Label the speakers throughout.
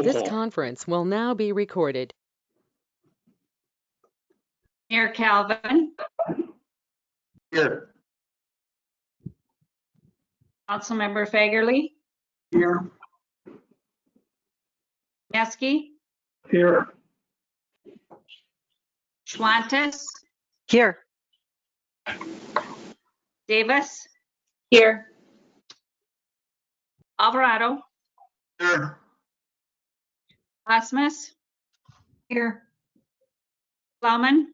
Speaker 1: This conference will now be recorded.
Speaker 2: Mayor Calvin,
Speaker 3: Here.
Speaker 2: Councilmember Fagerly,
Speaker 3: Here.
Speaker 2: Neski,
Speaker 3: Here.
Speaker 2: Schwantes,
Speaker 4: Here.
Speaker 2: Davis,
Speaker 4: Here.
Speaker 2: Alvarado,
Speaker 3: Here.
Speaker 2: Asmus,
Speaker 4: Here.
Speaker 2: Kommen,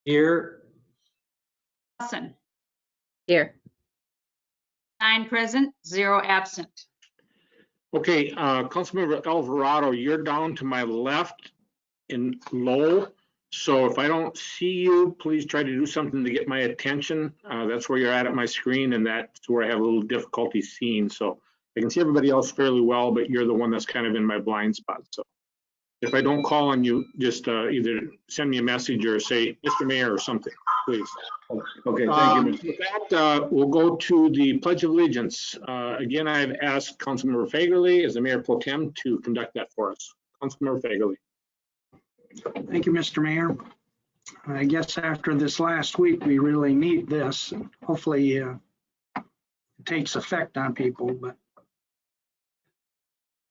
Speaker 3: Here.
Speaker 2: Wilson.
Speaker 4: Here.
Speaker 2: 9 present, 0 absent.
Speaker 3: Okay, Councilmember Alvarado, you're down to my left in low. So if I don't see you, please try to do something to get my attention. That's where you're at my screen, and that's where I have a little difficulty seeing. So I can see everybody else fairly well, but you're the one that's kind of in my blind spot. So if I don't call on you, just either send me a message or say, Mr. Mayor or something, please.
Speaker 5: Okay, thank you.
Speaker 3: With that, we'll go to the Pledge of Allegiance. Again, I've asked Councilmember Fagerly as the Mayor Pro Tem to conduct that for us. Councilmember Fagerly.
Speaker 6: Thank you, Mr. Mayor. I guess after this last week, we really need this. Hopefully it takes effect on people, but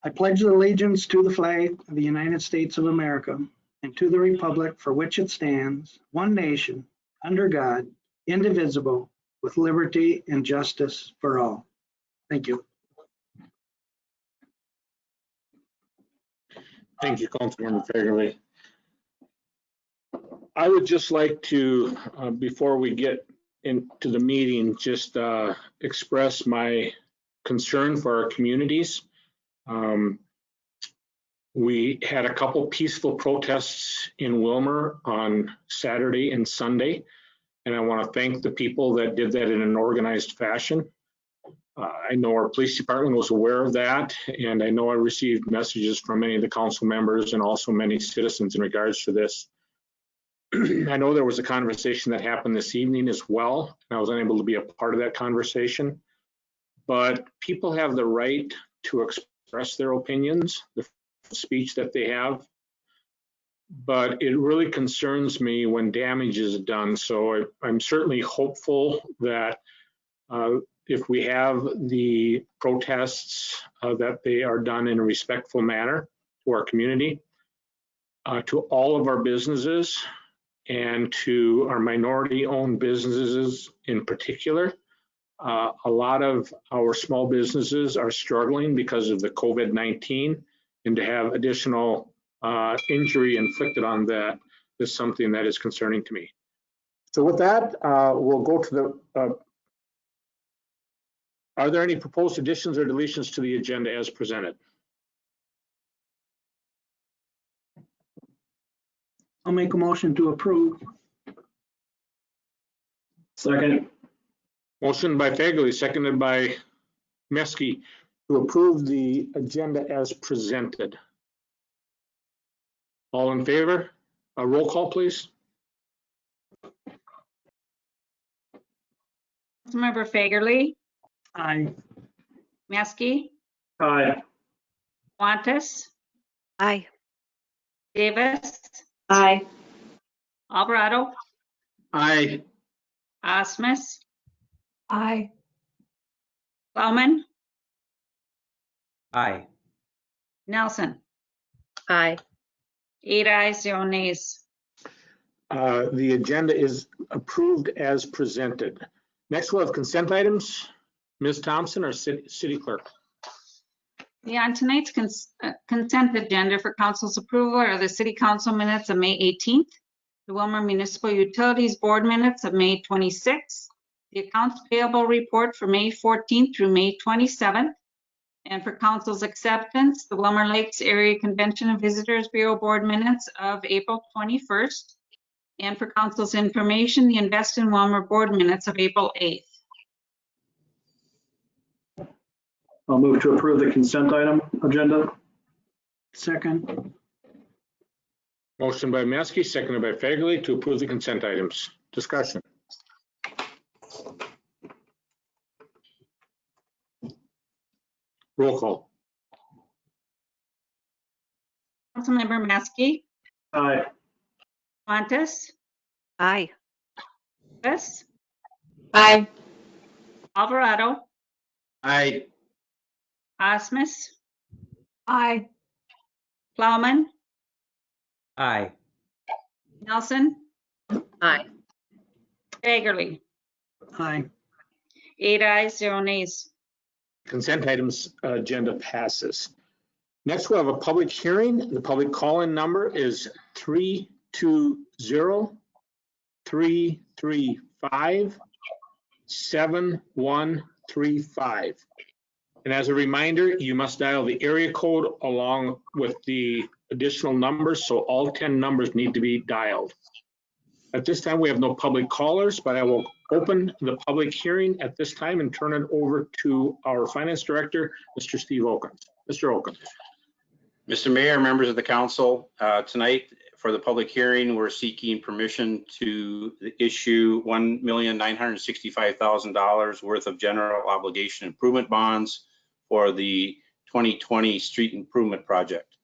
Speaker 6: I pledge allegiance to the flag of the United States of America and to the republic for which it stands, one nation, under God, indivisible, with liberty and justice for all. Thank you.
Speaker 3: Thank you, Councilmember Fagerly. I would just like to, before we get into the meeting, just express my concern for our communities. We had a couple peaceful protests in Willmar on Saturday and Sunday, and I want to thank the people that did that in an organized fashion. I know our police department was aware of that, and I know I received messages from many of the council members and also many citizens in regards to this. I know there was a conversation that happened this evening as well, and I was unable to be a part of that conversation. But people have the right to express their opinions, the speech that they have. But it really concerns me when damage is done. So I'm certainly hopeful that if we have the protests, that they are done in a respectful manner to our community, to all of our businesses, and to our minority-owned businesses in particular. A lot of our small businesses are struggling because of the COVID-19, and to have additional injury inflicted on that is something that is concerning to me. So with that, we'll go to the, are there any proposed additions or deletions to the agenda as presented?
Speaker 6: I'll make a motion to approve.
Speaker 5: Second.
Speaker 3: Motion by Fagerly, seconded by Neski, to approve the agenda as presented. All in favor? A roll call, please.
Speaker 2: Councilmember Fagerly,
Speaker 6: Aye.
Speaker 2: Neski,
Speaker 5: Aye.
Speaker 2: Schwantes,
Speaker 4: Aye.
Speaker 2: Davis,
Speaker 4: Aye.
Speaker 2: Alvarado,
Speaker 3: Aye.
Speaker 2: Asmus,
Speaker 4: Aye.
Speaker 2: Kommen,
Speaker 5: Aye.
Speaker 2: Nelson.
Speaker 4: Aye.
Speaker 2: 8 ayes, 0 nays.
Speaker 3: The agenda is approved as presented. Next, we'll have consent items. Ms. Thompson, our city clerk.
Speaker 2: Yeah, on tonight's consent agenda for council's approval are the city council minutes of May 18th, the Willmar Municipal Utilities Board minutes of May 26th, the accounts payable report for May 14th through May 27th, and for council's acceptance, the Willmar Lakes Area Convention and Visitors Bureau Board minutes of April 21st, and for council's information, the Invest in Willmar Board minutes of April 8th.
Speaker 5: I'll move to approve the consent item agenda.
Speaker 6: Second.
Speaker 3: Motion by Neski, seconded by Fagerly to approve the consent items. Discussion. Roll call.
Speaker 2: Councilmember Neski,
Speaker 5: Aye.
Speaker 2: Montes,
Speaker 4: Aye.
Speaker 2: Davis,
Speaker 4: Aye.
Speaker 2: Alvarado,
Speaker 7: Aye.
Speaker 2: Osmus,
Speaker 4: Aye.
Speaker 2: Plowman,
Speaker 7: Aye.
Speaker 2: Nelson,
Speaker 4: Aye.
Speaker 2: Bagerly.
Speaker 6: Aye.
Speaker 2: 8 ayes, 0 nays.
Speaker 3: Consent items agenda passes. Next, we'll have a public hearing. The public call-in number is 320-335-7135. And as a reminder, you must dial the area code along with the additional numbers, so all 10 numbers need to be dialed. At this time, we have no public callers, but I will open the public hearing at this time and turn it over to our Finance Director, Mr. Steve Okens. Mr. Okens.
Speaker 7: Mr. Mayor, members of the council, tonight for the public hearing, we're seeking permission to issue $1,965,000 worth of general obligation improvement bonds for the 2020 street improvement project.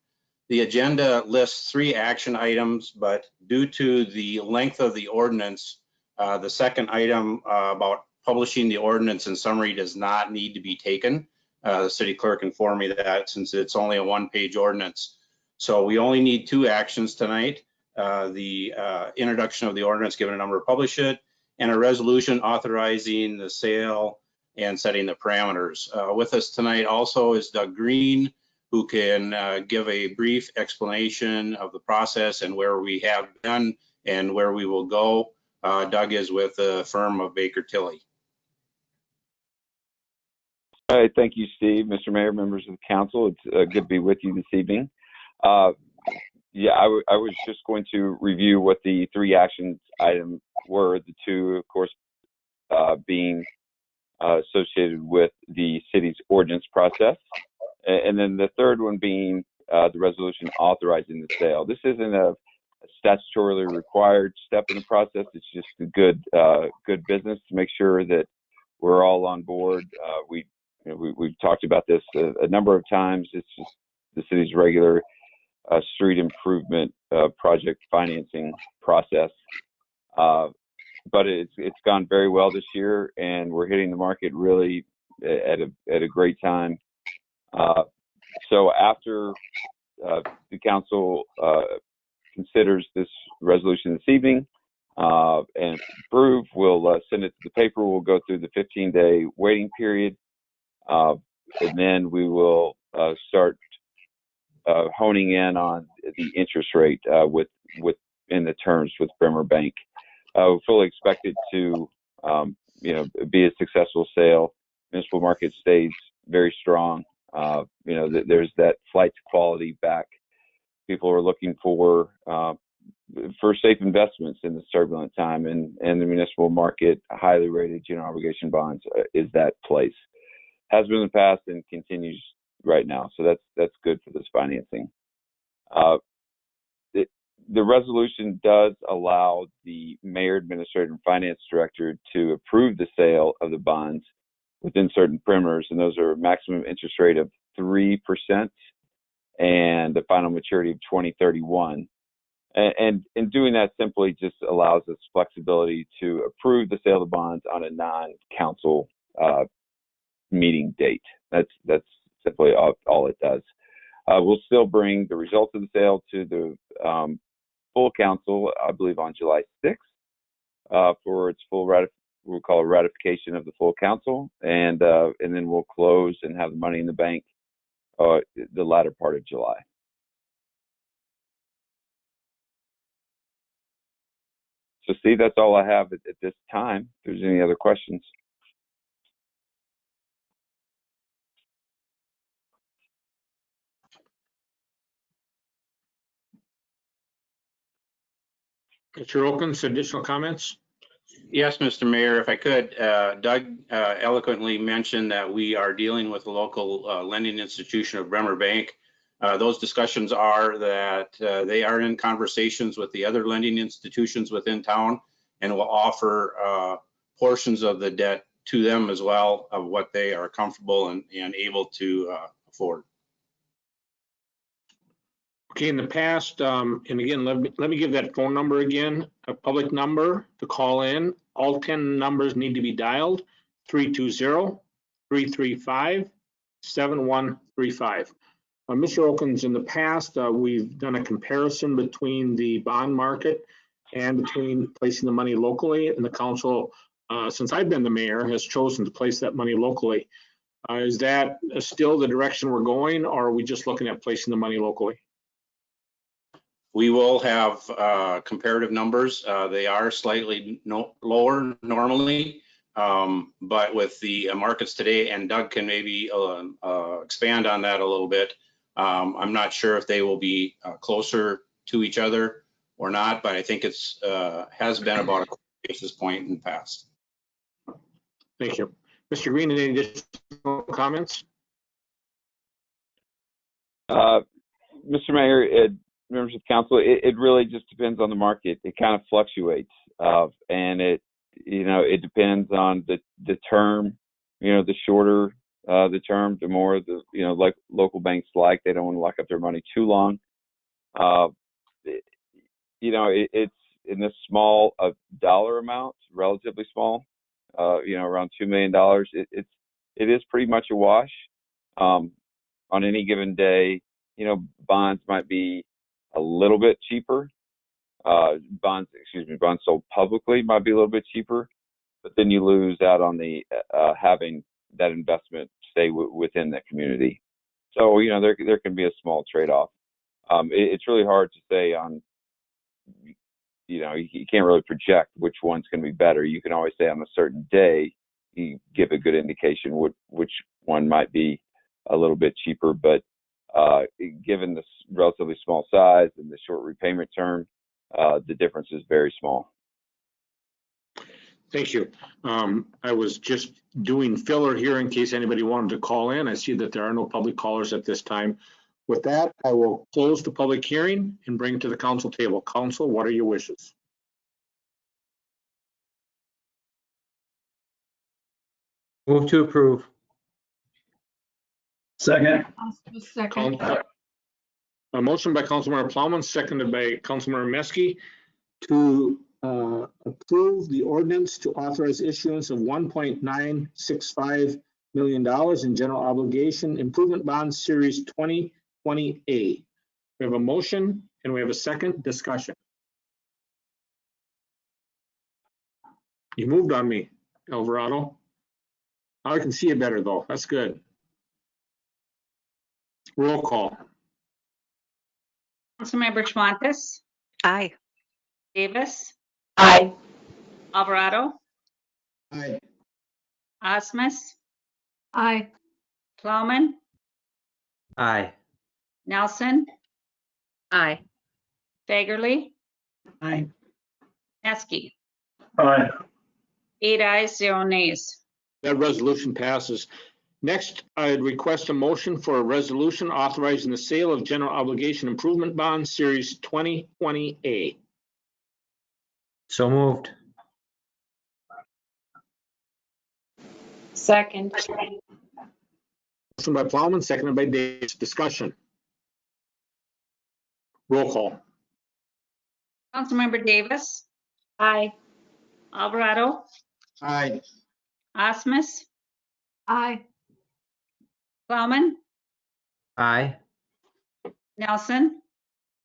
Speaker 7: The agenda lists 3 action items, but due to the length of the ordinance, the second item about publishing the ordinance in summary does not need to be taken. The city clerk informed me that since it's only a 1-page ordinance. So we only need 2 actions tonight. The introduction of the ordinance, given a number to publish it, and a resolution authorizing the sale and setting the parameters. With us tonight also is Doug Green, who can give a brief explanation of the process and where we have been and where we will go. Doug is with the firm of Baker Tilly.
Speaker 8: All right, thank you, Steve. Mr. Mayor, members of the council, it's good to be with you this evening. Yeah, I was just going to review what the 3 action items were, the 2, of course, being associated with the city's ordinance process, and then the third one being the resolution authorizing the sale. This isn't a statutorily required step in the process. It's just a good business to make sure that we're all on board. We've talked about this a number of times. It's just the city's regular street improvement project financing process. But it's gone very well this year, and we're hitting the market really at a great time. So after the council considers this resolution this evening and approve, we'll send it to the paper. We'll go through the 15-day waiting period, and then we will start honing in on the interest rate in the terms with Bremer Bank. We fully expect it to be a successful sale. Municipal market stays very strong. There's that flight to quality back. People are looking for safe investments in this turbulent time, and the municipal market, highly rated general obligation bonds, is that place. Has been in the past and continues right now. So that's good for this financing. The resolution does allow the mayor, administrator, and finance director to approve the sale of the bonds within certain parameters, and those are a maximum interest rate of 3% and the final maturity of 2031. And in doing that simply just allows us flexibility to approve the sale of the bonds on a non-council meeting date. That's simply all it does. We'll still bring the results of the sale to the full council, I believe, on July 6th for its full we'll call it ratification of the full council, and then we'll close and have the money in the bank the latter part of July. So, Steve, that's all I have at this time. If there's any other questions.
Speaker 3: Mr. Okens, additional comments?
Speaker 7: Yes, Mr. Mayor, if I could, Doug eloquently mentioned that we are dealing with the local lending institution of Bremer Bank. Those discussions are that they are in conversations with the other lending institutions within town and will offer portions of the debt to them as well of what they are comfortable and able to afford.
Speaker 3: Okay, in the past, and again, let me give that phone number again, a public number to call in. All 10 numbers need to be dialed, 320-335-7135. Mr. Okins, in the past, we've done a comparison between the bond market and between placing the money locally, and the council, since I've been the mayor, has chosen to place that money locally. Is that still the direction we're going, or are we just looking at placing the money locally?
Speaker 7: We will have comparative numbers. They are slightly lower normally, but with the markets today, and Doug can maybe expand on that a little bit. I'm not sure if they will be closer to each other or not, but I think it's has been about a basis point in the past.
Speaker 3: Thank you. Mr. Green, any additional comments?
Speaker 8: Mr. Mayor, members of council, it really just depends on the market. It kind of fluctuates, and it depends on the term. The shorter the term, the more like local banks they don't want to lock up their money too long. It's in this small dollar amount, relatively small, around $2 million. It is pretty much a wash. On any given day, bonds might be a little bit cheaper. Bonds sold publicly might be a little bit cheaper, but then you lose out on the having that investment stay within that community. So there can be a small trade-off. It's really hard to say on. You can't really project which one's going to be better. You can always say on a certain day you give a good indication which one might be a little bit cheaper, but given the relatively small size and the short repayment term, the difference is very small.
Speaker 3: Thank you. I was just doing filler here in case anybody wanted to call in. I see that there are no public callers at this time. With that, I will close the public hearing and bring it to the council table. Council, what are your wishes?
Speaker 9: Move to approve.
Speaker 5: Second.
Speaker 4: Second.
Speaker 3: A motion by Councilmember Plowman, seconded by Councilmember Neski, to approve the ordinance to authorize issuance of $1.965 million in general obligation improvement bonds series 2020A. We have a motion and we have a second. Discussion. You moved on me, Alvarado. Now I can see you better though. That's good. Roll call.
Speaker 2: Councilmember Schwantes,
Speaker 4: Aye.
Speaker 2: Davis,
Speaker 4: Aye.
Speaker 2: Alvarado,
Speaker 5: Aye.
Speaker 2: Osmus,
Speaker 4: Aye.
Speaker 2: Plowman,
Speaker 9: Aye.
Speaker 2: Nelson,
Speaker 4: Aye.
Speaker 2: Fagerly,
Speaker 6: Aye.
Speaker 2: Neski.
Speaker 5: Aye.
Speaker 2: 8 ayes, 0 nays.
Speaker 3: That resolution passes. Next, I'd request a motion for a resolution authorizing the sale of general obligation improvement bonds series 2020A.
Speaker 9: So moved.
Speaker 4: Second.
Speaker 3: Motion by Plowman, seconded by Davis. Discussion. Roll call.
Speaker 2: Councilmember Davis,
Speaker 4: Aye.
Speaker 2: Alvarado,
Speaker 5: Aye.
Speaker 2: Osmus,
Speaker 4: Aye.
Speaker 2: Plowman,
Speaker 9: Aye.
Speaker 2: Nelson,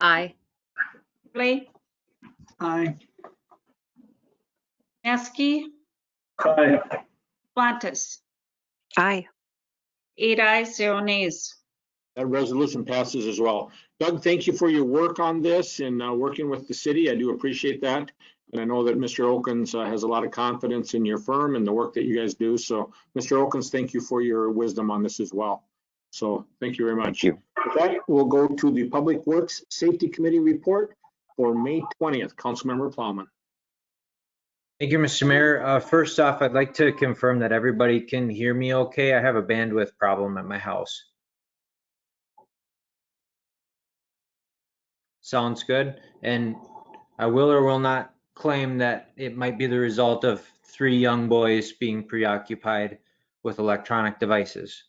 Speaker 4: Aye.
Speaker 2: Fagerly,
Speaker 6: Aye.
Speaker 2: Neski,
Speaker 5: Aye.
Speaker 2: Schwantes.
Speaker 4: Aye.
Speaker 2: 8 ayes, 0 nays.
Speaker 3: That resolution passes as well. Doug, thank you for your work on this and working with the city. I do appreciate that. And I know that Mr. Okins has a lot of confidence in your firm and the work that you guys do. So Mr. Okins, thank you for your wisdom on this as well. So thank you very much.
Speaker 8: Thank you.
Speaker 3: With that, we'll go to the Public Works Safety Committee report for May 20th. Councilmember Plowman.
Speaker 9: Thank you, Mr. Mayor. First off, I'd like to confirm that everybody can hear me okay. I have a bandwidth problem at my house. Sounds good. And I will or will not claim that it might be the result of 3 young boys being preoccupied with electronic devices.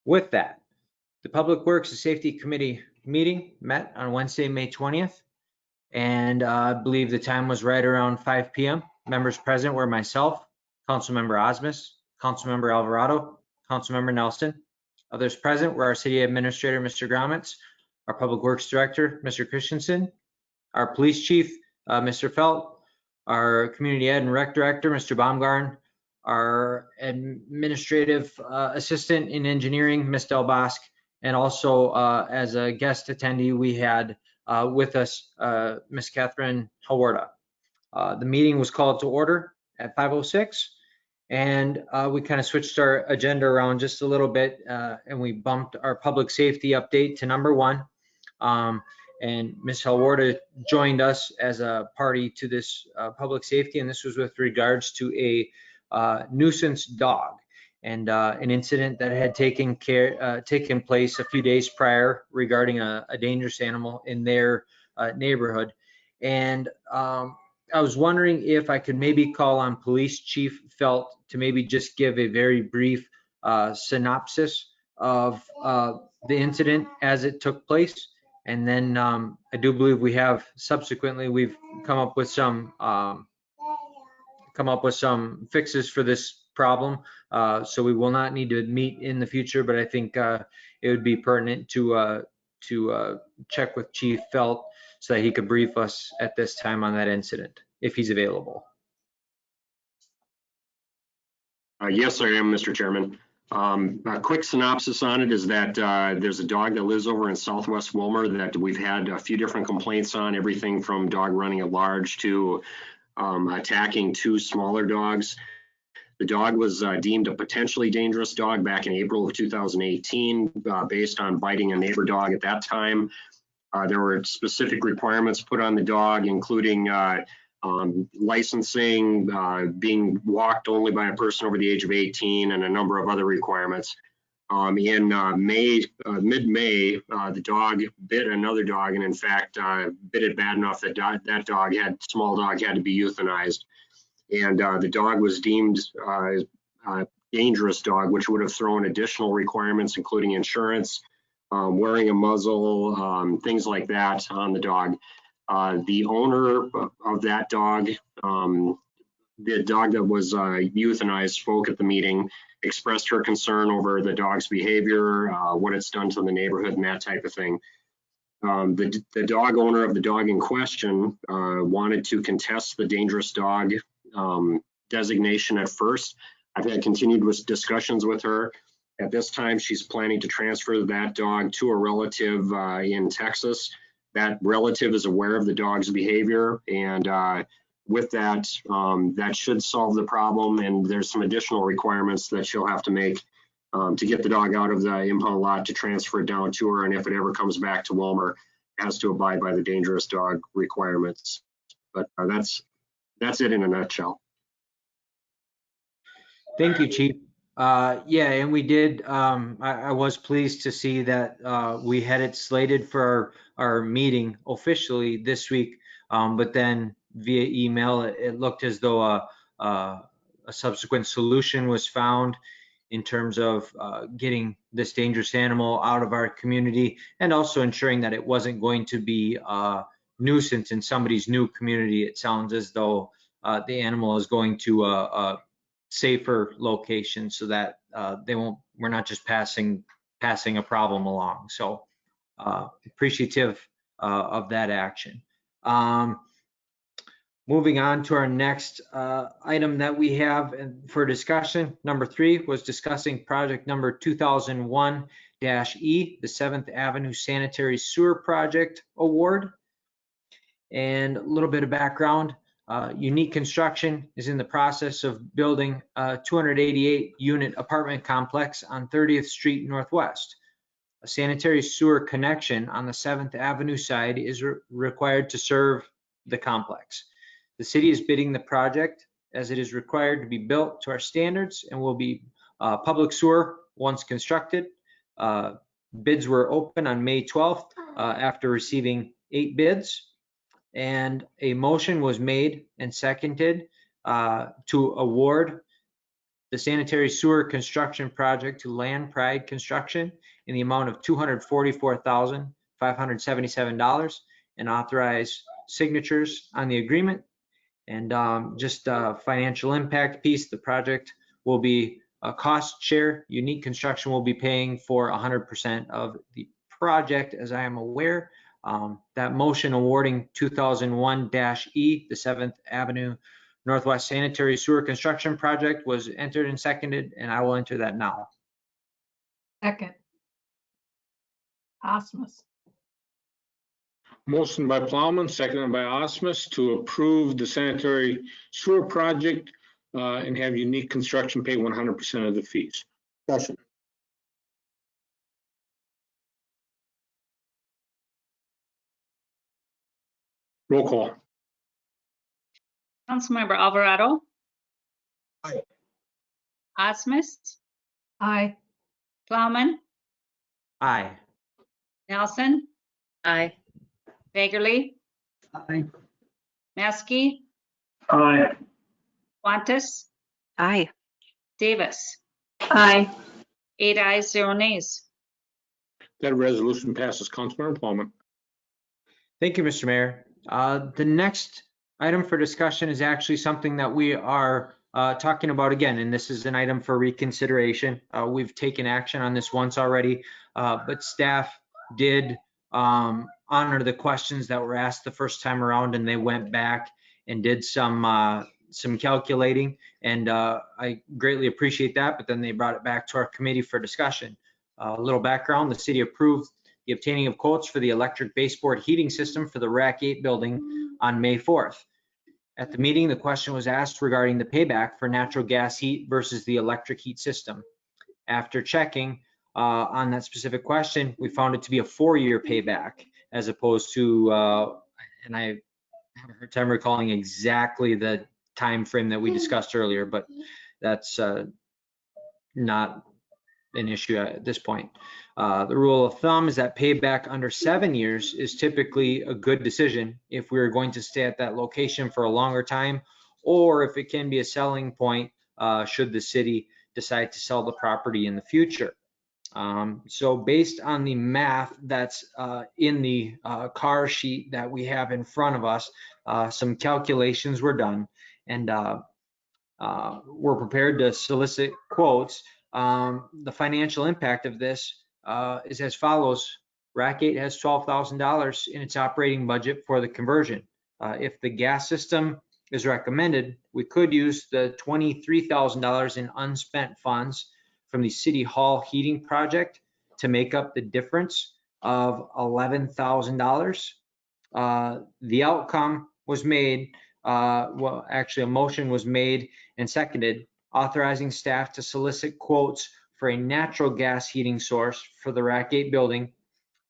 Speaker 9: With that, The Public Works and Safety Committee meeting met on Wednesday, May 20th. And I believe the time was right around 5 p.m. Members present were myself, Councilmember Osmus, Councilmember Alvarado, Councilmember Nelson. Others present were our City Administrator, Mr. Gromitz, our Public Works Director, Mr. Christensen, our Police Chief, Mr. Felt, our Community Ed and Rec Director, Mr. Baumgarn, our Administrative Assistant in Engineering, Ms. Delbosque, and also as a guest attendee, we had with us Ms. Catherine Hawarda. The meeting was called to order at 5:06, and we kind of switched our agenda around just a little bit, and we bumped our public safety update to number 1. And Ms. Hawarda joined us as a party to this public safety, and this was with regards to a nuisance dog and an incident that had taken place a few days prior regarding a dangerous animal in their neighborhood. And I was wondering if I could maybe call on Police Chief Felt to maybe just give a very brief synopsis of the incident as it took place. And then I do believe we've come up with some fixes for this problem. So we will not need to meet in the future, but I think it would be pertinent to check with Chief Felt so that he could brief us at this time on that incident, if he's available.
Speaker 10: Yes, I am, Mr. Chairman. A quick synopsis on it is that there's a dog that lives over in Southwest Willmar that we've had a few different complaints on, everything from dog running at large to attacking 2 smaller dogs. The dog was deemed a potentially dangerous dog back in April of 2018 based on biting a neighbor dog at that time. There were specific requirements put on the dog, including licensing, being walked only by a person over the age of 18, and a number of other requirements. In mid-May, the dog bit another dog, and in fact, bit it bad enough that small dog had to be euthanized. And the dog was deemed a dangerous dog, which would have thrown additional requirements, including insurance, wearing a muzzle, things like that on the dog. The owner of that dog, the dog that was euthanized, spoke at the meeting, expressed her concern over the dog's behavior, what it's done to the neighborhood, and that type of thing. The dog owner of the dog in question wanted to contest the dangerous dog designation at first. I've had continued discussions with her. At this time, she's planning to transfer that dog to a relative in Texas. That relative is aware of the dog's behavior, and with that, that should solve the problem. And there's some additional requirements that she'll have to make to get the dog out of the impound lot to transfer it down to her. And if it ever comes back to Willmar, it has to abide by the dangerous dog requirements. But that's it in a nutshell.
Speaker 9: Thank you, Chief. Yeah, and we did, I was pleased to see that we had it slated for our meeting officially this week, but then via email, it looked as though a subsequent solution was found in terms of getting this dangerous animal out of our community, and also ensuring that it wasn't going to be a nuisance in somebody's new community. It sounds as though the animal is going to a safer location so that we're not just passing a problem along. So appreciative of that action. Moving on to our next item that we have for discussion. Number 3 was discussing project number 2001-E, the 7th Avenue Sanitary Sewer Project Award. And a little bit of background. Unique Construction is in the process of building a 288-unit apartment complex on 30th Street Northwest. A sanitary sewer connection on the 7th Avenue side is required to serve the complex. The city is bidding the project as it is required to be built to our standards and will be public sewer once constructed. Bids were open on May 12th after receiving 8 bids. And a motion was made and seconded to award the sanitary sewer construction project to Land Pride Construction in the amount of $244,577 and authorize signatures on the agreement. And just a financial impact piece, the project will be a cost share. Unique Construction will be paying for 100% of the project, as I am aware. That motion awarding 2001-E, the 7th Avenue Northwest Sanitary Sewer Construction Project, was entered and seconded, and I will enter that now.
Speaker 4: Second. Osmus.
Speaker 3: Motion by Plowman, seconded by Osmus to approve the sanitary sewer project and have Unique Construction pay 100% of the fees. Discussion. Roll call.
Speaker 2: Councilmember Alvarado.
Speaker 10: Aye.
Speaker 2: Osmus,
Speaker 4: Aye.
Speaker 2: Plowman,
Speaker 9: Aye.
Speaker 2: Nelson,
Speaker 4: Aye.
Speaker 2: Fagerly,
Speaker 6: Aye.
Speaker 2: Neski,
Speaker 5: Aye.
Speaker 2: Wantis,
Speaker 4: Aye.
Speaker 2: Davis.
Speaker 4: Aye.
Speaker 2: 8 ayes, 0 nays.
Speaker 3: That resolution passes. Councilmember Plowman.
Speaker 9: Thank you, Mr. Mayor. The next item for discussion is actually something that we are talking about again, and this is an item for reconsideration. We've taken action on this once already, but staff did honor the questions that were asked the first time around, and they went back and did some calculating, and I greatly appreciate that, but then they brought it back to our committee for discussion. A little background: the city approved the obtaining of quotes for the electric baseboard heating system for the Rack 8 building on May 4th. At the meeting, the question was asked regarding the payback for natural gas heat versus the electric heat system. After checking on that specific question, we found it to be a 4-year payback, as opposed to, and I have a hard time recalling exactly the time frame that we discussed earlier, but that's not an issue at this point. The rule of thumb is that payback under 7 years is typically a good decision if we're going to stay at that location for a longer time, or if it can be a selling point should the city decide to sell the property in the future. So based on the math that's in the car sheet that we have in front of us, some calculations were done, and we're prepared to solicit quotes. The financial impact of this is as follows. Rack 8 has $12,000 in its operating budget for the conversion. If the gas system is recommended, we could use the $23,000 in unspent funds from the City Hall heating project to make up the difference of $11,000. The outcome was made, well, actually a motion was made and seconded, authorizing staff to solicit quotes for a natural gas heating source for the Rack 8 building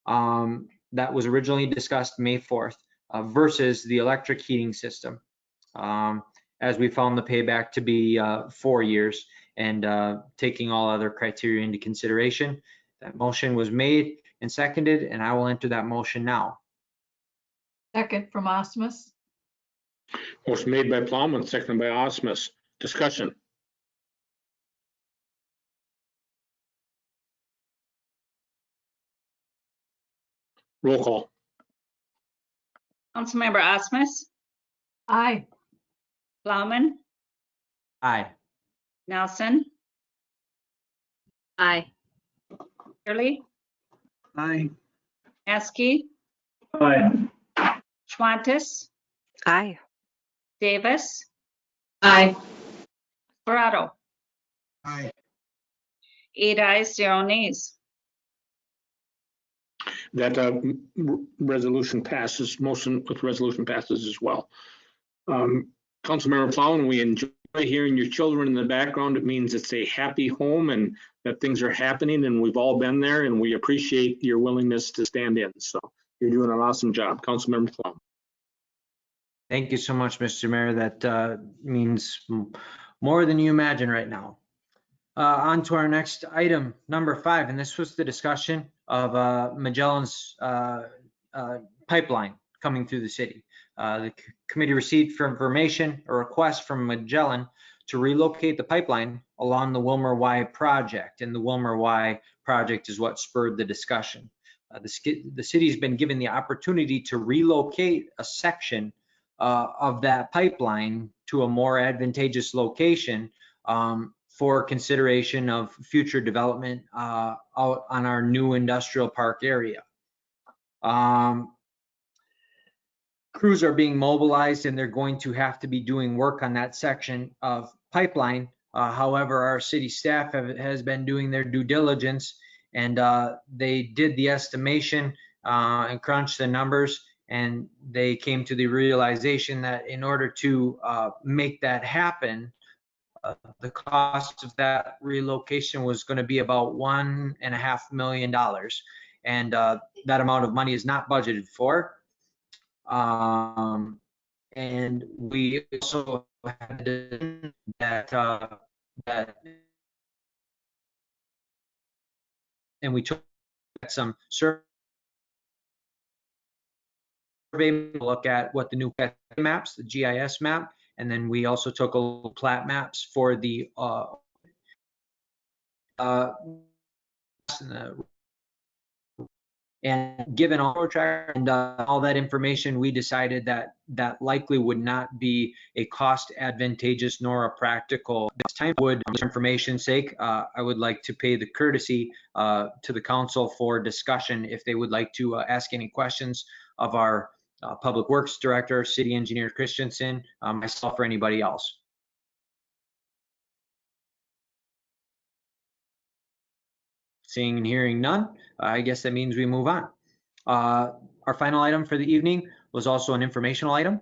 Speaker 9: that was originally discussed May 4th versus the electric heating system, as we found the payback to be 4 years, and taking all other criteria into consideration. That motion was made and seconded, and I will enter that motion now.
Speaker 4: Second from Osmus.
Speaker 3: Motion made by Plowman, seconded by Osmus. Discussion. Roll call.
Speaker 2: Councilmember Osmus,
Speaker 4: Aye.
Speaker 2: Plowman,
Speaker 9: Aye.
Speaker 2: Nelson,
Speaker 4: Aye.
Speaker 2: Fagerly,
Speaker 6: Aye.
Speaker 2: Neski,
Speaker 5: Aye.
Speaker 2: Schwantes,
Speaker 4: Aye.
Speaker 2: Davis,
Speaker 4: Aye.
Speaker 2: Alvarado.
Speaker 10: Aye.
Speaker 3: 8
Speaker 2: ayes, 0 nays.
Speaker 3: That resolution passes. Motion with resolution passes as well. Councilmember Plowman, we enjoy hearing your children in the background. It means it's a happy home and that things are happening, and we've all been there, and we appreciate your willingness to stand in. So you're doing an awesome job. Councilmember Plowman.
Speaker 9: Thank you so much, Mr. Mayor. That means more than you imagine right now. On to our next item, number 5, and this was the discussion of Magellan's pipeline coming through the city. The committee received for information a request from Magellan to relocate the pipeline along the Willmar Y project. And the Willmar Y project is what spurred the discussion. The city's been given the opportunity to relocate a section of that pipeline to a more advantageous location for consideration of future development out on our new industrial park area. Crews are being mobilized and they're going to have to be doing work on that section of pipeline. However, our city staff has been doing their due diligence, and they did the estimation and crunched the numbers, and they came to the realization that in order to make that happen, the cost of that relocation was going to be about $1.5 million, and that amount of money is not budgeted for. And we also had that and we took some survey look at what the new maps, the GIS map, and then we also took a little plat maps for the and given all and all that information, we decided that that likely would not be a cost advantageous nor a practical time. For information's sake, I would like to pay the courtesy to the council for discussion if they would like to ask any questions of our Public Works Director, City Engineer Christensen, myself, or anybody else. Seeing and hearing none, I guess that means we move on. Our final item for the evening was also an informational item.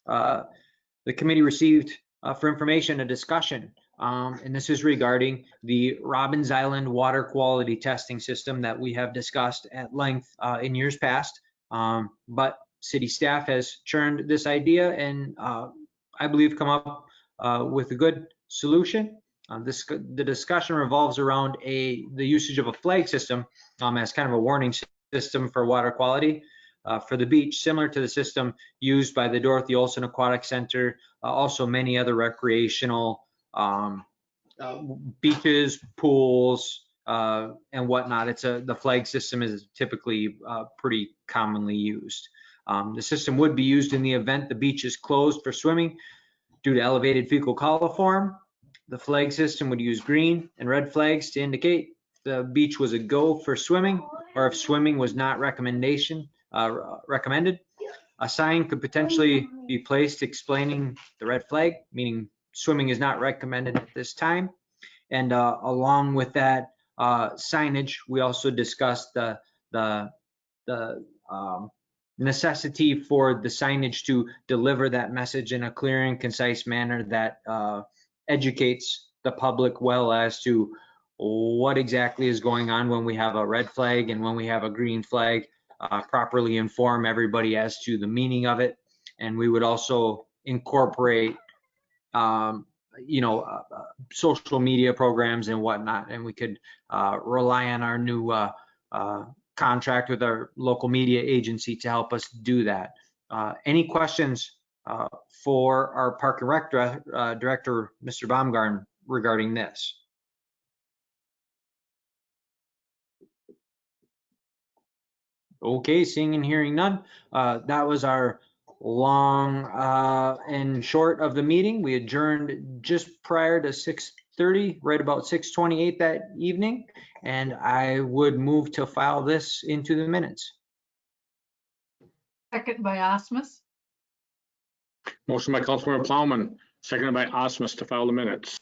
Speaker 9: The committee received for information a discussion, and this is regarding the Robbins Island water quality testing system that we have discussed at length in years past. But city staff has churned this idea and I believe come up with a good solution. The discussion revolves around the usage of a flag system as kind of a warning system for water quality for the beach, similar to the system used by the Dorothy Olson Aquatic Center, also many other recreational beaches, pools, and whatnot. The flag system is typically pretty commonly used. The system would be used in the event the beach is closed for swimming due to elevated fecal coliform. The flag system would use green and red flags to indicate the beach was a go for swimming, or if swimming was not recommended. A sign could potentially be placed explaining the red flag, meaning swimming is not recommended at this time. And along with that signage, we also discussed the necessity for the signage to deliver that message in a clear and concise manner that educates the public well as to what exactly is going on when we have a red flag and when we have a green flag, properly inform everybody as to the meaning of it. And we would also incorporate social media programs and whatnot, and we could rely on our new contract with our local media agency to help us do that. Any questions for our Park and Rec Director, Mr. Baumgarten, regarding this? Okay, seeing and hearing none. That was our long and short of the meeting. We adjourned just prior to 6:30, right about 6:28 that evening, and I would move to file this into the minutes.
Speaker 4: Second by Osmus.
Speaker 3: Motion by Councilmember Plowman, seconded by Osmus to file the minutes.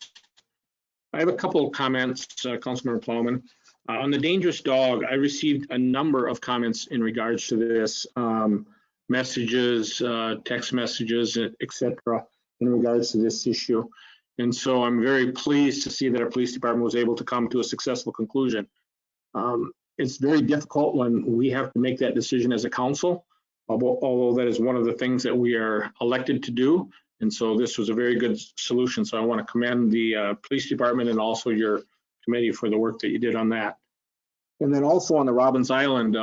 Speaker 3: I have a couple of comments, Councilmember Plowman. On the dangerous dog, I received a number of comments in regards to this, messages, text messages, etc., in regards to this issue. And so I'm very pleased to see that our police department was able to come to a successful conclusion. It's very difficult when we have to make that decision as a council, although that is one of the things that we are elected to do. And so this was a very good solution. So I want to commend the police department and also your committee for the work that you did on that. And then also on the Robbins Island,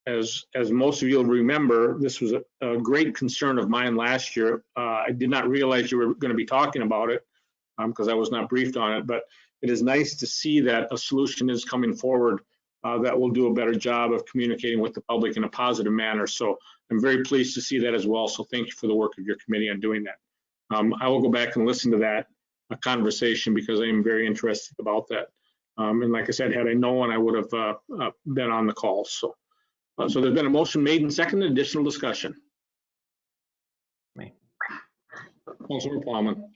Speaker 3: as most of you will remember, this was a great concern of mine last year. I did not realize you were going to be talking about it because I was not briefed on it, but it is nice to see that a solution is coming forward that will do a better job of communicating with the public in a positive manner. So I'm very pleased to see that as well. So thank you for the work of your committee on doing that. I will go back and listen to that conversation because I am very interested about that. And like I said, had I known, I would have been on the call. So there's been a motion made and seconded. Additional discussion. Councilor Plowman.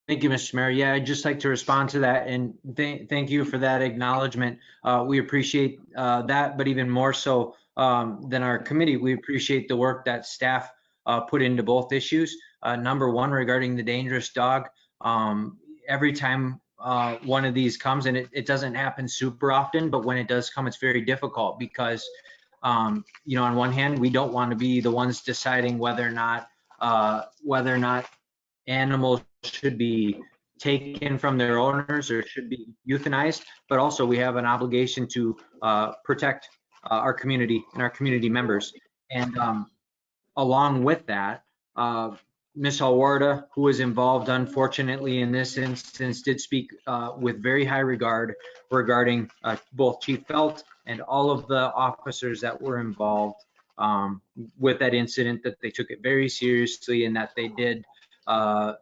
Speaker 9: Thank you, Mr. Mayor. Yeah, I'd just like to respond to that and thank you for that acknowledgement. We appreciate that, but even more so than our committee, we appreciate the work that staff put into both issues. Number one, regarding the dangerous dog, every time one of these comes, and it doesn't happen super often, but when it does come, it's very difficult because, on one hand, we don't want to be the ones deciding whether or not animals should be taken from their owners or should be euthanized, but also we have an obligation to protect our community and our community members. And along with that, Ms. Alvarado, who was involved unfortunately in this instance, did speak with very high regard regarding both Chief Felt and all of the officers that were involved with that incident, that they took it very seriously and that they did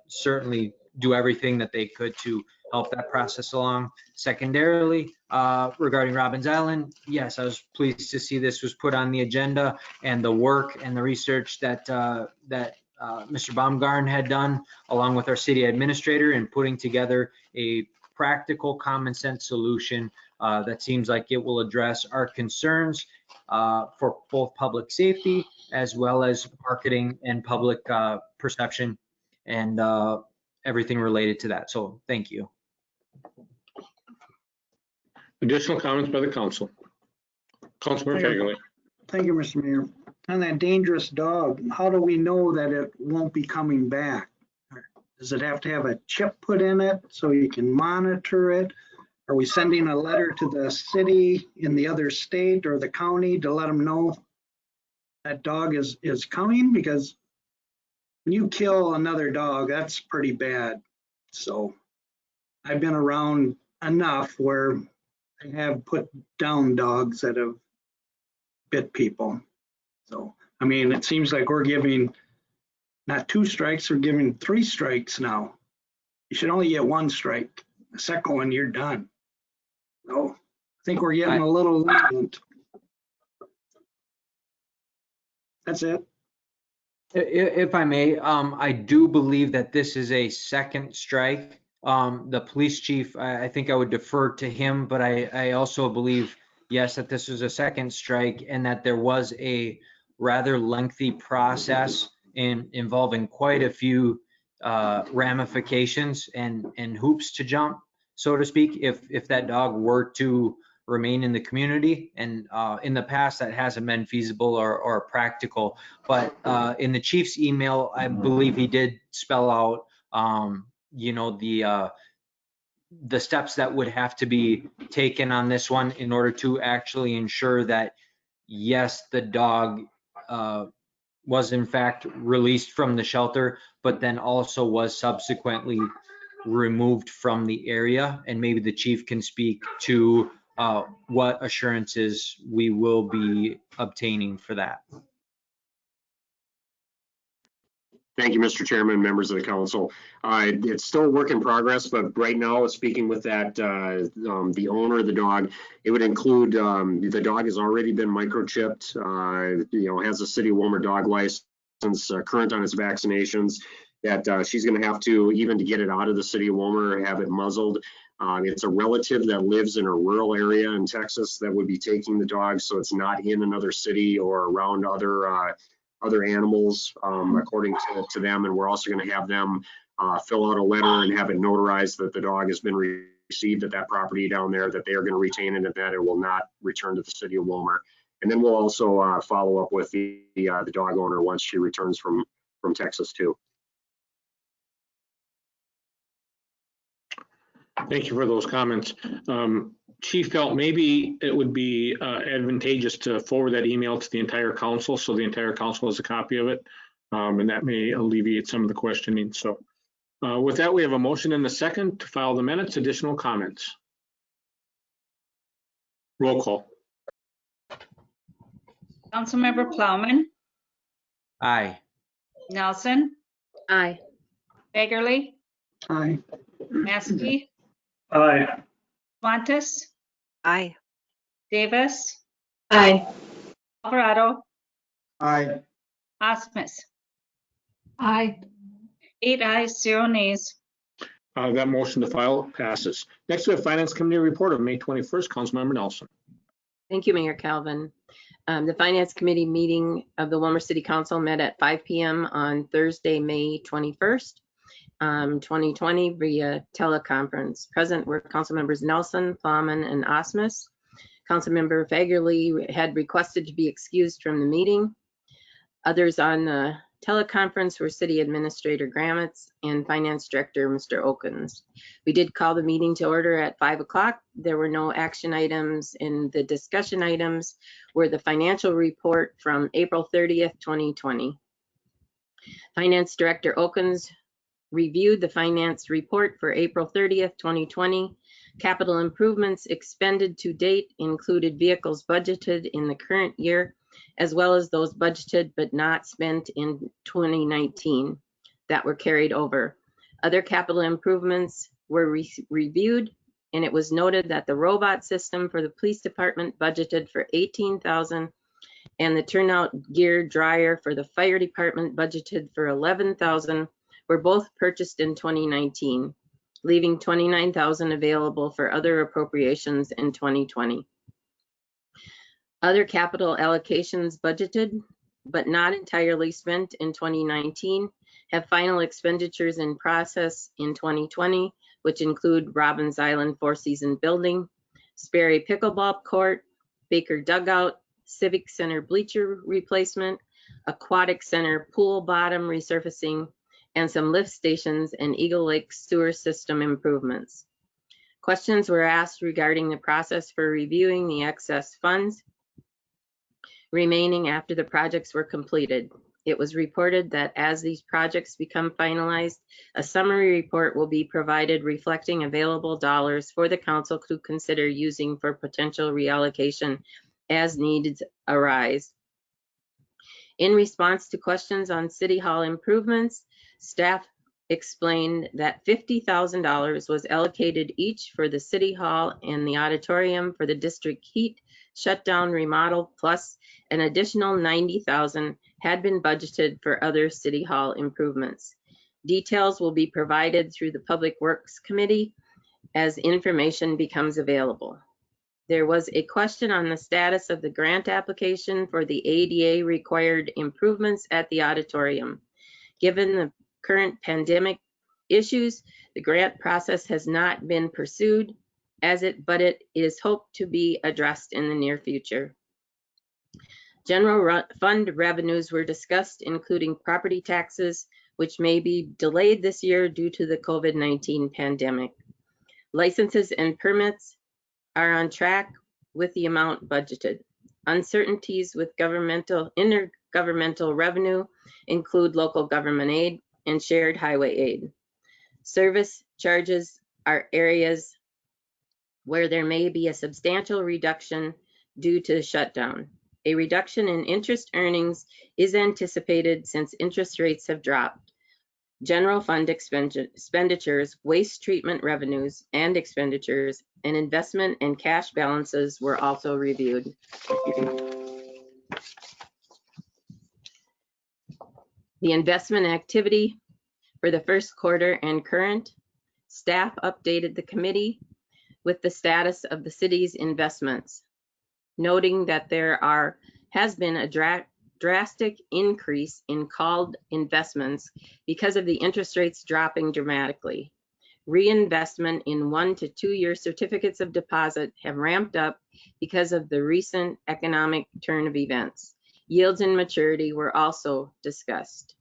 Speaker 9: certainly do everything that they could to help that process along. Secondarily, regarding Robbins Island, yes, I was pleased to see this was put on the agenda, and the work and the research that Mr. Baumgarn had done along with our city administrator in putting together a practical common sense solution that seems like it will address our concerns for both public safety as well as marketing and public perception and everything related to that. So thank you.
Speaker 3: Additional comments by the council. Councilor Cagley.
Speaker 6: Thank you, Mr. Mayor. On that dangerous dog, how do we know that it won't be coming back? Does it have to have a chip put in it so you can monitor it? Are we sending a letter to the city in the other state or the county to let them know that dog is coming? Because when you kill another dog, that's pretty bad. So I've been around enough where I have put down dogs that have bit people. So, I mean, it seems like we're giving not 2 strikes, we're giving 3 strikes now. You should only get 1 strike. The second one, you're done. So I think we're getting a little lenient. That's it.
Speaker 9: If I may, I do believe that this is a second strike. The police chief, I think I would defer to him, but I also believe, yes, that this was a second strike and that there was a rather lengthy process involving quite a few ramifications and hoops to jump, so to speak, if that dog were to remain in the community. And in the past, that hasn't been feasible or practical. But in the chief's email, I believe he did spell out, the steps that would have to be taken on this one in order to actually ensure that, yes, the dog was in fact released from the shelter, but then also was subsequently removed from the area. And maybe the chief can speak to what assurances we will be obtaining for that.
Speaker 10: Thank you, Mr. Chairman, members of the council. It's still a work in progress, but right now, speaking with that, the owner of the dog, it would include the dog has already been microchipped, has a City of Willmar dog license, current on its vaccinations, that she's going to have to, even to get it out of the City of Willmar, have it muzzled. It's a relative that lives in a rural area in Texas that would be taking the dog, so it's not in another city or around other animals, according to them. And we're also going to have them fill out a letter and have it notarized that the dog has been received at that property down there, that they are going to retain it, and that it will not return to the City of Willmar. And then we'll also follow up with the dog owner once she returns from Texas too.
Speaker 3: Thank you for those comments. Chief felt maybe it would be advantageous to forward that email to the entire council, so the entire council has a copy of it, and that may alleviate some of the questioning. So with that, we have a motion and a second to file the minutes. Additional comments? Roll call.
Speaker 2: Councilmember Plowman,
Speaker 9: Aye.
Speaker 2: Nelson,
Speaker 4: Aye.
Speaker 2: Fagerly,
Speaker 6: Aye.
Speaker 2: Neski,
Speaker 5: Aye.
Speaker 2: Fontes,
Speaker 4: Aye.
Speaker 2: Davis,
Speaker 4: Aye.
Speaker 2: Alvarado,
Speaker 6: Aye.
Speaker 2: Osmus.
Speaker 4: Aye.
Speaker 2: 8 ayes, 0 nays.
Speaker 3: That motion to file passes. Next, we have Finance Committee report of May 21st. Councilmember Nelson.
Speaker 11: Thank you, Mayor Calvin. The Finance Committee meeting of the Willmar City Council met at 5 p.m. on Thursday, May 21st, 2020 via teleconference. Present were Council members Nelson, Plowman, and Osmus. Councilmember Fagerly had requested to be excused from the meeting. Others on the teleconference were City Administrator Gramitz and Finance Director Mr. Okens. We did call the meeting to order at 5 o'clock. There were no action items, and the discussion items were the financial report from April 30th, 2020. Finance Director Okens reviewed the finance report for April 30th, 2020. Capital improvements expended to date included vehicles budgeted in the current year, as well as those budgeted but not spent in 2019 that were carried over. Other capital improvements were reviewed, and it was noted that the robot system for the police department budgeted for $18,000 and the turnout gear dryer for the fire department budgeted for $11,000 were both purchased in 2019, leaving $29,000 available for other appropriations in 2020. Other capital allocations budgeted but not entirely spent in 2019 have final expenditures in process in 2020, which include Robbins Island Four Season Building, Sperry Pickleball Court, Baker Dugout, Civic Center bleacher replacement, Aquatic Center pool bottom resurfacing, and some lift stations and Eagle Lake sewer system improvements. Questions were asked regarding the process for reviewing the excess funds remaining after the projects were completed. It was reported that as these projects become finalized, a summary report will be provided reflecting available dollars for the council to consider using for potential reallocation as needs arise. In response to questions on City Hall improvements, staff explained that $50,000 was allocated each for the City Hall and the auditorium for the district heat shutdown remodel, plus an additional $90,000 had been budgeted for other City Hall improvements. Details will be provided through the Public Works Committee as information becomes available. There was a question on the status of the grant application for the ADA required improvements at the auditorium. Given the current pandemic issues, the grant process has not been pursued but it is hoped to be addressed in the near future. General fund revenues were discussed, including property taxes, which may be delayed this year due to the COVID-19 pandemic. Licenses and permits are on track with the amount budgeted. Uncertainties with intergovernmental revenue include local government aid and shared highway aid. Service charges are areas where there may be a substantial reduction due to the shutdown. A reduction in interest earnings is anticipated since interest rates have dropped. General fund expenditures, waste treatment revenues and expenditures, and investment and cash balances were also reviewed. The investment activity for the first quarter and current, staff updated the committee with the status of the city's investments, noting that there has been a drastic increase in called investments because of the interest rates dropping dramatically. Reinvestment in 1 to 2 year certificates of deposit have ramped up because of the recent economic turn of events. Yields and maturity were also discussed.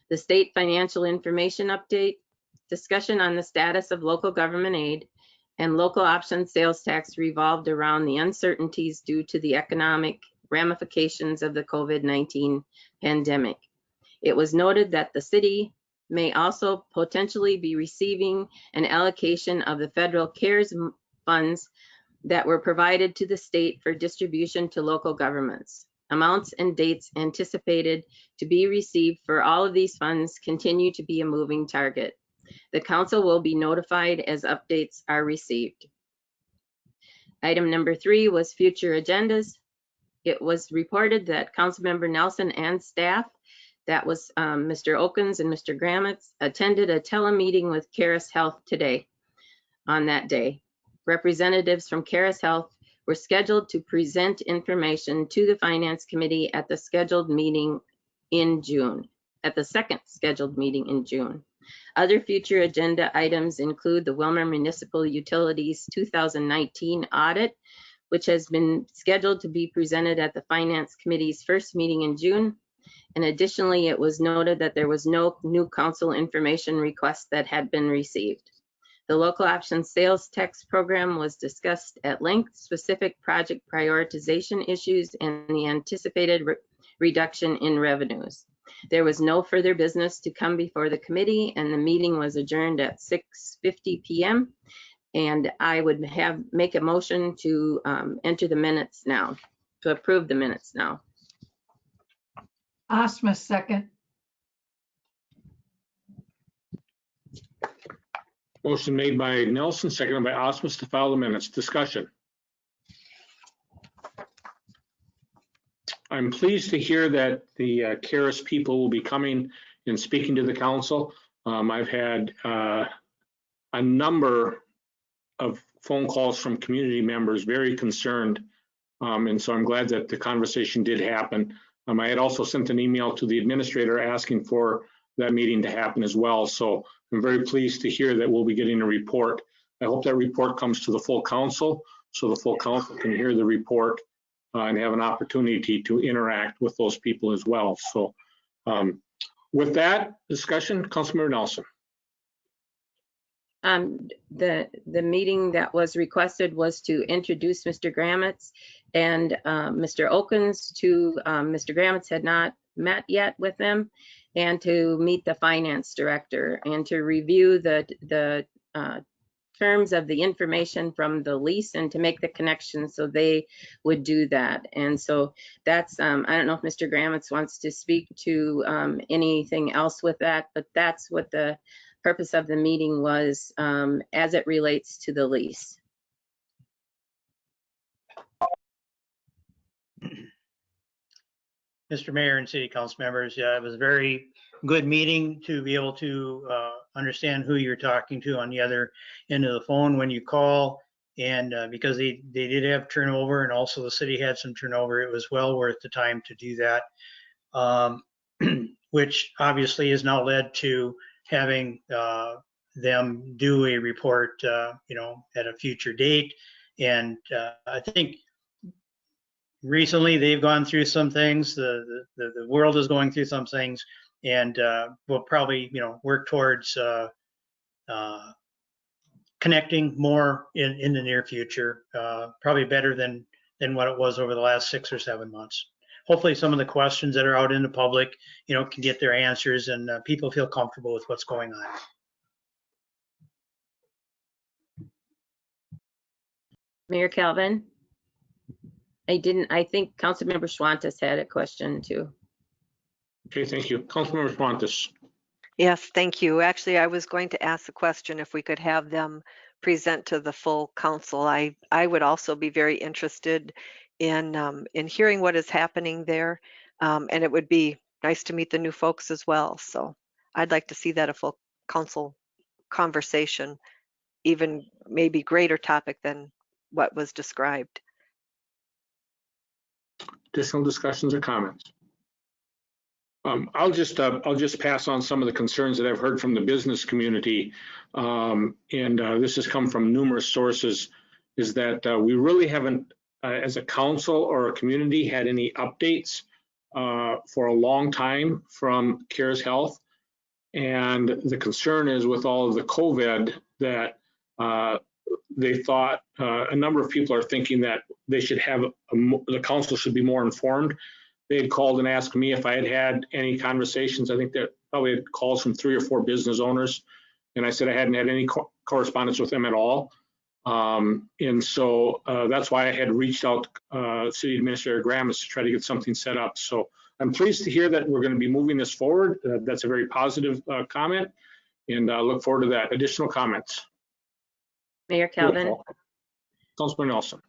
Speaker 11: The state financial information update, discussion on the status of local government aid, and local option sales tax revolved around the uncertainties due to the economic ramifications of the COVID-19 pandemic. It was noted that the city may also potentially be receiving an allocation of the federal CARES funds that were provided to the state for distribution to local governments. Amounts and dates anticipated to be received for all of these funds continue to be a moving target. The council will be notified as updates are received. Item number 3 was future agendas. It was reported that Councilmember Nelson and staff, that was Mr. Okens and Mr. Gramitz, attended a telemeeting with Caris Health today. On that day, representatives from Caris Health were scheduled to present information to the Finance Committee at the scheduled meeting in June, at the second scheduled meeting in June. Other future agenda items include the Willmar Municipal Utilities 2019 audit, which has been scheduled to be presented at the Finance Committee's first meeting in June. And additionally, it was noted that there was no new council information request that had been received. The local option sales tax program was discussed at length, specific project prioritization issues, and the anticipated reduction in revenues. There was no further business to come before the committee, and the meeting was adjourned at 6:50 p.m. And I would make a motion to enter the minutes now, to approve the minutes now.
Speaker 4: Osmus, second.
Speaker 3: Motion made by Nelson, seconded by Osmus to file the minutes. Discussion. I'm pleased to hear that the CARES people will be coming and speaking to the council. I've had a number of phone calls from community members very concerned, and so I'm glad that the conversation did happen. I had also sent an email to the administrator asking for that meeting to happen as well. So I'm very pleased to hear that we'll be getting a report. I hope that report comes to the full council so the full council can hear the report and have an opportunity to interact with those people as well. So with that discussion, Councilmember Nelson.
Speaker 11: The meeting that was requested was to introduce Mr. Gramitz and Mr. Okens to Mr. Gramitz had not met yet with them, and to meet the finance director and to review the terms of the information from the lease and to make the connection, so they would do that. And so that's, I don't know if Mr. Gramitz wants to speak to anything else with that, but that's what the purpose of the meeting was as it relates to the lease.
Speaker 12: Mr. Mayor and City Council members, yeah, it was a very good meeting to be able to understand who you're talking to on the other end of the phone when you call. And because they did have turnover, and also the city had some turnover, it was well worth the time to do that, which obviously has now led to having them do a report, at a future date. And I think recently they've gone through some things. The world is going through some things, and we'll probably work towards connecting more in the near future. Probably better than what it was over the last 6 or 7 months. Hopefully, some of the questions that are out in the public, can get their answers, and people feel comfortable with what's going on.
Speaker 11: Mayor Calvin? I think Councilmember Schwantes had a question too.
Speaker 3: Okay, thank you. Councilmember Schwantes.
Speaker 13: Yes, thank you. Actually, I was going to ask the question if we could have them present to the full council. I would also be very interested in hearing what is happening there, and it would be nice to meet the new folks as well. So I'd like to see that a full council conversation, even maybe greater topic than what was described.
Speaker 3: Additional discussions or comments? I'll just pass on some of the concerns that I've heard from the business community, and this has come from numerous sources, is that we really haven't, as a council or a community, had any updates for a long time from CARES Health. And the concern is with all of the COVID that they thought a number of people are thinking that they should have the council should be more informed. They had called and asked me if I had had any conversations. I think that probably had calls from 3 or 4 business owners, and I said I hadn't had any correspondence with them at all. And so that's why I had reached out to City Administrator Gramis to try to get something set up. So I'm pleased to hear that we're going to be moving this forward. That's a very positive comment, and look forward to that. Additional comments?
Speaker 11: Mayor Calvin?
Speaker 3: Councilman Nelson.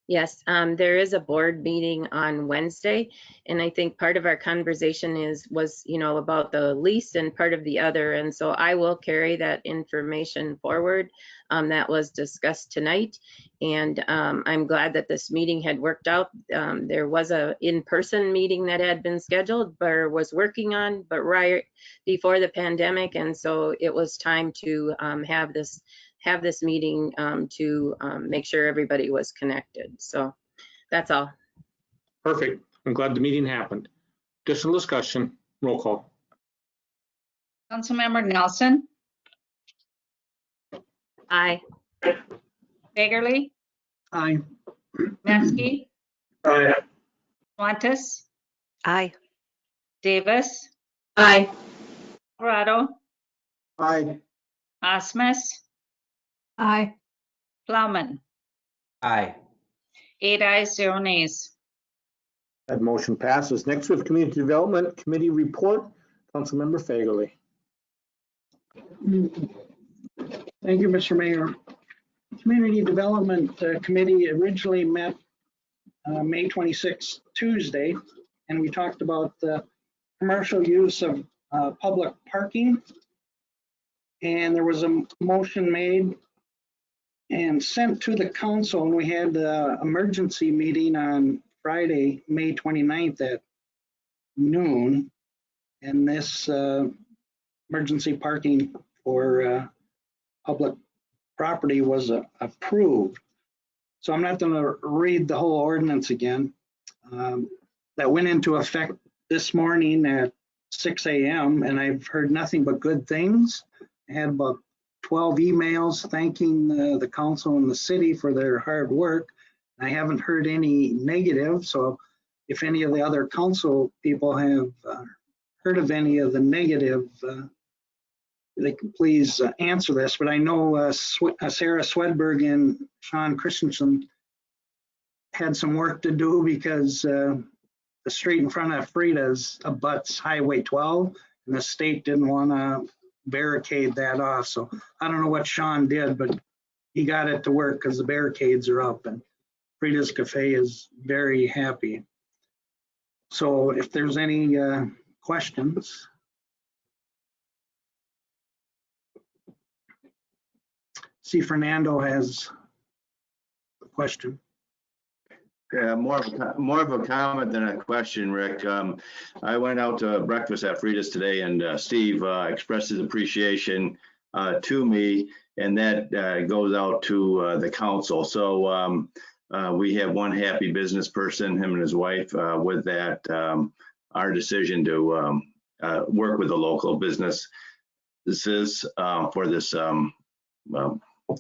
Speaker 11: Yes, there is a board meeting on Wednesday, and I think part of our conversation was about the lease and part of the other, and so I will carry that information forward that was discussed tonight, and I'm glad that this meeting had worked out. There was a in-person meeting that had been scheduled, but was working on, but right before the pandemic, and so it was time to have this meeting to make sure everybody was connected. So that's all.
Speaker 3: Perfect. I'm glad the meeting happened. Additional discussion, roll call.
Speaker 2: Councilmember Nelson,
Speaker 11: Aye.
Speaker 2: Fagerly,
Speaker 6: Aye.
Speaker 2: Neski,
Speaker 5: Aye.
Speaker 2: Schwantes,
Speaker 13: Aye.
Speaker 2: Davis,
Speaker 4: Aye.
Speaker 2: Alvarado,
Speaker 6: Aye.
Speaker 2: Osmus,
Speaker 4: Aye.
Speaker 2: Plowman.
Speaker 9: Aye.
Speaker 2: 8 ayes, 0 nays.
Speaker 3: That motion passes. Next, we have Community Development Committee report. Councilmember Fagerly.
Speaker 6: Thank you, Mr. Mayor. Community Development Committee originally met May 26th, Tuesday, and we talked about the commercial use of public parking. And there was a motion made and sent to the council, and we had the emergency meeting on Friday, May 29th at noon. And this emergency parking for public property was approved. So I'm not going to read the whole ordinance again. That went into effect this morning at 6 a.m. and I've heard nothing but good things. I had about 12 emails thanking the council and the city for their hard work. I haven't heard any negative, so if any of the other council people have heard of any of the negative, they can please answer this. But I know Sarah Swedberg and Sean Christensen had some work to do because the street in front of Frida's abuts Highway 12, and the state didn't want to barricade that off. So I don't know what Sean did, but he got it to work because the barricades are up, and Frida's Cafe is very happy. So if there's any questions. See, Fernando has a question.
Speaker 14: Yeah, more of a comment than a question, Rick. I went out to breakfast at Frida's today, and Steve expressed his appreciation to me, and that goes out to the council. So we have one happy business person, him and his wife, with that. Our decision to work with the local business. This is for this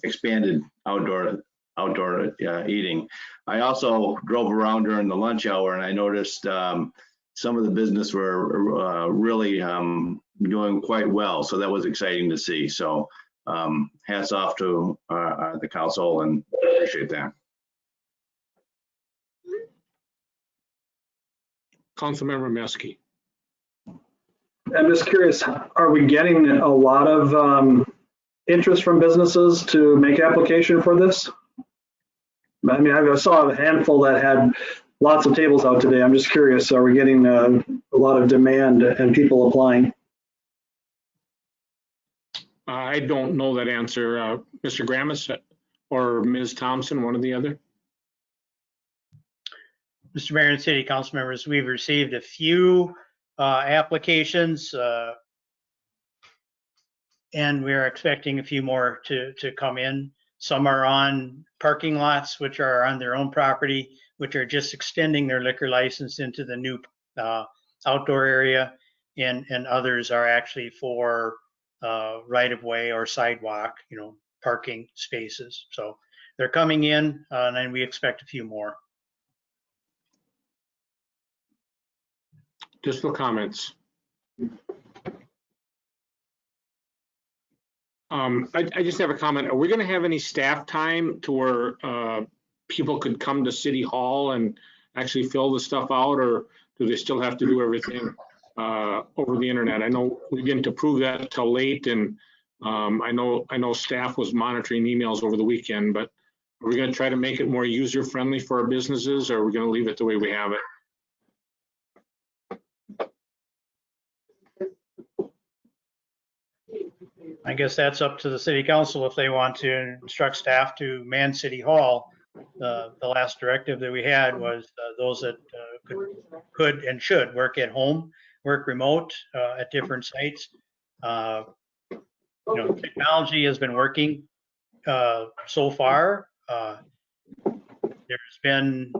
Speaker 14: expanded outdoor eating. I also drove around during the lunch hour, and I noticed some of the business were really doing quite well. So that was exciting to see. So hats off to the council, and appreciate that.
Speaker 3: Councilmember Neski.
Speaker 5: I'm just curious, are we getting a lot of interest from businesses to make application for this? I mean, I saw a handful that had lots of tables out today. I'm just curious, are we getting a lot of demand and people applying?
Speaker 3: I don't know that answer. Mr. Gramis or Ms. Thompson, one or the other.
Speaker 12: Mr. Mayor and City Council members, we've received a few applications and we're expecting a few more to come in. Some are on parking lots, which are on their own property, which are just extending their liquor license into the new outdoor area. and others are actually for right-of-way or sidewalk, parking spaces. So they're coming in, and then we expect a few more.
Speaker 3: Additional comments? I just have a comment. Are we going to have any staff time to where people could come to City Hall and actually fill the stuff out, or do they still have to do everything over the internet? I know we didn't approve that till late, and I know staff was monitoring emails over the weekend, but are we going to try to make it more user-friendly for our businesses, or are we going to leave it the way we have it?
Speaker 12: I guess that's up to the city council if they want to instruct staff to man City Hall. The last directive that we had was those that could and should work at home, work remote at different sites. Technology has been working so far. There's been,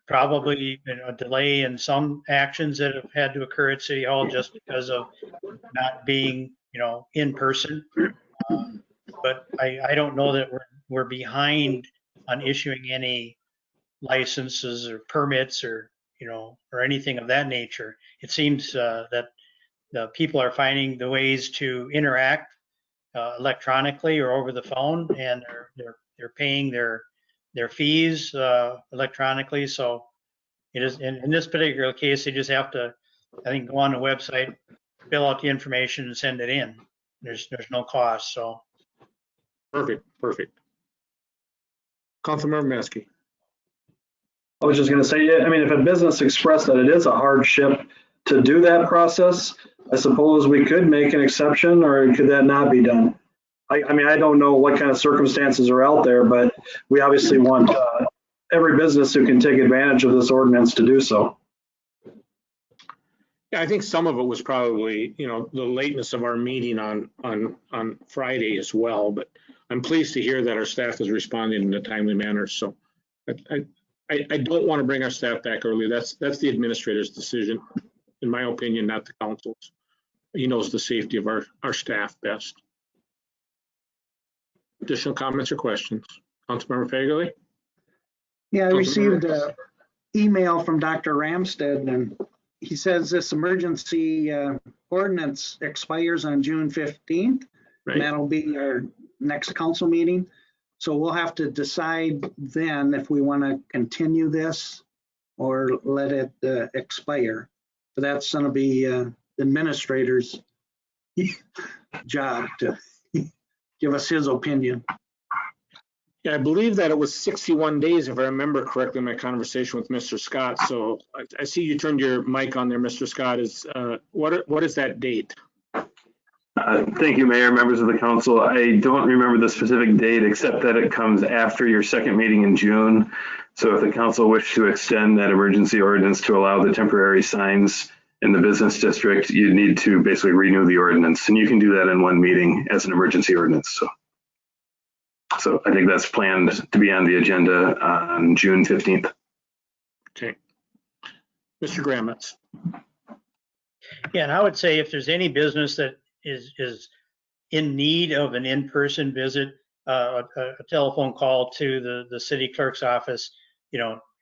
Speaker 12: probably a delay in some actions that have had to occur at City Hall just because of not being, in person. But I don't know that we're behind on issuing any licenses or permits or anything of that nature. It seems that the people are finding the ways to interact electronically or over the phone, and they're paying their fees electronically. So it is in this particular case, they just have to, I think, go on the website, fill out the information, and send it in. There's no cost. So
Speaker 3: Perfect. Councilmember Neski.
Speaker 5: I was just going to say, yeah, I mean, if a business expressed that it is a hardship to do that process, I suppose we could make an exception, or could that not be done? I mean, I don't know what kind of circumstances are out there, but we obviously want every business who can take advantage of this ordinance to do so.
Speaker 3: Yeah, I think some of it was probably, the lateness of our meeting on Friday as well, but I'm pleased to hear that our staff is responding in a timely manner. So I don't want to bring our staff back early. That's the administrator's decision, in my opinion, not the council's. He knows the safety of our staff best. Additional comments or questions? Councilmember Fagerly?
Speaker 6: Yeah, I received an email from Dr. Ramstead, and he says this emergency ordinance expires on June 15th.
Speaker 3: Right.
Speaker 6: And that'll be our next council meeting. So we'll have to decide then if we want to continue this or let it expire. So that's going to be the administrator's job to give us his opinion.
Speaker 3: Yeah, I believe that it was 61 days, if I remember correctly, in my conversation with Mr. Scott. So I see you turned your mic on there, Mr. Scott. What is that date?
Speaker 15: Thank you, Mayor, members of the council. I don't remember the specific date, except that it comes after your second meeting in June. So if the council wished to extend that emergency ordinance to allow the temporary signs in the business district, you need to basically renew the ordinance. And you can do that in one meeting as an emergency ordinance. So I think that's planned to be on the agenda on June 15th.
Speaker 3: Okay. Mr. Gramitz.
Speaker 12: yeah, and I would say if there's any business that is in need of an in-person visit, a telephone call to the city clerk's office,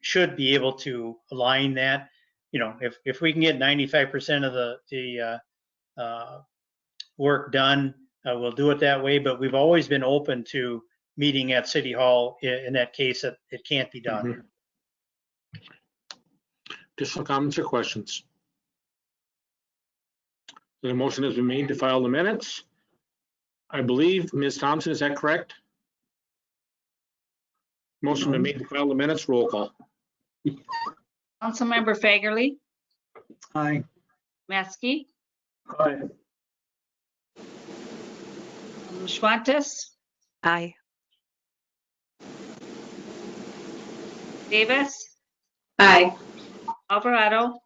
Speaker 12: should be able to align that. If we can get 95% of the work done, we'll do it that way. But we've always been open to meeting at City Hall in that case that it can't be done.
Speaker 3: Mm-hmm. Additional comments or questions? The motion has been made to file the minutes. I believe, Ms. Thompson, is that correct? Motion been made to file the minutes. Roll call.
Speaker 2: Councilmember Fagerly,
Speaker 6: Aye.
Speaker 2: Neski,
Speaker 5: Aye.
Speaker 2: Schwantes,
Speaker 13: Aye.
Speaker 2: Davis,
Speaker 4: Aye.
Speaker 2: Alvarado,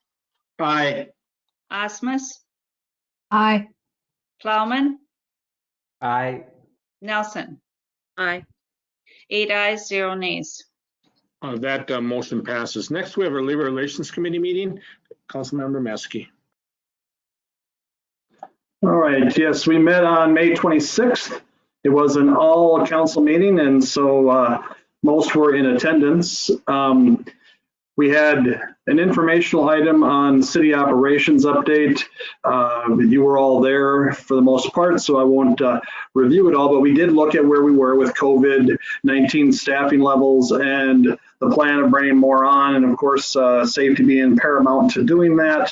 Speaker 14: Aye.
Speaker 2: Osmus,
Speaker 4: Aye.
Speaker 2: Plowman,
Speaker 9: Aye.
Speaker 2: Nelson.
Speaker 11: Aye.
Speaker 2: 8 ayes, 0 nays.
Speaker 3: That motion passes. Next, we have our Labor Relations Committee meeting. Councilmember Neski.
Speaker 5: All right, yes, we met on May 26th. It was an all council meeting, and so most were in attendance. We had an informational item on city operations update. You were all there for the most part, so I won't review it all, but we did look at where we were with COVID-19 staffing levels and the plan of bringing more on, and of course, safety being paramount to doing that.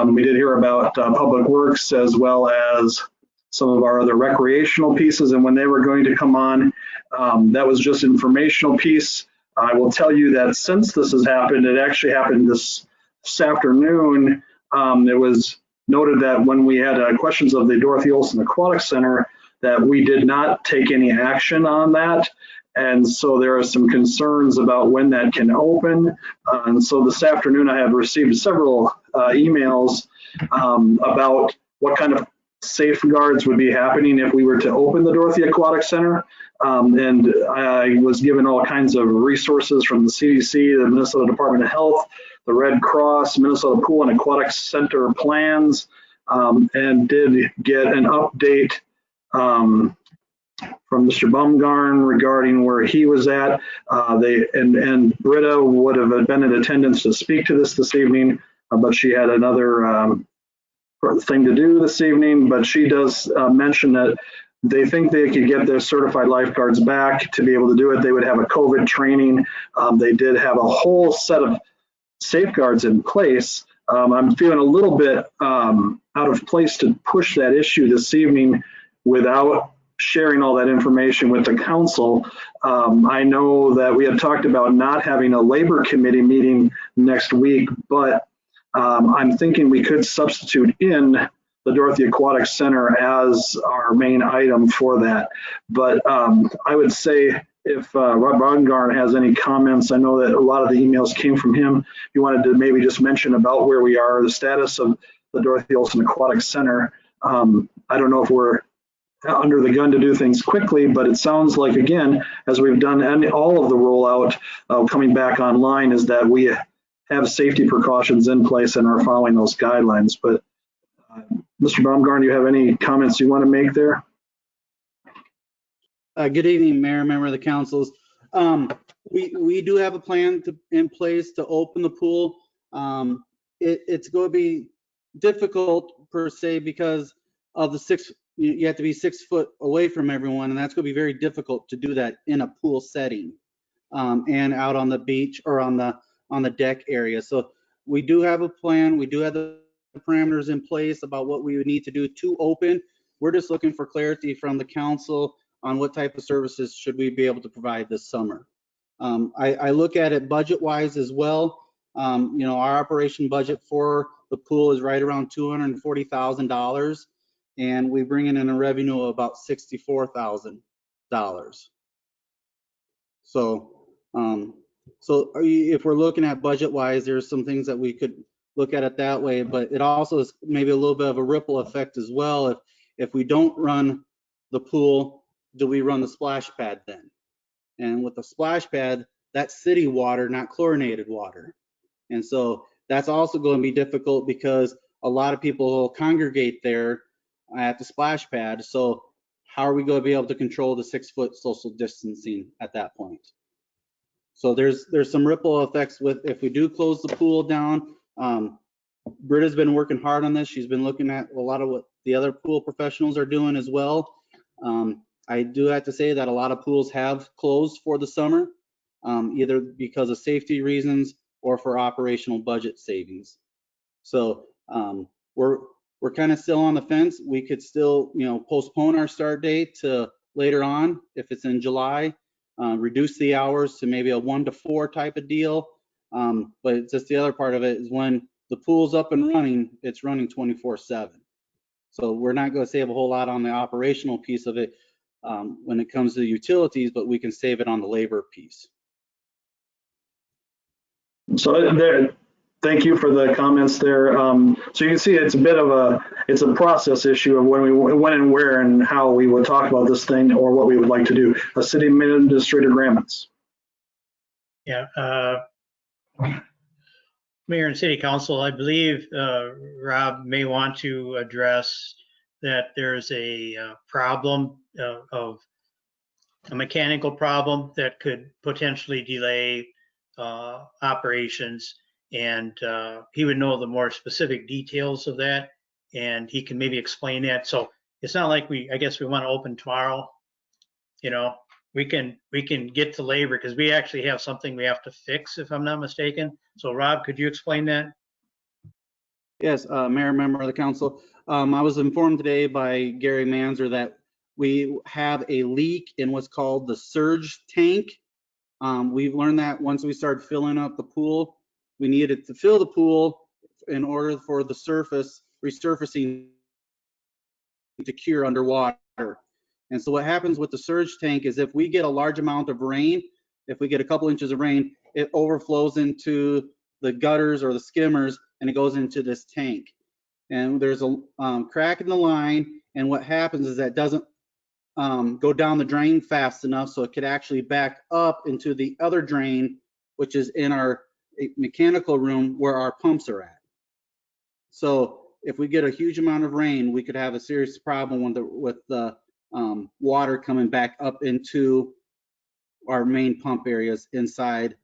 Speaker 5: We did hear about Public Works as well as some of our other recreational pieces, and when they were going to come on, that was just informational piece. I will tell you that since this has happened, it actually happened this afternoon. It was noted that when we had questions of the Dorothy Olson Aquatic Center, that we did not take any action on that. And so there are some concerns about when that can open. And so this afternoon, I have received several emails about what kind of safeguards would be happening if we were to open the Dorothy Aquatic Center. And I was given all kinds of resources from the CDC, the Minnesota Department of Health, the Red Cross, Minnesota Pool and Aquatic Center plans, and did get an update from Mr. Baumgarn regarding where he was at. And Britta would have been in attendance to speak to this evening, but she had another thing to do this evening. But she does mention that they think they could get their certified lifeguards back to be able to do it. They would have a COVID training. They did have a whole set of safeguards in place. I'm feeling a little bit out of place to push that issue this evening without sharing all that information with the council. I know that we had talked about not having a labor committee meeting next week, but I'm thinking we could substitute in the Dorothy Aquatic Center as our main item for that. But I would say if Rob Baumgarn has any comments, I know that a lot of the emails came from him. If you wanted to maybe just mention about where we are, the status of the Dorothy Olson Aquatic Center. I don't know if we're under the gun to do things quickly, but it sounds like, again, as we've done all of the rollout coming back online, is that we have safety precautions in place and are following those guidelines. But Mr. Baumgarn, do you have any comments you want to make there?
Speaker 6: Good evening, Mayor, member of the councils. We do have a plan in place to open the pool. It's going to be difficult per se because of you have to be 6 foot away from everyone, and that's going to be very difficult to do that in a pool setting and out on the beach or on the deck area. So we do have a plan. We do have the parameters in place about what we would need to do to open. We're just looking for clarity from the council on what type of services should we be able to provide this summer. I look at it budget-wise as well. Our operation budget for the pool is right around $240,000, and we bring in a revenue of about $64,000. So if we're looking at budget-wise, there's some things that we could look at it that way, but it also is maybe a little bit of a ripple effect as well. If we don't run the pool, do we run the splash pad then? And with the splash pad, that's city water, not chlorinated water. And so that's also going to be difficult because a lot of people will congregate there at the splash pad. So how are we going to be able to control the 6 foot social distancing at that point? So there's some ripple effects with if we do close the pool down. Britta's been working hard on this. She's been looking at a lot of what the other pool professionals are doing as well. I do have to say that a lot of pools have closed for the summer, either because of safety reasons or for operational budget savings. So we're kind of still on the fence. We could still, postpone our start date to later on if it's in July, reduce the hours to maybe a 1 to 4 type of deal. But it's just the other part of it is when the pool's up and running, it's running 24/7. So we're not going to save a whole lot on the operational piece of it when it comes to the utilities, but we can save it on the labor piece.
Speaker 5: So thank you for the comments there. So you can see it's a bit of a process issue of when and where and how we would talk about this thing or what we would like to do. City Administrator Grammons.
Speaker 12: Yeah, Mayor and City Council, I believe Rob may want to address that there's a problem of a mechanical problem that could potentially delay operations, and he would know the more specific details of that, and he can maybe explain that. So it's not like I guess we want to open tomorrow. You know, we can get to labor because we actually have something we have to fix, if I'm not mistaken. So Rob, could you explain that?
Speaker 16: Yes, Mayor, member of the council. I was informed today by Gary Manzer that we have a leak in what's called the surge tank. We've learned that once we started filling up the pool, we needed to fill the pool in order for the resurfacing to cure underwater. And so what happens with the surge tank is if we get a large amount of rain, if we get a couple inches of rain, it overflows into the gutters or the skimmers and it goes into this tank. And there's a crack in the line, and what happens is that it doesn't go down the drain fast enough, so it could actually back up into the other drain, which is in our mechanical room where our pumps are at. So if we get a huge amount of rain, we could have a serious problem with the water coming back up into our main pump areas inside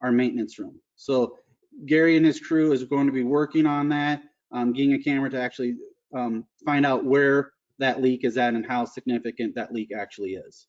Speaker 16: our maintenance room. So Gary and his crew is going to be working on that, getting a camera to actually find out where that leak is at and how significant that leak actually is.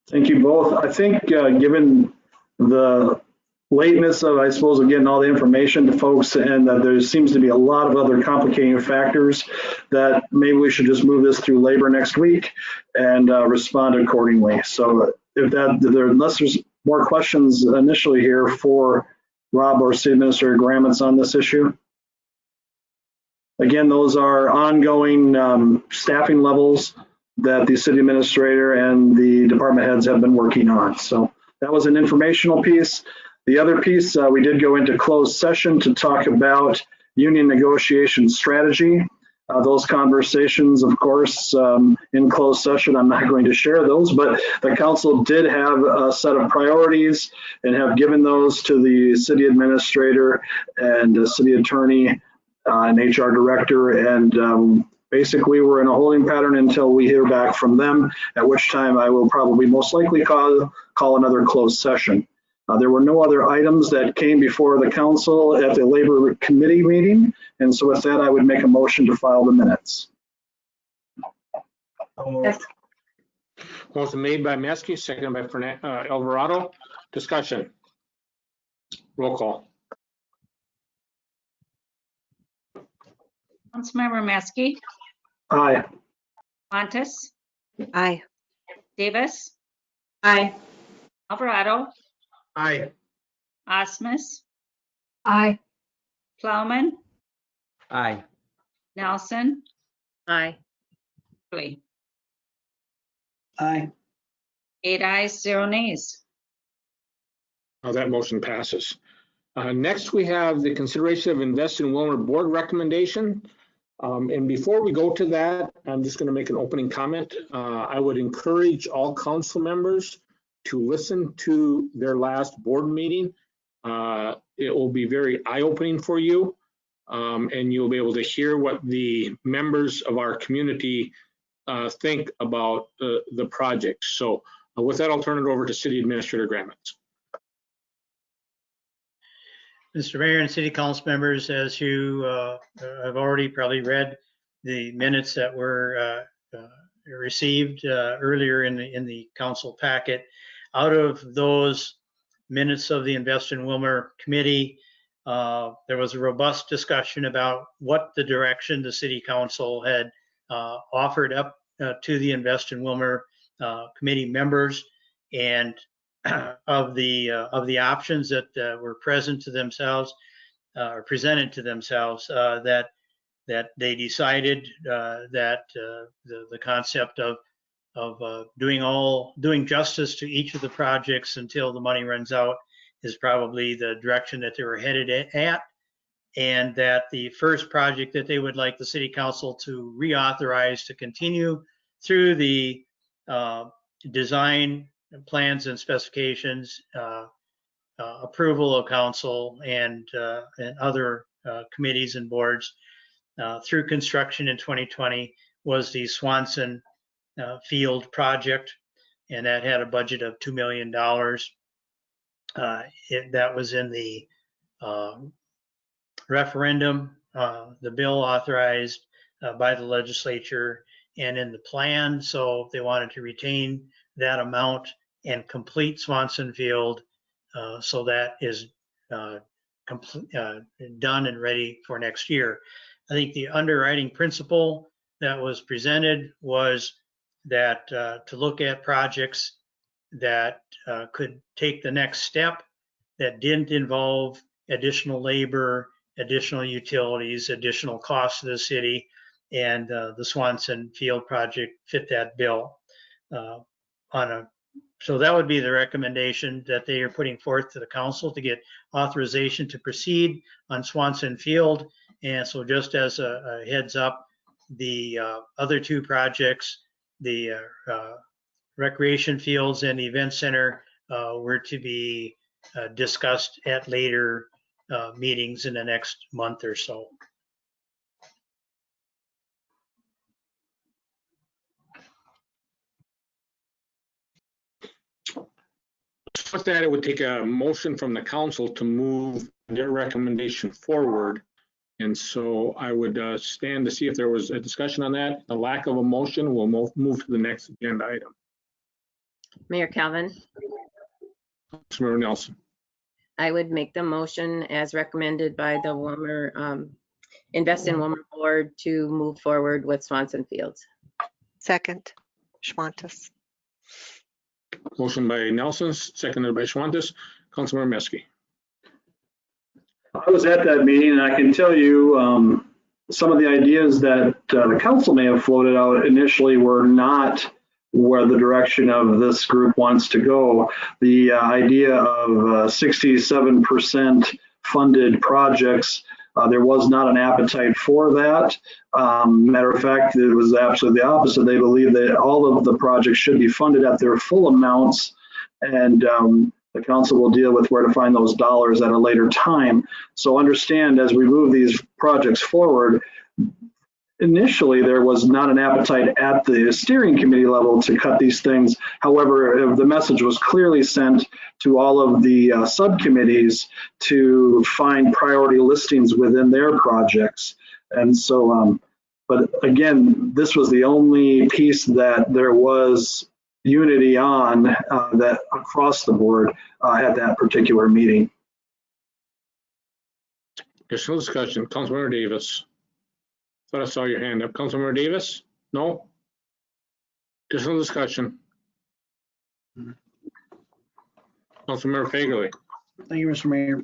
Speaker 5: Thank you both. I think given the lateness of, I suppose, of getting all the information to folks, and that there seems to be a lot of other complicating factors, that maybe we should just move this through labor next week and respond accordingly. So unless there's more questions initially here for Rob or City Administrator Gramitz on this issue. Again, those are ongoing staffing levels that the city administrator and the department heads have been working on. So that was an informational piece. The other piece, we did go into closed session to talk about union negotiation strategy. Those conversations, of course, in closed session, I'm not going to share those, but the council did have a set of priorities and have given those to the city administrator and the city attorney and HR director. And basically, we're in a holding pattern until we hear back from them, at which time I will probably most likely call another closed session. There were no other items that came before the council at the labor committee meeting. And so with that, I would make a motion to file the minutes.
Speaker 3: Motion made by Neski, seconded by Alvarado. Discussion. Roll call.
Speaker 2: Councilmember Meski,
Speaker 5: Aye.
Speaker 2: Montes,
Speaker 13: Aye.
Speaker 2: Davis,
Speaker 4: Aye.
Speaker 2: Alvarado,
Speaker 12: Aye.
Speaker 2: Osmus,
Speaker 4: Aye.
Speaker 2: Plowman,
Speaker 9: Aye.
Speaker 2: Nelson,
Speaker 11: Aye.
Speaker 2: Lee.
Speaker 6: Aye.
Speaker 2: 8 ayes, 0 nays.
Speaker 3: That motion passes. Next, we have the consideration of Invest in Willmar board recommendation. And before we go to that, I'm just going to make an opening comment. I would encourage all council members to listen to their last board meeting. It will be very eye-opening for you, and you'll be able to hear what the members of our community think about the project. So with that, I'll turn it over to City Administrator Gramitz.
Speaker 12: Mr. Mayor and City Council members, as you have already probably read the minutes that were received earlier in the council packet, out of those minutes of the Invest in Willmar committee, there was a robust discussion about what the direction the city council had offered up to the Invest in Willmar committee members, and of the options that were present to themselves or presented to themselves, that they decided that the concept of doing justice to each of the projects until the money runs out is probably the direction that they were headed at, and that the first project that they would like the city council to reauthorize to continue through the design plans and specifications, approval of council and other committees and boards through construction in 2020 was the Swanson Field project, and that had a budget of $2 million. That was in the referendum, the bill authorized by the legislature and in the plan. So they wanted to retain that amount and complete Swanson Field. So that is done and ready for next year. I think the underwriting principle that was presented was that to look at projects that could take the next step that didn't involve additional labor, additional utilities, additional costs to the city, and the Swanson Field project fit that bill. So that would be the recommendation that they are putting forth to the council to get authorization to proceed on Swanson Field. And so just as a heads up, the other two projects, the recreation fields and the event center, were to be discussed at later meetings in the next month or so.
Speaker 3: With that, it would take a motion from the council to move their recommendation forward. And so I would stand to see if there was a discussion on that. The lack of a motion, we'll move to the next agenda item.
Speaker 11: Mayor Calvin,
Speaker 3: Councilmember Nelson.
Speaker 11: I would make the motion as recommended by the Willmar, Invest in Willmar Board to move forward with Swanson Fields.
Speaker 13: Second, Schwantes.
Speaker 3: Motion by Nelson, seconded by Schwantes. Councilmember Neski.
Speaker 5: I was at that meeting, and I can tell you some of the ideas that the council may have floated out initially were not where the direction of this group wants to go. The idea of 67% funded projects, there was not an appetite for that. Matter of fact, it was absolutely the opposite. They believe that all of the projects should be funded at their full amounts, and the council will deal with where to find those dollars at a later time. So understand, as we move these projects forward, initially there was not an appetite at the steering committee level to cut these things. However, the message was clearly sent to all of the subcommittees to find priority listings within their projects. And so, but again, this was the only piece that there was unity on that across the board at that particular meeting.
Speaker 3: Additional discussion. Councilmember Davis. Thought I saw your hand up. Councilmember Davis? No? Additional discussion. Councilmember Fagerly.
Speaker 6: Thank you, Mr. Mayor.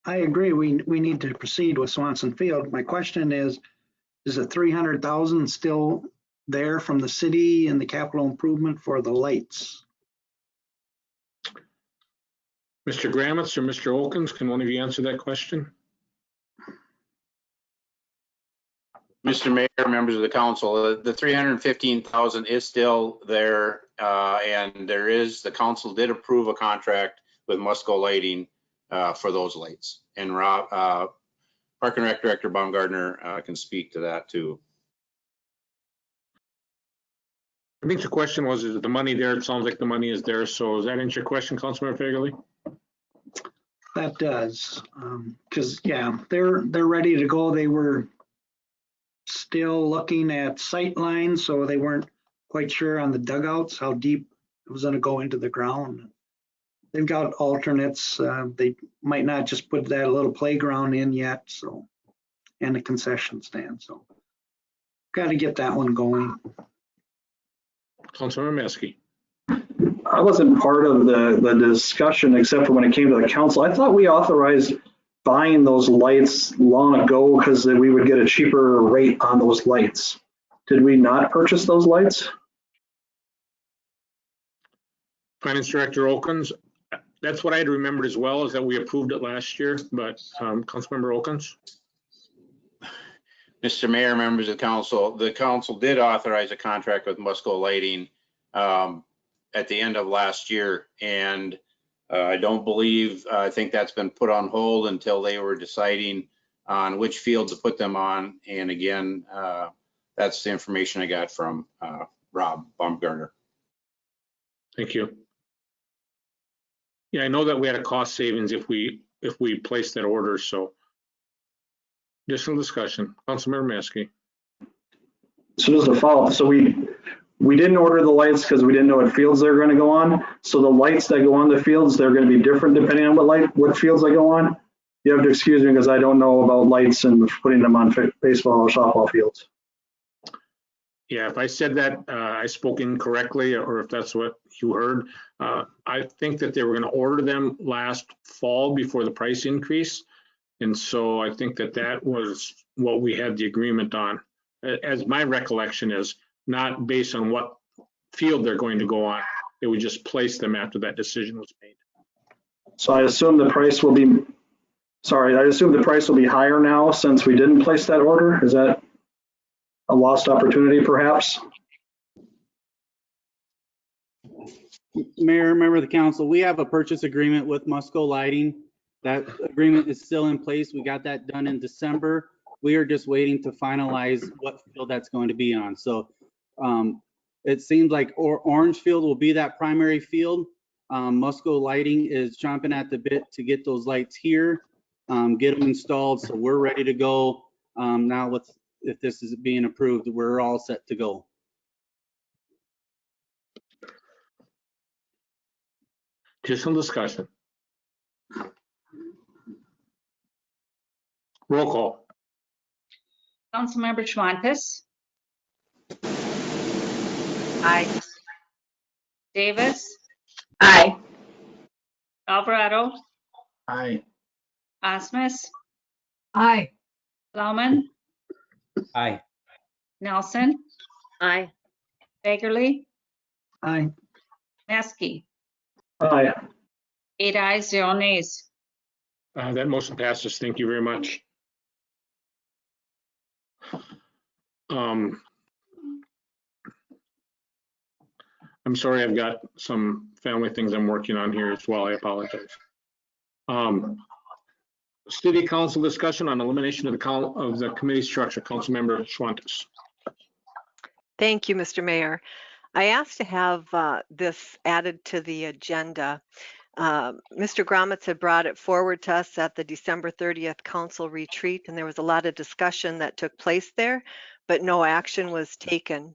Speaker 6: I agree, we need to proceed with Swanson Field. My question is it 300,000 still there from the city and the capital improvement for the lights?
Speaker 3: Mr. Gramitz or Mr. Okens, can one of you answer that question?
Speaker 7: Mr. Mayor, members of the council, the 315,000 is still there, and the council did approve a contract with Musco Lighting for those lights. And Park and Rec Director Baumgartner can speak to that too.
Speaker 3: I think the question was, is the money there? It sounds like the money is there. So does that answer your question, Councilmember Fagerly?
Speaker 6: That does, because yeah, they're ready to go. They were still looking at sight lines, so they weren't quite sure on the dugouts how deep it was going to go into the ground. They've got alternates. They might not just put that little playground in yet, so, and a concession stand. So got to get that one going.
Speaker 3: Councilmember Neski.
Speaker 5: I wasn't part of the discussion except for when it came to the council. I thought we authorized buying those lights long ago because we would get a cheaper rate on those lights. Did we not purchase those lights?
Speaker 3: Finance Director Okens. That's what I had remembered as well, is that we approved it last year, but Councilmember Okens.
Speaker 7: Mr. Mayor, members of the council did authorize a contract with Musco Lighting. at the end of last year. And I think that's been put on hold until they were deciding on which field to put them on. And again, that's the information I got from Rob Baumgartner.
Speaker 3: Thank you. Yeah, I know that we had a cost savings if we placed that order, so. Additional discussion. Councilmember Neski.
Speaker 5: So just a follow-up. So we didn't order the lights because we didn't know what fields they're going to go on. So the lights that go on the fields, they're going to be different depending on what fields they go on. You have to excuse me because I don't know about lights and putting them on baseball or softball fields.
Speaker 3: Yeah, if I said that I spoke incorrectly, or if that's what you heard, I think that they were going to order them last fall before the price increase. And so I think that was what we had the agreement on, as my recollection is, not based on what field they're going to go on. They would just place them after that decision was made.
Speaker 5: So I assume the price will be, higher now since we didn't place that order. Is that a lost opportunity perhaps?
Speaker 16: Mayor, member of the council, we have a purchase agreement with Musco Lighting. That agreement is still in place. We got that done in December. We are just waiting to finalize what field that's going to be on. So it seems like Orange Field will be that primary field. Musco Lighting is chomping at the bit to get those lights here, get them installed. So we're ready to go. Now if this is being approved, we're all set to go.
Speaker 3: Additional discussion. Roll call.
Speaker 2: Councilmember Schwantes,
Speaker 13: Aye.
Speaker 2: Davis,
Speaker 4: Aye.
Speaker 2: Alvarado,
Speaker 6: Aye.
Speaker 2: Osmus,
Speaker 4: Aye.
Speaker 2: Lauman,
Speaker 9: Aye.
Speaker 2: Nelson,
Speaker 11: Aye.
Speaker 2: Bakerly,
Speaker 6: Aye.
Speaker 2: Neski.
Speaker 5: Aye.
Speaker 2: 8 ayes, 0 nays.
Speaker 3: That motion passes. Thank you very much. I'm sorry, I've got some family things I'm working on here as well. I apologize. City Council discussion on elimination of the committee structure. Councilmember Schwantes.
Speaker 13: Thank you, Mr. Mayor. I asked to have this added to the agenda. Mr. Gromitz had brought it forward to us at the December 30th council retreat, and there was a lot of discussion that took place there, but no action was taken.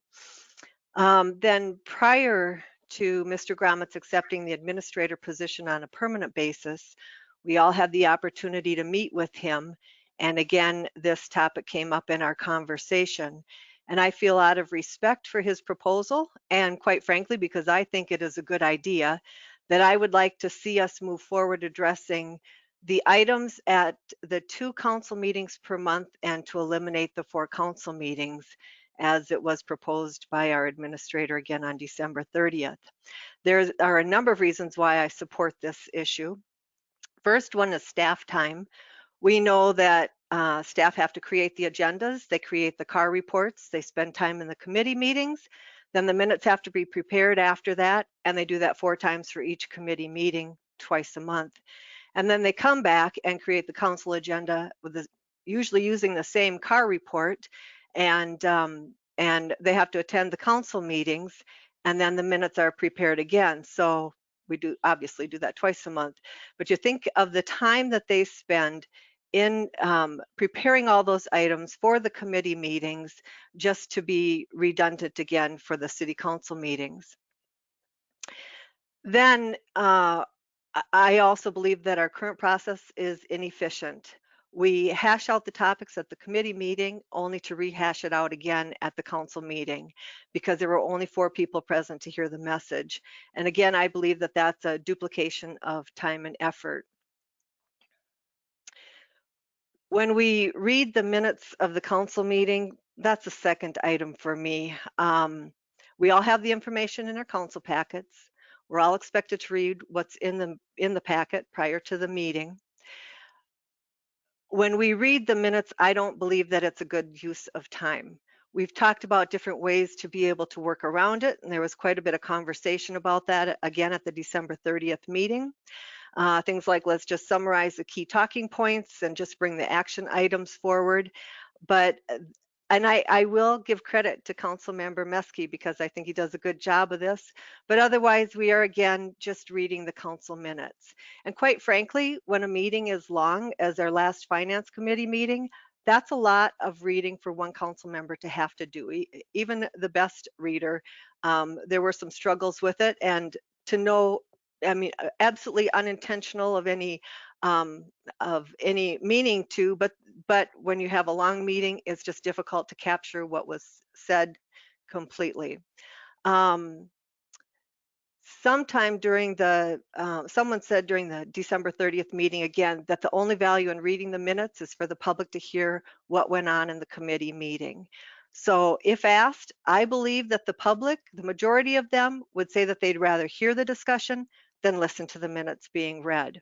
Speaker 13: Then prior to Mr. Gromitz accepting the administrator position on a permanent basis, we all had the opportunity to meet with him. And again, this topic came up in our conversation. And I feel out of respect for his proposal, and quite frankly, because I think it is a good idea, that I would like to see us move forward addressing the items at the 2 council meetings per month and to eliminate the 4 council meetings as it was proposed by our administrator again on December 30th. There are a number of reasons why I support this issue. First one is staff time. We know that staff have to create the agendas, they create the CAR reports, they spend time in the committee meetings, then the minutes have to be prepared after that, and they do that 4 times for each committee meeting, twice a month. And then they come back and create the council agenda with usually using the same CAR report, and they have to attend the council meetings, and then the minutes are prepared again. So we do obviously do that twice a month. But you think of the time that they spend in preparing all those items for the committee meetings, just to be redundant again for the city council meetings. Then I also believe that our current process is inefficient. We hash out the topics at the committee meeting only to rehash it out again at the council meeting because there were only 4 people present to hear the message. And again, I believe that that's a duplication of time and effort. When we read the minutes of the council meeting, that's the second item for me. We all have the information in our council packets. We're all expected to read what's in the packet prior to the meeting. When we read the minutes, I don't believe that it's a good use of time. We've talked about different ways to be able to work around it, and there was quite a bit of conversation about that again at the December 30th meeting. Things like, let's just summarize the key talking points and just bring the action items forward. But and I will give credit to Councilmember Neski because I think he does a good job of this. But otherwise, we are again just reading the council minutes. And quite frankly, when a meeting is long as our last Finance Committee meeting, that's a lot of reading for one council member to have to do. Even the best reader, there were some struggles with it, and to know, I mean, absolutely unintentional of any meaning to, but when you have a long meeting, it's just difficult to capture what was said completely. Sometime during the, someone said during the December 30th meeting again that the only value in reading the minutes is for the public to hear what went on in the committee meeting. So if asked, I believe that the public, the majority of them, would say that they'd rather hear the discussion than listen to the minutes being read.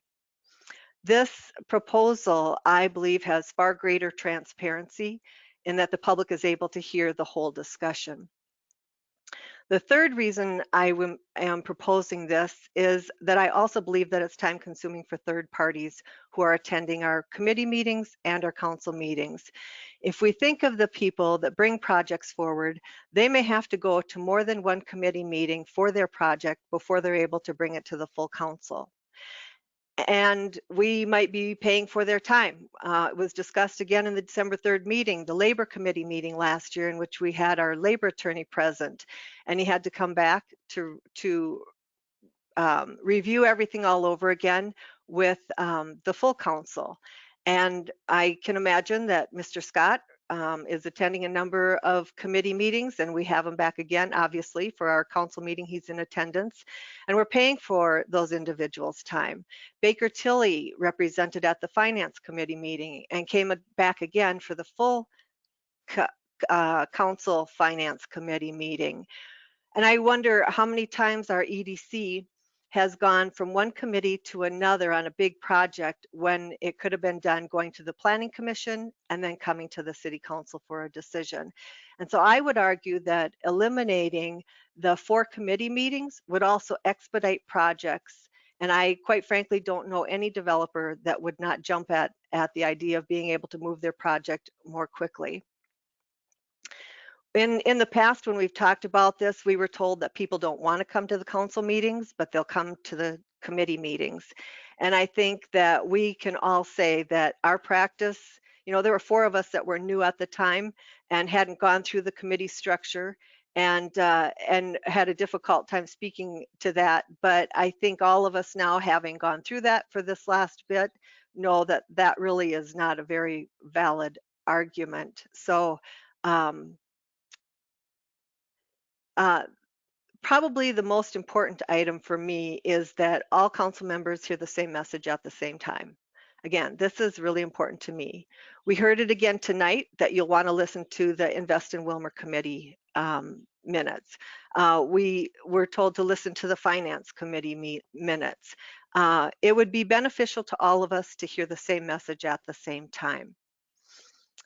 Speaker 13: This proposal, I believe, has far greater transparency in that the public is able to hear the whole discussion. The third reason I am proposing this is that I also believe that it's time consuming for third parties who are attending our committee meetings and our council meetings. If we think of the people that bring projects forward, they may have to go to more than one committee meeting for their project before they're able to bring it to the full council. And we might be paying for their time. It was discussed again in the December 3rd meeting, the Labor Committee meeting last year, in which we had our labor attorney present, and he had to come back to review everything all over again with the full council. And I can imagine that Mr. Scott is attending a number of committee meetings, and we have him back again, obviously, for our council meeting. He's in attendance, and we're paying for those individuals' time. Baker Tilly represented at the Finance Committee meeting and came back again for the full Council Finance Committee meeting. And I wonder how many times our EDC has gone from one committee to another on a big project when it could have been done going to the Planning Commission and then coming to the City Council for a decision. And so I would argue that eliminating the 4 committee meetings would also expedite projects. And I quite frankly don't know any developer that would not jump at the idea of being able to move their project more quickly. In the past, when we've talked about this, we were told that people don't want to come to the council meetings, but they'll come to the committee meetings. And I think that we can all say that our practice, you know, there were 4 of us that were new at the time and hadn't gone through the committee structure and had a difficult time speaking to that. But I think all of us now, having gone through that for this last bit, know that that really is not a very valid argument. So probably the most important item for me is that all council members hear the same message at the same time. Again, this is really important to me. We heard it again tonight that you'll want to listen to the Invest in Willmar Committee minutes. We were told to listen to the Finance Committee minutes. It would be beneficial to all of us to hear the same message at the same time.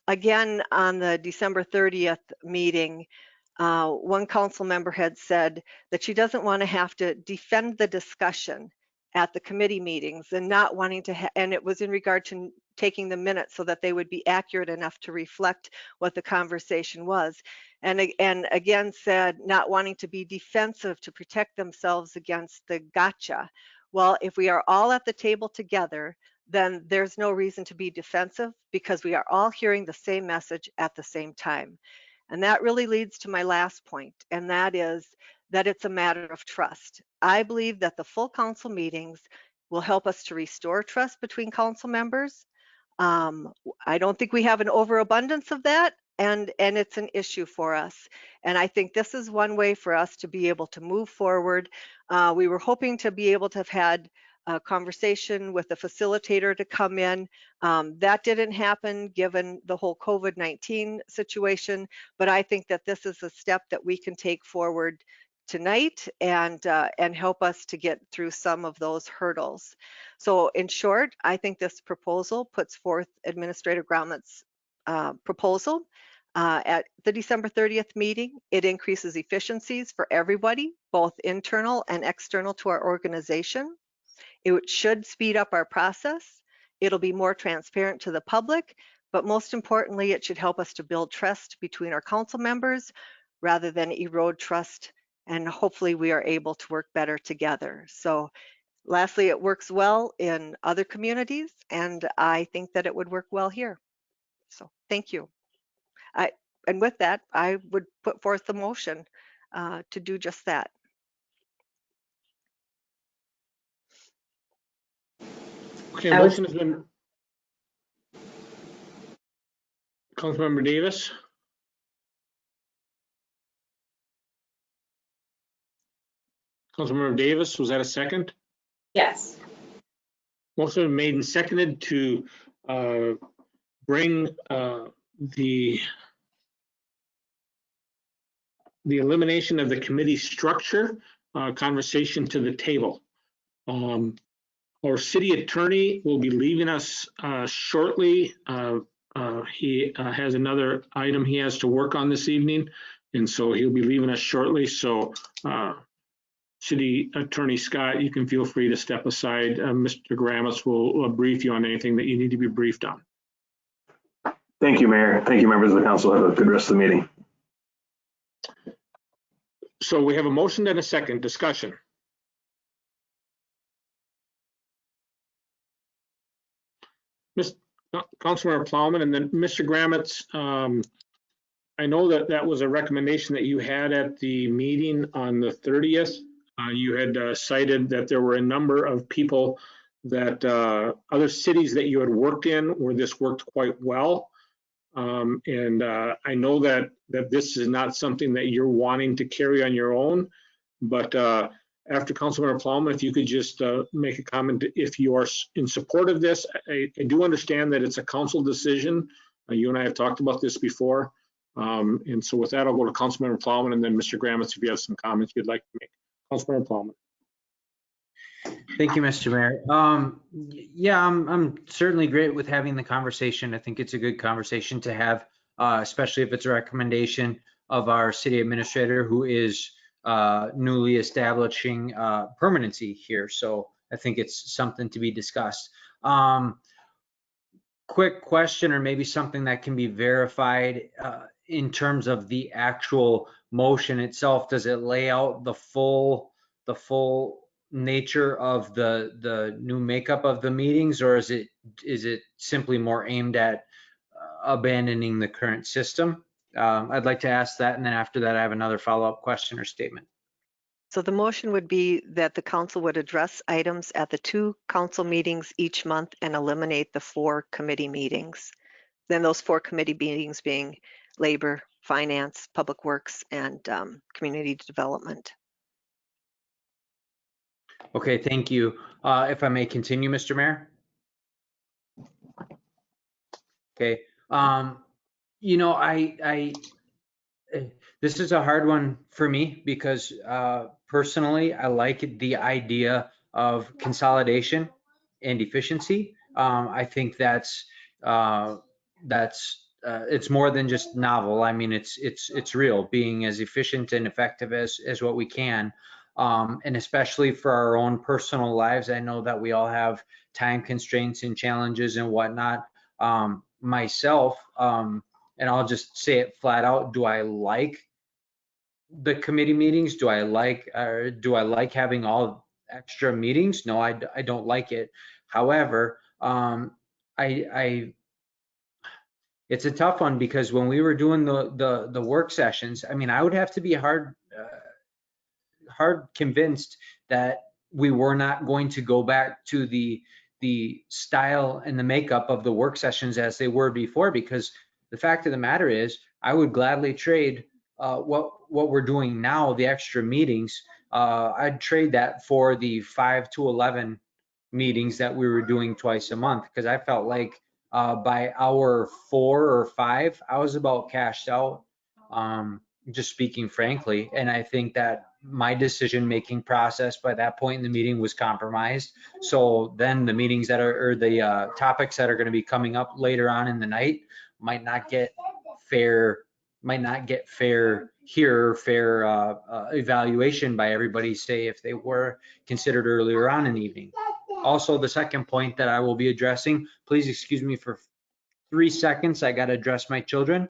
Speaker 13: Again, on the December 30th meeting, one council member had said that she doesn't want to have to defend the discussion at the committee meetings and not wanting to, and it was in regard to taking the minutes so that they would be accurate enough to reflect what the conversation was. And again said not wanting to be defensive to protect themselves against the gotcha. Well, if we are all at the table together, then there's no reason to be defensive because we are all hearing the same message at the same time. And that really leads to my last point, and that is that it's a matter of trust. I believe that the full council meetings will help us to restore trust between council members. I don't think we have an overabundance of that, and it's an issue for us. And I think this is one way for us to be able to move forward. We were hoping to be able to have had a conversation with a facilitator to come in. That didn't happen given the whole COVID-19 situation, but I think that this is a step that we can take forward tonight and help us to get through some of those hurdles. So in short, I think this proposal puts forth Administrator Gromet's proposal. At the December 30th meeting, it increases efficiencies for everybody, both internal and external to our organization. It should speed up our process. It'll be more transparent to the public, but most importantly, it should help us to build trust between our council members rather than erode trust, and hopefully we are able to work better together. So lastly, it works well in other communities, and I think that it would work well here. So thank you. And with that, I would put forth the motion to do just that.
Speaker 3: Okay, motion has been. Councilmember Davis. Councilmember Davis, was that a second?
Speaker 4: Yes.
Speaker 3: Motion been made and seconded to bring the elimination of the committee structure conversation to the table. Our city attorney will be leaving us shortly. He has another item he has to work on this evening, and so he'll be leaving us shortly. So City Attorney Scott, you can feel free to step aside. Mr. Gramis will brief you on anything that you need to be briefed on.
Speaker 15: Thank you, Mayor. Thank you, members of the council. Have a good rest of the meeting.
Speaker 3: So we have a motion and a second. Discussion. Councilmember Plowman, and then Mr. Gramitz, I know that that was a recommendation that you had at the meeting on the 30th. You had cited that there were a number of people that other cities that you had worked in where this worked quite well. And I know that this is not something that you're wanting to carry on your own, but after Councilmember Plowman, if you could just make a comment if you are in support of this. I do understand that it's a council decision. You and I have talked about this before. And so with that, I'll go to Councilmember Plowman and then Mr. Gramitz if you have some comments you'd like to make. Councilmember Plowman.
Speaker 9: Thank you, Mr. Mayor. Yeah, I'm certainly great with having the conversation. I think it's a good conversation to have, especially if it's a recommendation of our city administrator who is newly establishing permanency here. So I think it's something to be discussed. Quick question, or maybe something that can be verified in terms of the actual motion itself. Does it lay out the full nature of the new makeup of the meetings, or is it simply more aimed at abandoning the current system? I'd like to ask that, and then after that, I have another follow-up question or statement.
Speaker 13: So the motion would be that the council would address items at the 2 council meetings each month and eliminate the 4 committee meetings. Then those 4 committee meetings being labor, finance, public works, and community development.
Speaker 9: Okay, thank you. If I may continue, Mr. Mayor. Okay. You know, this is a hard one for me because personally, I like the idea of consolidation and efficiency. I think that's it's more than just novel. I mean, it's real, being as efficient and effective as what we can. And especially for our own personal lives, I know that we all have time constraints and challenges and whatnot. Myself, and I'll just say it flat out, do I like the committee meetings? Do I like having all extra meetings? No, I don't like it. However, it's a tough one because when we were doing the work sessions, I mean, I would have to be hard convinced that we were not going to go back to the style and the makeup of the work sessions as they were before, because the fact of the matter is I would gladly trade what we're doing now, the extra meetings. I'd trade that for the 5 to 11 meetings that we were doing twice a month, because I felt like by hour 4 or 5, I was about cashed out, just speaking frankly. And I think that my decision-making process by that point in the meeting was compromised. So then the meetings that are, or the topics that are going to be coming up later on in the night might not get fair, might not get fair evaluation by everybody, say if they were considered earlier on in the evening. Also, the second point that I will be addressing, please excuse me for 3 seconds. I got to address my children.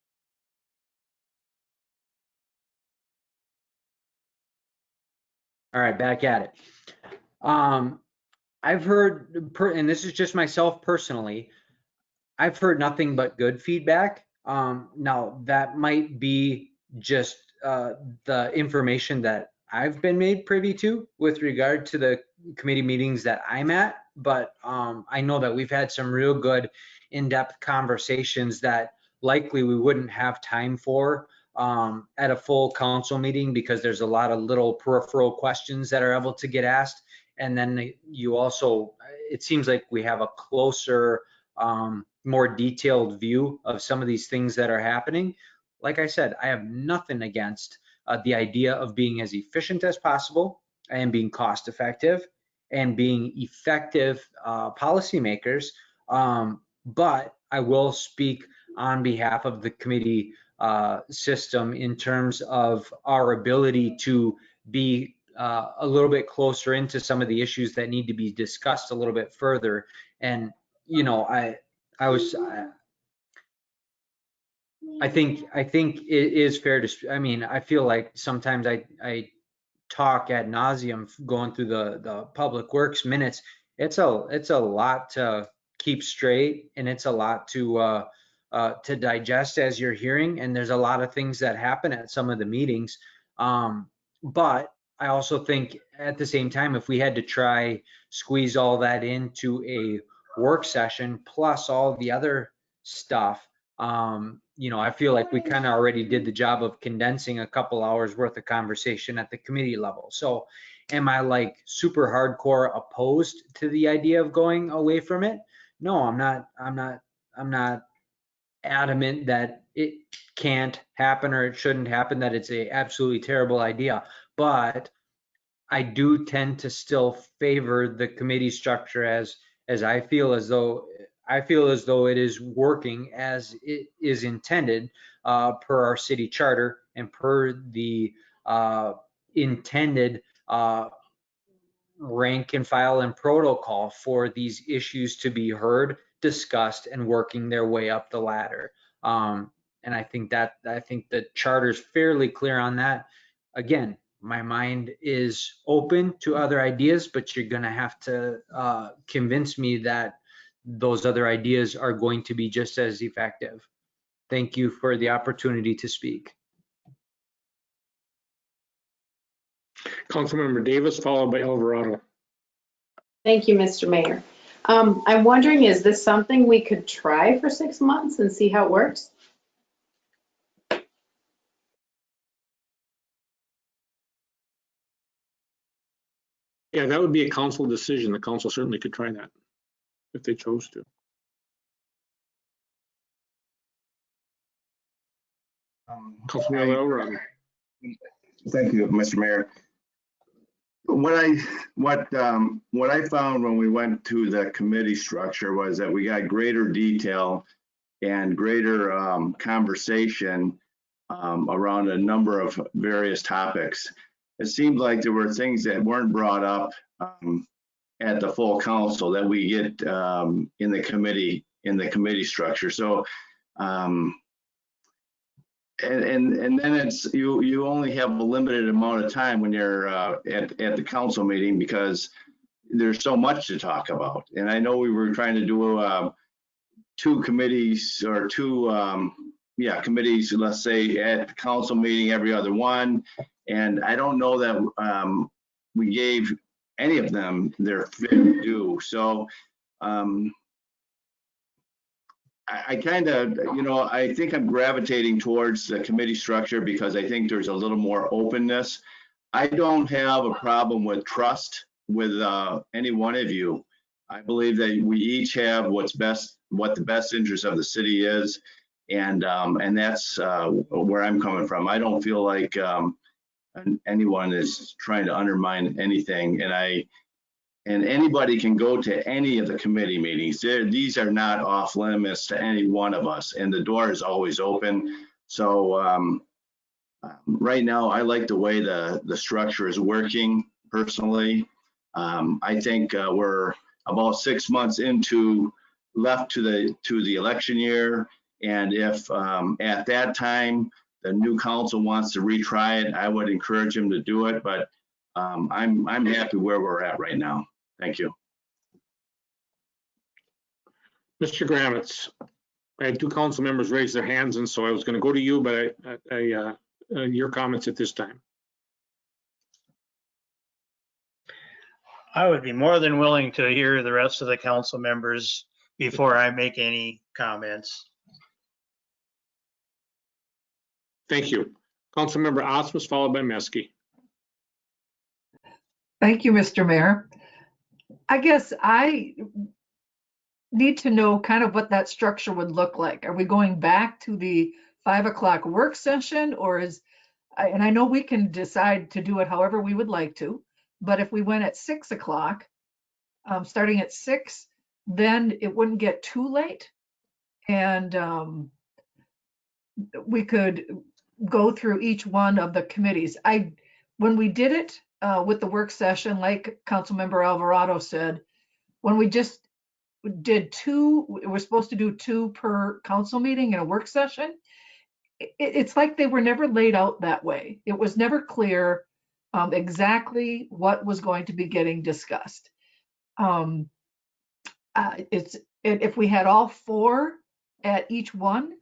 Speaker 9: All right, back at it. I've heard, and this is just myself personally, I've heard nothing but good feedback. Now, that might be just the information that I've been made privy to with regard to the committee meetings that I'm at, but I know that we've had some real good in-depth conversations that likely we wouldn't have time for at a full council meeting, because there's a lot of little peripheral questions that are able to get asked. And then you also, it seems like we have a closer, more detailed view of some of these things that are happening. Like I said, I have nothing against the idea of being as efficient as possible and being cost effective and being effective policymakers. But I will speak on behalf of the committee system in terms of our ability to be a little bit closer into some of the issues that need to be discussed a little bit further. And, you know, I think it is fair to, I mean, I feel like sometimes I talk ad nauseum going through the public works minutes. It's a lot to keep straight, and it's a lot to digest as you're hearing. And there's a lot of things that happen at some of the meetings. But I also think at the same time, if we had to try squeeze all that into a work session plus all the other stuff, you know, I feel like we kind of already did the job of condensing a couple hours worth of conversation at the committee level. So am I like super hardcore opposed to the idea of going away from it? No, I'm not adamant that it can't happen or it shouldn't happen, that it's a absolutely terrible idea. But I do tend to still favor the committee structure as I feel as though it is working as it is intended per our city charter and per the intended rank and file and protocol for these issues to be heard, discussed, and working their way up the ladder. And I think the charter is fairly clear on that. Again, my mind is open to other ideas, but you're going to have to convince me that those other ideas are going to be just as effective. Thank you for the opportunity to speak.
Speaker 3: Councilmember Davis, followed by Alvarado.
Speaker 17: Thank you, Mr. Mayor. I'm wondering, is this something we could try for 6 months and see how it works?
Speaker 3: Yeah, that would be a council decision. The council certainly could try that if they chose to. Councilmember Alvarado.
Speaker 14: Thank you, Mr. Mayor. What I found when we went to the committee structure was that we got greater detail and greater conversation around a number of various topics. It seemed like there were things that weren't brought up at the full council that we get in the committee structure. So and then it's you only have a limited amount of time when you're at the council meeting, because there's so much to talk about. And I know we were trying to do 2 committees or 2 committees, let's say, at the council meeting every other one, and I don't know that we gave any of them their fair due. So I kind of, I think I'm gravitating towards the committee structure because I think there's a little more openness. I don't have a problem with trust with any one of you. I believe that we each have what the best interest of the city is, and that's where I'm coming from. I don't feel like anyone is trying to undermine anything, and anybody can go to any of the committee meetings. These are not off limits to any one of us, and the door is always open. So right now, I like the way the structure is working personally. I think we're about 6 months left to the election year. And if at that time, the new council wants to retry it, I would encourage them to do it. But I'm happy where we're at right now. Thank you.
Speaker 3: Mr. Gramitz, I had two council members raise their hands, and so I was going to go to you, but your comments at this time.
Speaker 12: I would be more than willing to hear the rest of the council members before I make any comments.
Speaker 3: Thank you. Councilmember Osmus, followed by Neski.
Speaker 4: Thank you, Mr. Mayor. I guess I need to know kind of what that structure would look like. Are we going back to the 5 o'clock work session, or and I know we can decide to do it however we would like to, but if we went at 6 o'clock, starting at 6, then it wouldn't get too late. And we could go through each one of the committees. When we did it with the work session, like Councilmember Alvarado said, when we just did 2, we're supposed to do 2 per council meeting in a work session. It's like they were never laid out that way. It was never clear exactly what was going to be getting discussed. If we had all 4 at each one,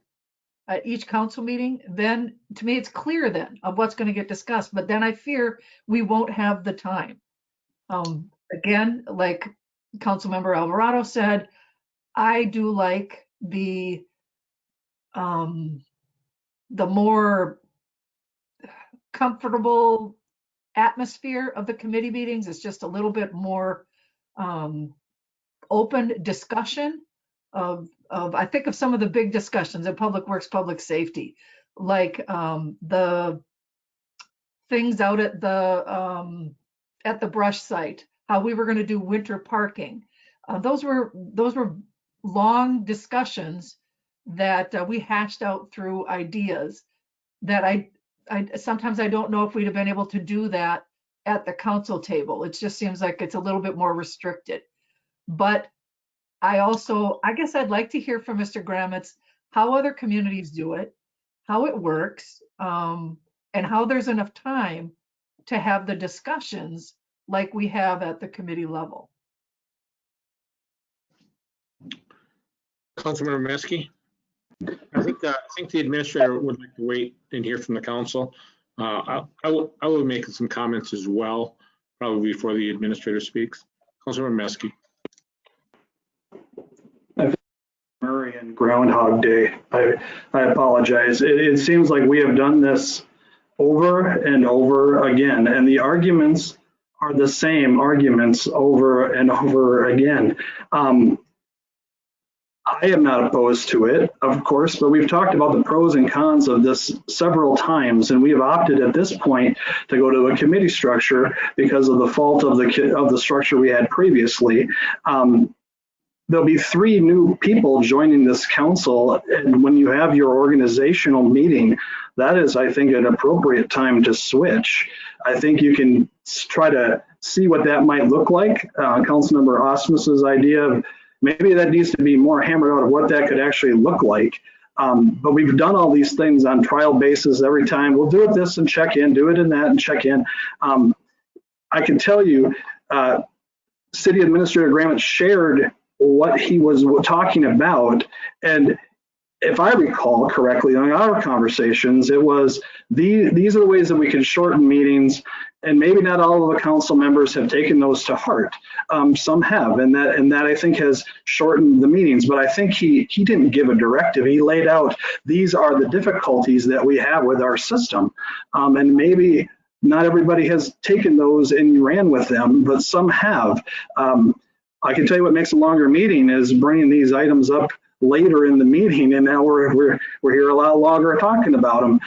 Speaker 4: at each council meeting, then to me it's clear then of what's going to get discussed. But then I fear we won't have the time. Again, like Councilmember Alvarado said, I do like the more comfortable atmosphere of the committee meetings. It's just a little bit more open discussion of I think of some of the big discussions in public works, public safety, like the things out at the brush site, how we were going to do winter parking. Those were long discussions that we hashed out through ideas that I sometimes I don't know if we'd have been able to do that at the council table. It just seems like it's a little bit more restricted. But I guess I'd like to hear from Mr. Gramitz how other communities do it, how it works, and how there's enough time to have the discussions like we have at the committee level.
Speaker 3: Councilmember Neski. I think the administrator would like to wait and hear from the council. I will make some comments as well, probably before the administrator speaks. Councilmember Neski.
Speaker 5: Murray and Groundhog Day. I apologize. It seems like we have done this over and over again, and the arguments are the same arguments over and over again. I am not opposed to it, of course, but we've talked about the pros and cons of this several times, and we have opted at this point to go to a committee structure because of the fault of the structure we had previously. There'll be 3 new people joining this council, and when you have your organizational meeting, that is, I think, an appropriate time to switch. I think you can try to see what that might look like. Councilmember Osmus's idea of maybe that needs to be more hammered out of what that could actually look like. But we've done all these things on trial basis every time. We'll do it this and check in, do it in that and check in. I can tell you, City Administrator Gramitz shared what he was talking about. And if I recall correctly, on our conversations, it was these are the ways that we can shorten meetings, and maybe not all of the council members have taken those to heart. Some have, and that I think has shortened the meetings. But I think he didn't give a directive. He laid out these are the difficulties that we have with our system, and maybe not everybody has taken those and ran with them, but some have. I can tell you what makes a longer meeting is bringing these items up later in the meeting, and now we're here a lot longer talking about them.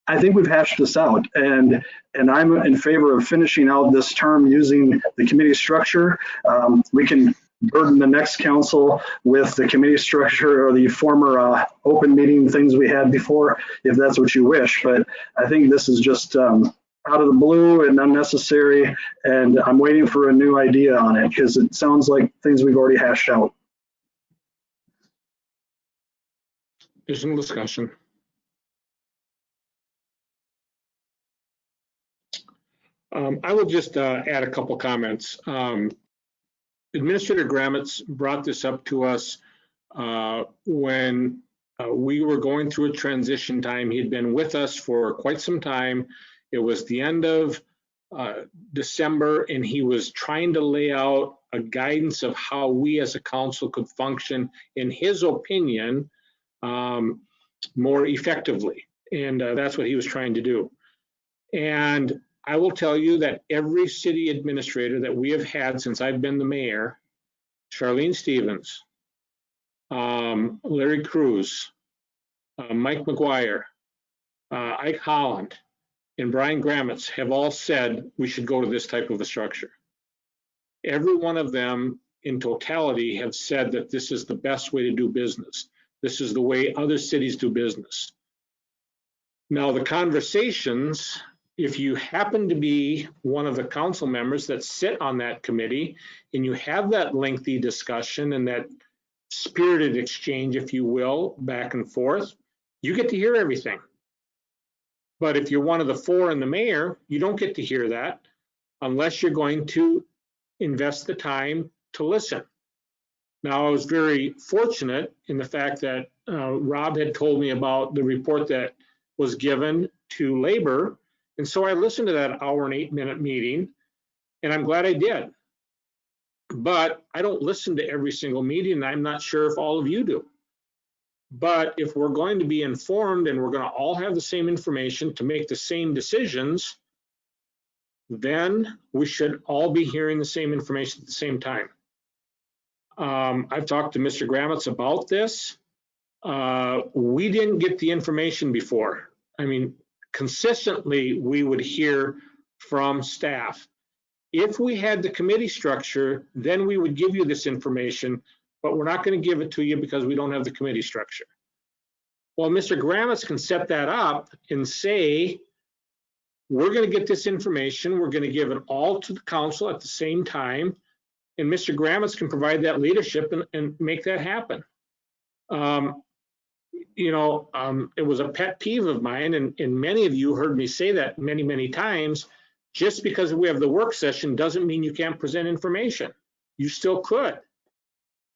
Speaker 5: I think we've hashed this out, and I'm in favor of finishing out this term using the committee structure. We can burden the next council with the committee structure or the former open meeting things we had before, if that's what you wish. But I think this is just out of the blue and unnecessary, and I'm waiting for a new idea on it because it sounds like things we've already hashed out.
Speaker 3: Additional discussion. I will just add a couple comments. Administrator Gramitz brought this up to us when we were going through a transition time. He had been with us for quite some time. It was the end of December, and he was trying to lay out a guidance of how we as a council could function, in his opinion, more effectively. And that's what he was trying to do. And I will tell you that every city administrator that we have had since I've been the mayor, Charlene Stevens, Larry Cruz, Mike McGuire, Ike Holland, and Brian Gramitz have all said we should go to this type of a structure. Every one of them in totality have said that this is the best way to do business. This is the way other cities do business. Now, the conversations, if you happen to be one of the council members that sit on that committee and you have that lengthy discussion and that spirited exchange, if you will, back and forth, you get to hear everything. But if you're one of the four and the mayor, you don't get to hear that unless you're going to invest the time to listen. Now, I was very fortunate in the fact that Rob had told me about the report that was given to labor. And so I listened to that hour and 8-minute meeting, and I'm glad I did. But I don't listen to every single meeting, and I'm not sure if all of you do. But if we're going to be informed and we're going to all have the same information to make the same decisions, then we should all be hearing the same information at the same time. I've talked to Mr. Gramitz about this. We didn't get the information before. I mean, consistently, we would hear from staff. If we had the committee structure, then we would give you this information, but we're not going to give it to you because we don't have the committee structure. Well, Mr. Gramitz can set that up and say, we're going to get this information, we're going to give it all to the council at the same time, and Mr. Gramitz can provide that leadership and make that happen. It was a pet peeve of mine, and many of you heard me say that many, many times. Just because we have the work session doesn't mean you can't present information. You still could.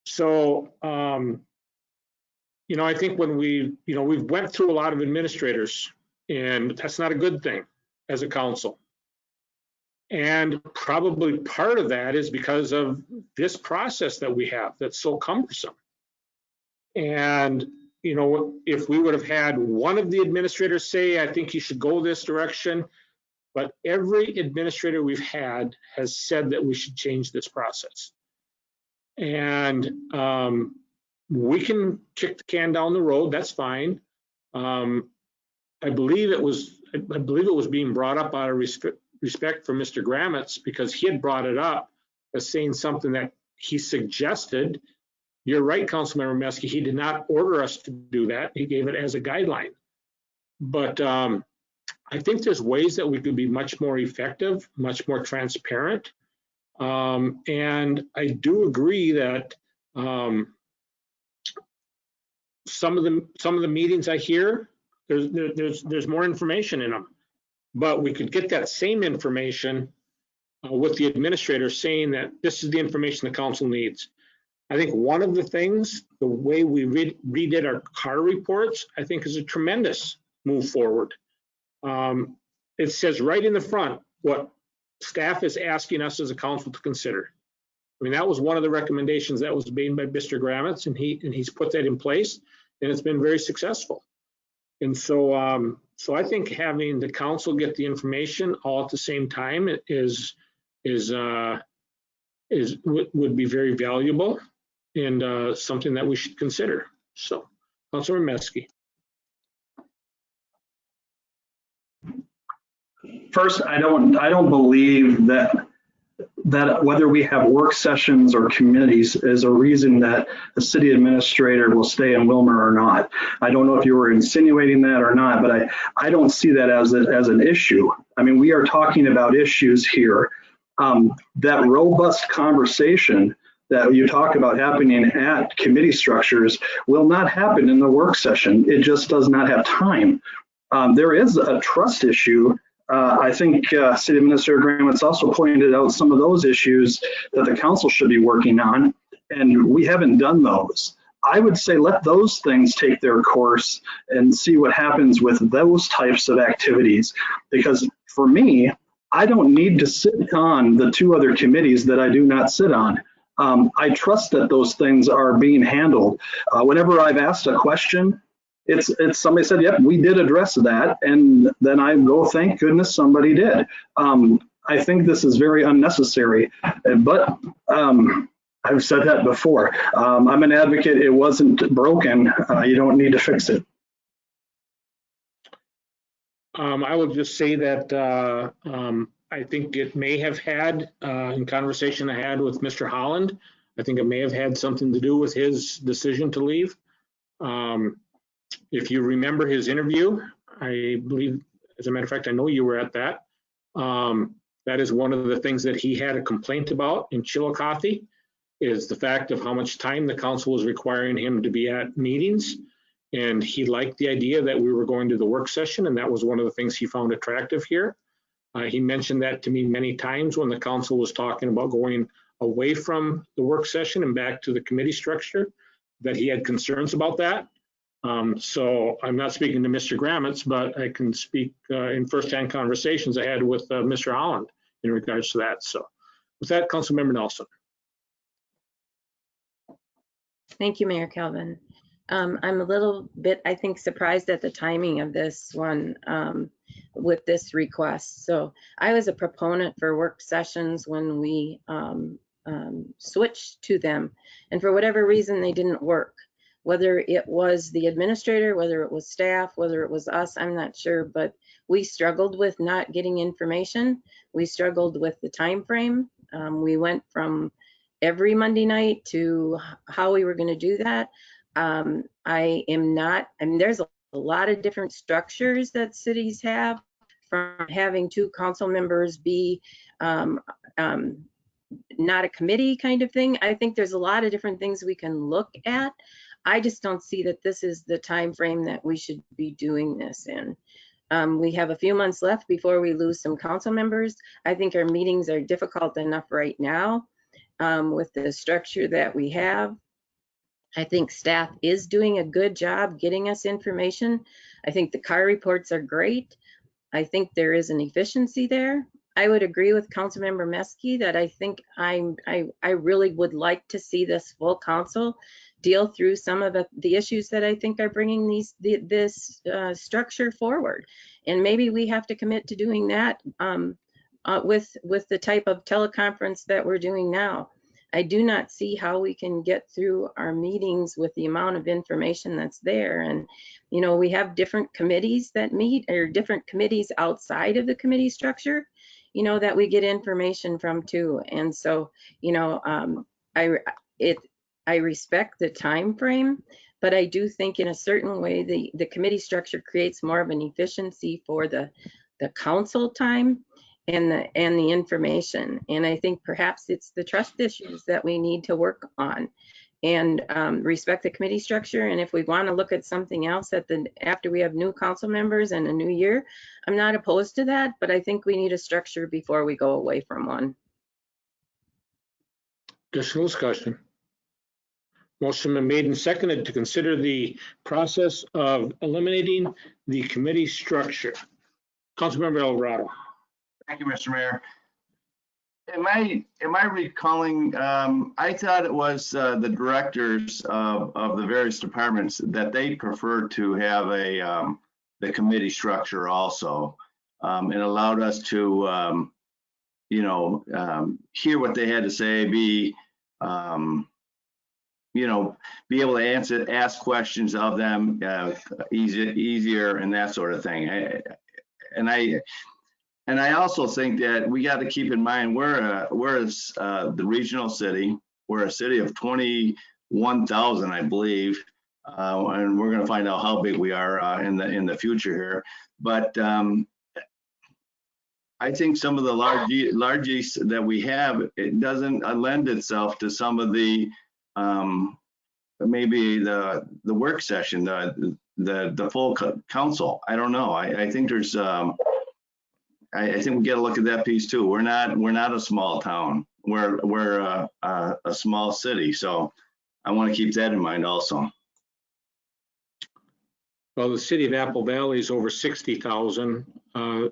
Speaker 3: So, I think when we've went through a lot of administrators, and that's not a good thing as a council. And probably part of that is because of this process that we have that's so cumbersome. And, if we would have had one of the administrators say, I think you should go this direction, but every administrator we've had has said that we should change this process. And we can kick the can down the road, that's fine. I believe it was being brought up out of respect for Mr. Gramitz, because he had brought it up as saying something that he suggested. You're right, Councilmember Neski, he did not order us to do that. He gave it as a guideline. But I think there's ways that we could be much more effective, much more transparent. And I do agree that some of the meetings I hear, there's more information in them. But we could get that same information with the administrator saying that this is the information the council needs. I think one of the things, the way we redid our car reports, I think is a tremendous move forward. It says right in the front what staff is asking us as a council to consider. I mean, that was one of the recommendations that was made by Mr. Gramitz, and he's put that in place, and it's been very successful. And so I think having the council get the information all at the same time would be very valuable and something that we should consider. So, Councilor Neski.
Speaker 5: First, I don't believe that that whether we have work sessions or committees is a reason that the city administrator will stay in Willmar or not. I don't know if you were insinuating that or not, but I don't see that as an issue. I mean, we are talking about issues here. That robust conversation that you talk about happening at committee structures will not happen in the work session. It just does not have time. There is a trust issue. I think City Administrator Gramitz also pointed out some of those issues that the council should be working on, and we haven't done those. I would say let those things take their course and see what happens with those types of activities. Because for me, I don't need to sit on the 2 other committees that I do not sit on. I trust that those things are being handled. Whenever I've asked a question, it's somebody said, yep, we did address that. And then I go, thank goodness somebody did. I think this is very unnecessary, but I've said that before. I'm an advocate. It wasn't broken. You don't need to fix it.
Speaker 3: I will just say that I think it may have had, in conversation I had with Mr. Holland, I think it may have had something to do with his decision to leave. If you remember his interview, I believe, as a matter of fact, I know you were at that. That is one of the things that he had a complaint about in Chillicothe, is the fact of how much time the council was requiring him to be at meetings. And he liked the idea that we were going to the work session, and that was one of the things he found attractive here. He mentioned that to me many times when the council was talking about going away from the work session and back to the committee structure, that he had concerns about that. So I'm not speaking to Mr. Gramitz, but I can speak in firsthand conversations I had with Mr. Holland in regards to that. So with that, Councilmember Nelson.
Speaker 11: Thank you, Mayor Calvin. I'm a little bit, I think, surprised at the timing of this one with this request. So I was a proponent for work sessions when we switched to them, and for whatever reason, they didn't work. Whether it was the administrator, whether it was staff, whether it was us, I'm not sure, but we struggled with not getting information. We struggled with the time frame. We went from every Monday night to how we were going to do that. I mean, there's a lot of different structures that cities have, from having 2 council members be not a committee kind of thing. I think there's a lot of different things we can look at. I just don't see that this is the time frame that we should be doing this in. We have a few months left before we lose some council members. I think our meetings are difficult enough right now with the structure that we have. I think staff is doing a good job getting us information. I think the car reports are great. I think there is an efficiency there. I would agree with Councilmember Neski that I think I really would like to see this full council deal through some of the issues that I think are bringing this structure forward. And maybe we have to commit to doing that with the type of teleconference that we're doing now. I do not see how we can get through our meetings with the amount of information that's there. And, you know, we have different committees that meet, or different committees outside of the committee structure, you know, that we get information from too. And so, you know, I respect the time frame, but I do think in a certain way the committee structure creates more of an efficiency for the council time and the information. And I think perhaps it's the trust issues that we need to work on, and respect the committee structure. And if we want to look at something else after we have new council members and a new year, I'm not opposed to that, but I think we need a structure before we go away from one.
Speaker 3: Additional discussion. Motion been made and seconded to consider the process of eliminating the committee structure. Councilmember Alvarado.
Speaker 14: Thank you, Mr. Mayor. Am I recalling, I thought it was the directors of the various departments that they preferred to have the committee structure also, and allowed us to, you know, hear what they had to say, be, you know, be able to ask questions of them easier and that sort of thing. And I also think that we got to keep in mind we're the regional city. We're a city of 21,000, I believe, and we're going to find out how big we are in the future here. But I think some of the largesse that we have, it doesn't lend itself to some of the maybe the work session, the full council. I don't know. I think there's I think we got to look at that piece too. We're not a small town. We're a small city, so I want to keep that in mind also.
Speaker 3: Well, the city of Apple Valley is over 60,000.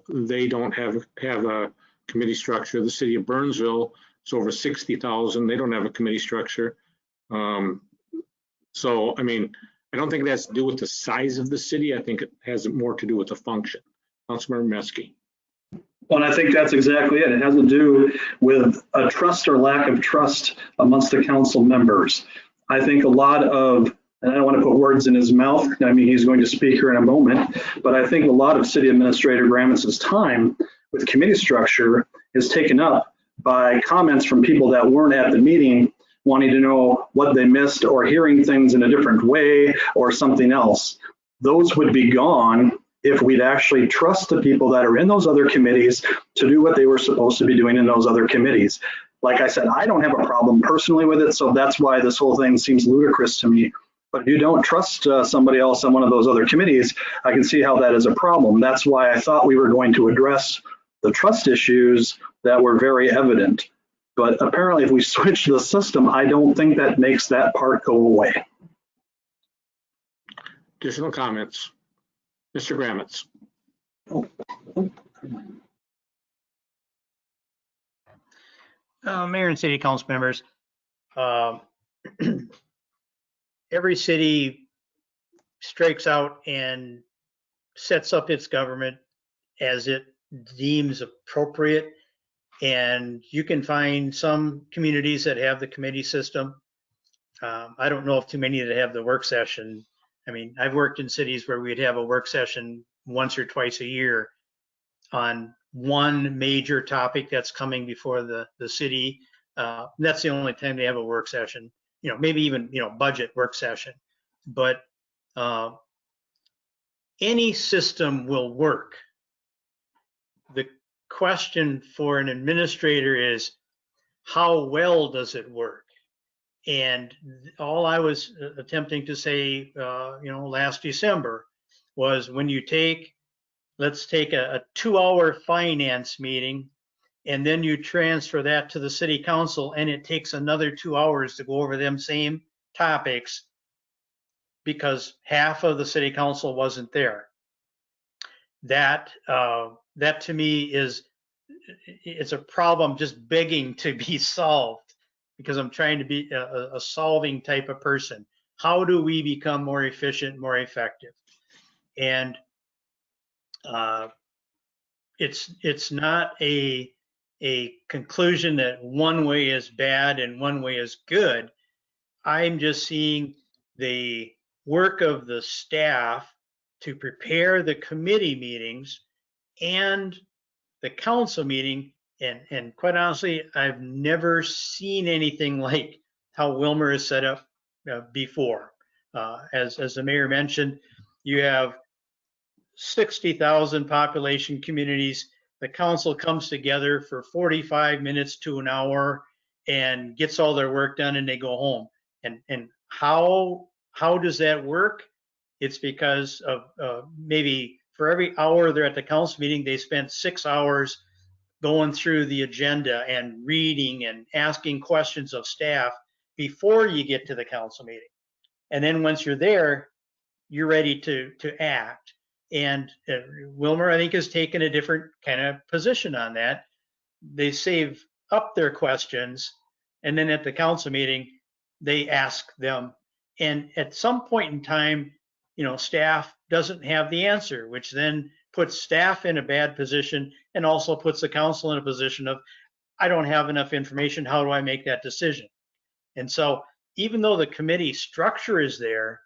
Speaker 3: They don't have a committee structure. The city of Burnsville is over 60,000. They don't have a committee structure. So, I mean, I don't think it has to do with the size of the city. I think it has more to do with the function. Councilmember Neski.
Speaker 5: Well, and I think that's exactly it. It has to do with a trust or lack of trust amongst the council members. I think a lot of, and I don't want to put words in his mouth, I mean, he's going to speak here in a moment, but I think a lot of City Administrator Gramitz's time with committee structure is taken up by comments from people that weren't at the meeting, wanting to know what they missed or hearing things in a different way or something else. Those would be gone if we'd actually trust the people that are in those other committees to do what they were supposed to be doing in those other committees. Like I said, I don't have a problem personally with it, so that's why this whole thing seems ludicrous to me. But if you don't trust somebody else on one of those other committees, I can see how that is a problem. That's why I thought we were going to address the trust issues that were very evident. But apparently if we switch the system, I don't think that makes that part go away.
Speaker 3: Additional comments? Mr. Gramitz.
Speaker 12: Mayor and city council members, every city strikes out and sets up its government as it deems appropriate. And you can find some communities that have the committee system. I don't know of too many that have the work session. I mean, I've worked in cities where we'd have a work session once or twice a year on one major topic that's coming before the city. That's the only time they have a work session, you know, maybe even, you know, budget work session. But any system will work. The question for an administrator is, how well does it work? And all I was attempting to say, you know, last December was when you let's take a 2-hour finance meeting and then you transfer that to the city council and it takes another 2 hours to go over them same topics because half of the city council wasn't there. That to me it's a problem just begging to be solved, because I'm trying to be a solving type of person. How do we become more efficient, more effective? And it's not a conclusion that one way is bad and one way is good. I'm just seeing the work of the staff to prepare the committee meetings and the council meeting. And quite honestly, I've never seen anything like how Willmar is set up before. As the mayor mentioned, you have 60,000 population communities. The council comes together for 45 minutes to an hour and gets all their work done and they go home. And how does that work? It's because of maybe for every hour they're at the council meeting, they spent 6 hours going through the agenda and reading and asking questions of staff before you get to the council meeting. And then once you're there, you're ready to act. And Willmar, I think, has taken a different kind of position on that. They save up their questions, and then at the council meeting, they ask them. And at some point in time, you know, staff doesn't have the answer, which then puts staff in a bad position and also puts the council in a position of, I don't have enough information. How do I make that decision? And so even though the committee structure is there,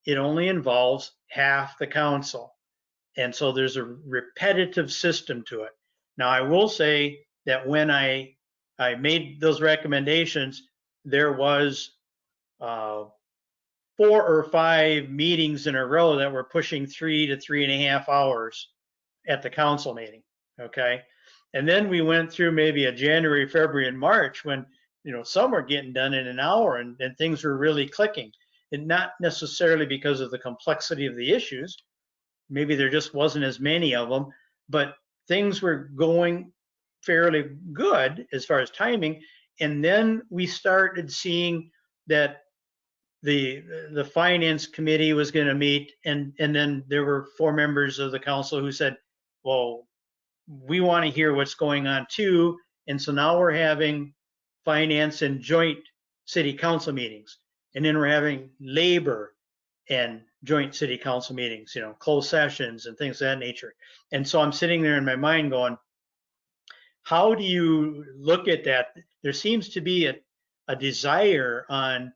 Speaker 12: it only involves half the council. And so there's a repetitive system to it. Now, I will say that when I made those recommendations, there was 4 or 5 meetings in a row that were pushing 3 to 3.5 hours at the council meeting, okay? And then we went through maybe a January, February, and March when, some were getting done in an hour and things were really clicking. And not necessarily because of the complexity of the issues, maybe there just wasn't as many of them, but things were going fairly good as far as timing. And then we started seeing that the finance committee was going to meet, and then there were 4 members of the council who said, well, we want to hear what's going on too. And so now we're having finance and joint city council meetings, and then we're having labor and joint city council meetings, closed sessions and things of that nature. And so I'm sitting there in my mind going, how do you look at that? There seems to be a desire on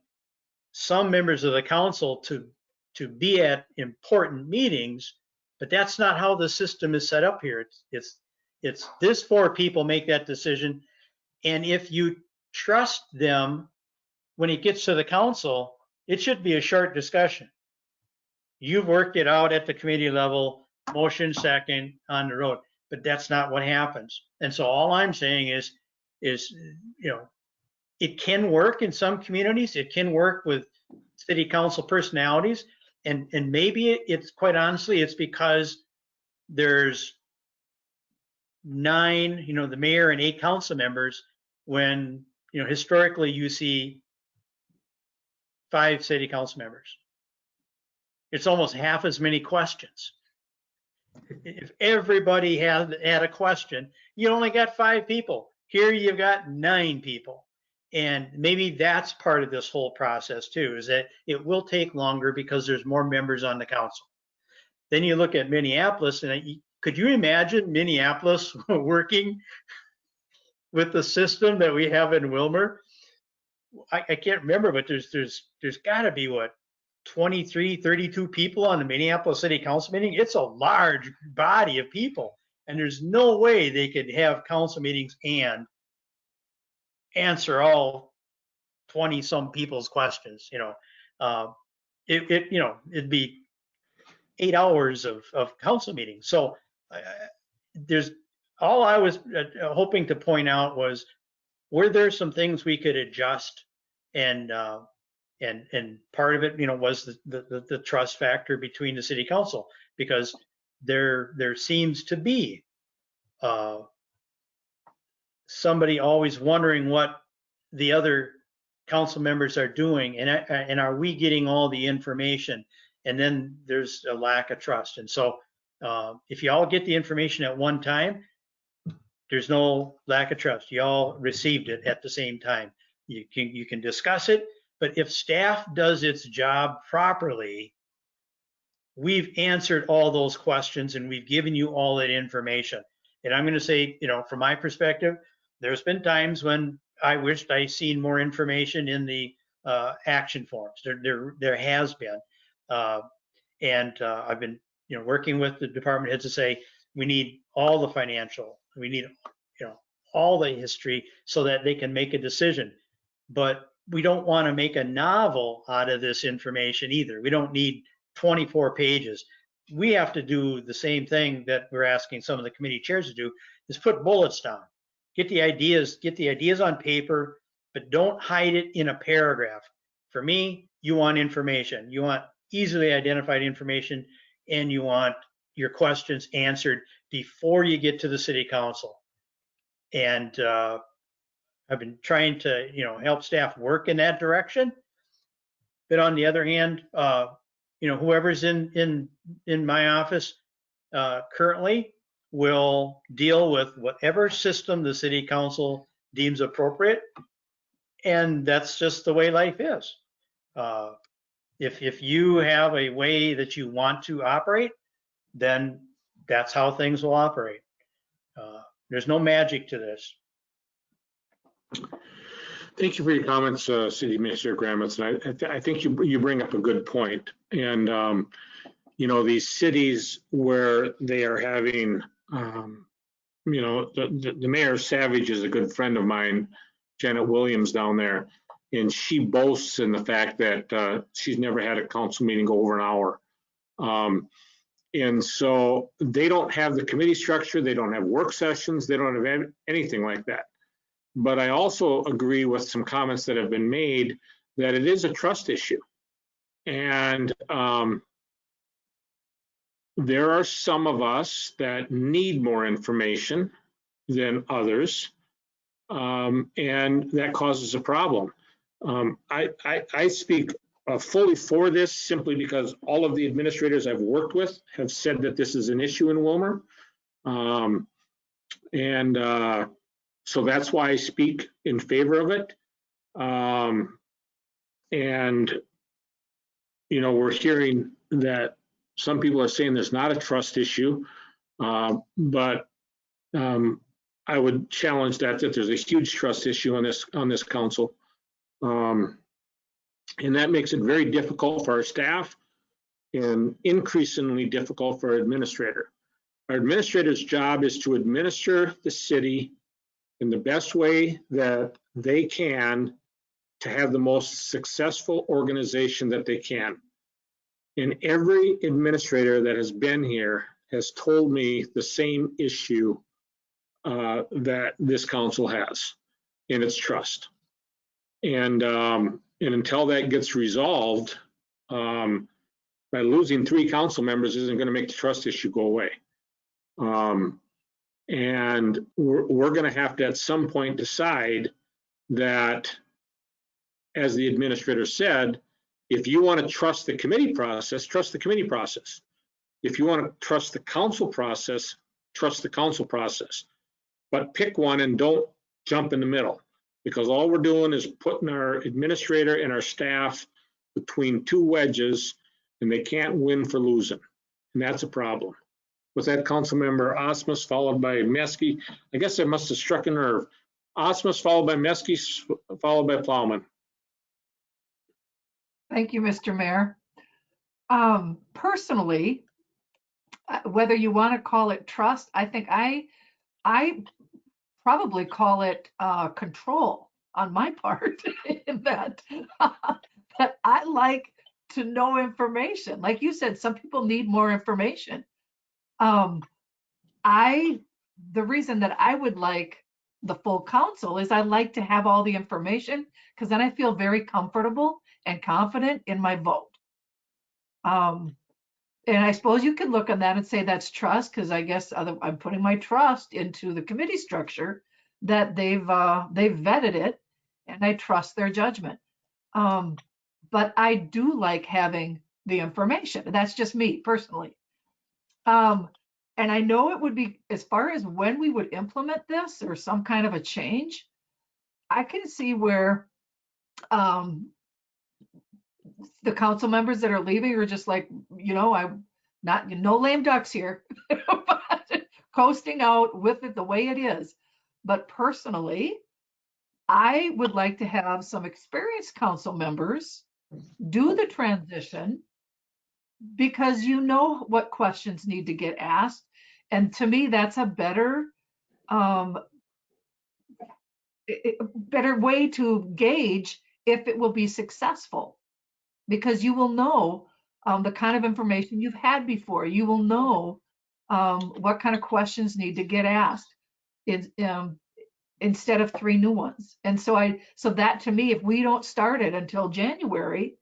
Speaker 12: some members of the council to be at important meetings, but that's not how the system is set up here. It's this 4 people make that decision, and if you trust them when it gets to the council, it should be a short discussion. You've worked it out at the committee level, motion second on the road, but that's not what happens. And so all I'm saying is it can work in some communities. It can work with city council personalities, and maybe it's quite honestly, it's because there's 9, the mayor and 8 council members, when historically you see 5 city council members. It's almost half as many questions. If everybody had a question, you only got 5 people. Here you've got 9 people. And maybe that's part of this whole process too, is that it will take longer because there's more members on the council. Then you look at Minneapolis, and could you imagine Minneapolis working with the system that we have in Willmar? I can't remember, but there's got to be 23, 32 people on the Minneapolis City Council meeting. It's a large body of people, and there's no way they could have council meetings and answer all 20 some people's questions. It'd be 8 hours of council meetings. So all I was hoping to point out was, were there some things we could adjust, and part of it, was the trust factor between the city council, because there seems to be somebody always wondering what the other council members are doing, and are we getting all the information? And then there's a lack of trust. And so if you all get the information at one time, there's no lack of trust. You all received it at the same time. You can discuss it, but if staff does its job properly, we've answered all those questions and we've given you all that information. And I'm going to say, from my perspective, there's been times when I wished I seen more information in the action forms. There has been, and I've been, working with the department heads to say we need all the financial, we need, all the history so that they can make a decision. But we don't want to make a novel out of this information either. We don't need 24 pages. We have to do the same thing that we're asking some of the committee chairs to do, is put bullets down. Get the ideas on paper, but don't hide it in a paragraph. For me, you want information. You want easily identified information, and you want your questions answered before you get to the city council. And I've been trying to, help staff work in that direction. But on the other hand, whoever's in my office currently will deal with whatever system the city council deems appropriate. And that's just the way life is. If you have a way that you want to operate, then that's how things will operate. There's no magic to this.
Speaker 3: Thank you for your comments, City Administrator Gramitz. And I think you bring up a good point. And, these cities where they are having the Mayor Savage is a good friend of mine, Janet Williams down there, and she boasts in the fact that she's never had a council meeting go over an hour. And so they don't have the committee structure, they don't have work sessions, they don't have anything like that. But I also agree with some comments that have been made that it is a trust issue. And there are some of us that need more information than others, and that causes a problem. I speak fully for this simply because all of the administrators I've worked with have said that this is an issue in Willmar. So that's why I speak in favor of it. We're hearing that some people are saying there's not a trust issue, but I would challenge that there's a huge trust issue on this council. And that makes it very difficult for our staff and increasingly difficult for our administrator. Our administrator's job is to administer the city in the best way that they can to have the most successful organization that they can. And every administrator that has been here has told me the same issue that this council has, and it's trust. And until that gets resolved, by losing 3 council members isn't going to make the trust issue go away. And we're going to have to at some point decide that, as the administrator said, if you want to trust the committee process, trust the committee process. If you want to trust the council process, trust the council process. But pick one and don't jump in the middle, because all we're doing is putting our administrator and our staff between 2 wedges, and they can't win for losing. And that's a problem. With that, Councilmember Osmus, followed by Neski. I guess I must have struck a nerve. Osmus, followed by Neski, followed by Plowman.
Speaker 4: Thank you, Mr. Mayor. Personally, whether you want to call it trust, I think I probably call it control on my part in that I like to know information. Like you said, some people need more information. The reason that I would like the full council is I like to have all the information, because then I feel very comfortable and confident in my vote. And I suppose you could look on that and say that's trust, because I guess I'm putting my trust into the committee structure that they've vetted it, and I trust their judgment. But I do like having the information. That's just me personally. And I know it would be, as far as when we would implement this or some kind of a change, I can see where the council members that are leaving are just like, I'm not, no lame ducks here, coasting out with it the way it is. But personally, I would like to have some experienced council members do the transition, because you know what questions need to get asked. And to me, that's a better way to gauge if it will be successful, because you will know the kind of information you've had before. You will know what kind of questions need to get asked instead of 3 new ones. And so that, to me, if we don't start it until January,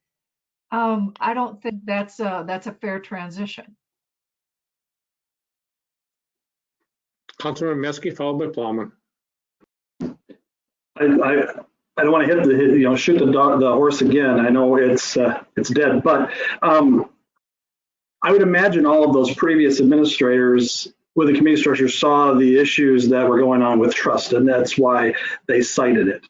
Speaker 4: I don't think that's a fair transition.
Speaker 3: Councilmember Neski, followed by Plowman.
Speaker 5: I don't want to shoot the horse again. I know it's dead, but I would imagine all of those previous administrators with the committee structure saw the issues that were going on with trust, and that's why they cited it.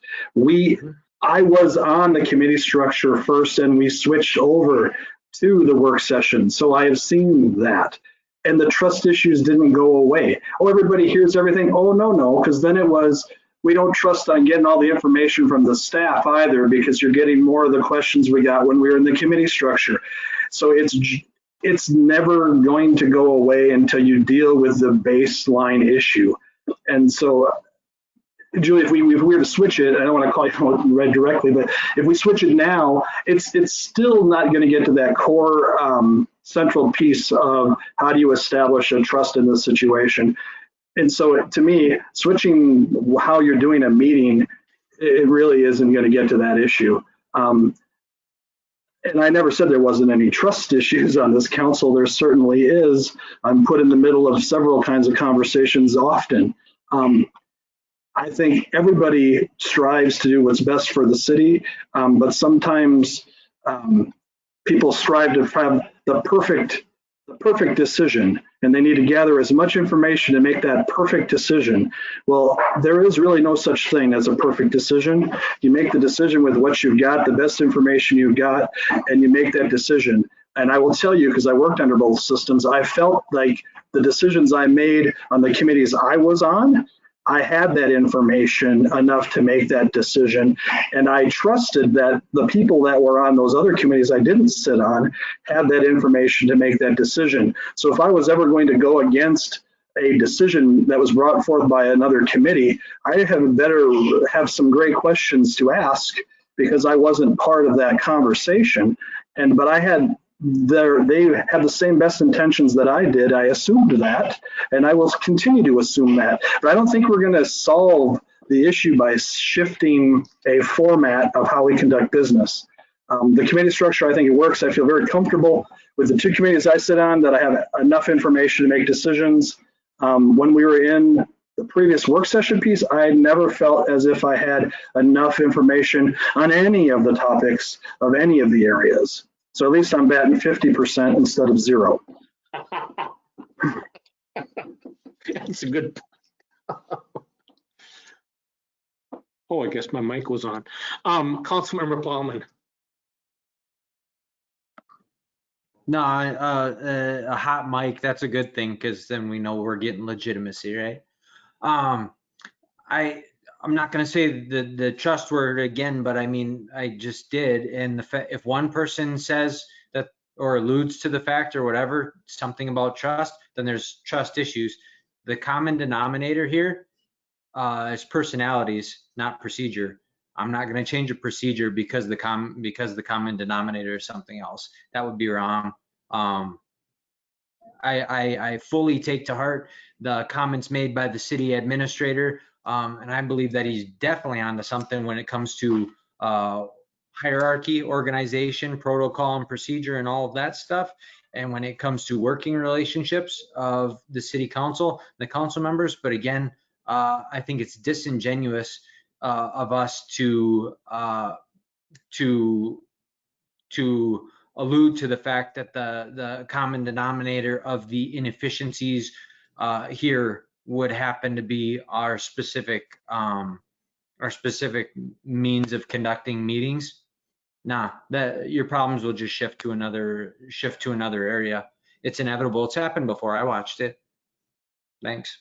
Speaker 5: I was on the committee structure first, and we switched over to the work session, so I have seen that. And the trust issues didn't go away. Oh, everybody hears everything. Oh, no, because then it was, we don't trust on getting all the information from the staff either, because you're getting more of the questions we got when we were in the committee structure. So it's never going to go away until you deal with the baseline issue. And so, Julie, if we were to switch it, I don't want to call you right directly, but if we switch it now, it's still not going to get to that core central piece of how do you establish a trust in this situation. And so to me, switching how you're doing a meeting, it really isn't going to get to that issue. And I never said there wasn't any trust issues on this council. There certainly is. I'm put in the middle of several kinds of conversations often. I think everybody strives to do what's best for the city, but sometimes people strive to have the perfect decision, and they need to gather as much information to make that perfect decision. Well, there is really no such thing as a perfect decision. You make the decision with what you've got, the best information you've got, and you make that decision. And I will tell you, because I worked under both systems, I felt like the decisions I made on the committees I was on, I had that information enough to make that decision. And I trusted that the people that were on those other committees I didn't sit on had that information to make that decision. So if I was ever going to go against a decision that was brought forth by another committee, I better have some great questions to ask, because I wasn't part of that conversation. But I had they had the same best intentions that I did. I assumed that, and I will continue to assume that. But I don't think we're going to solve the issue by shifting a format of how we conduct business. The committee structure, I think it works. I feel very comfortable with the two committees I sit on, that I have enough information to make decisions. When we were in the previous work session piece, I never felt as if I had enough information on any of the topics of any of the areas. So at least I'm batting 50% instead of 0.
Speaker 3: That's a good. Oh, I guess my mic was on. Councilmember Plowman.
Speaker 9: No, a hot mic, that's a good thing, because then we know we're getting legitimacy, right? I'm not going to say the trust word again, but I mean, I just did. And if one person says that or alludes to the fact or whatever, something about trust, then there's trust issues. The common denominator here is personalities, not procedure. I'm not going to change a procedure because the common denominator is something else. That would be wrong. I fully take to heart the comments made by the city administrator, and I believe that he's definitely onto something when it comes to hierarchy, organization, protocol, and procedure, and all of that stuff. And when it comes to working relationships of the city council, the council members. But again, I think it's disingenuous of us to allude to the fact that the common denominator of the inefficiencies here would happen to be our specific means of conducting meetings. Nah, your problems will just shift to another area. It's inevitable. It's happened before. I watched it. Thanks.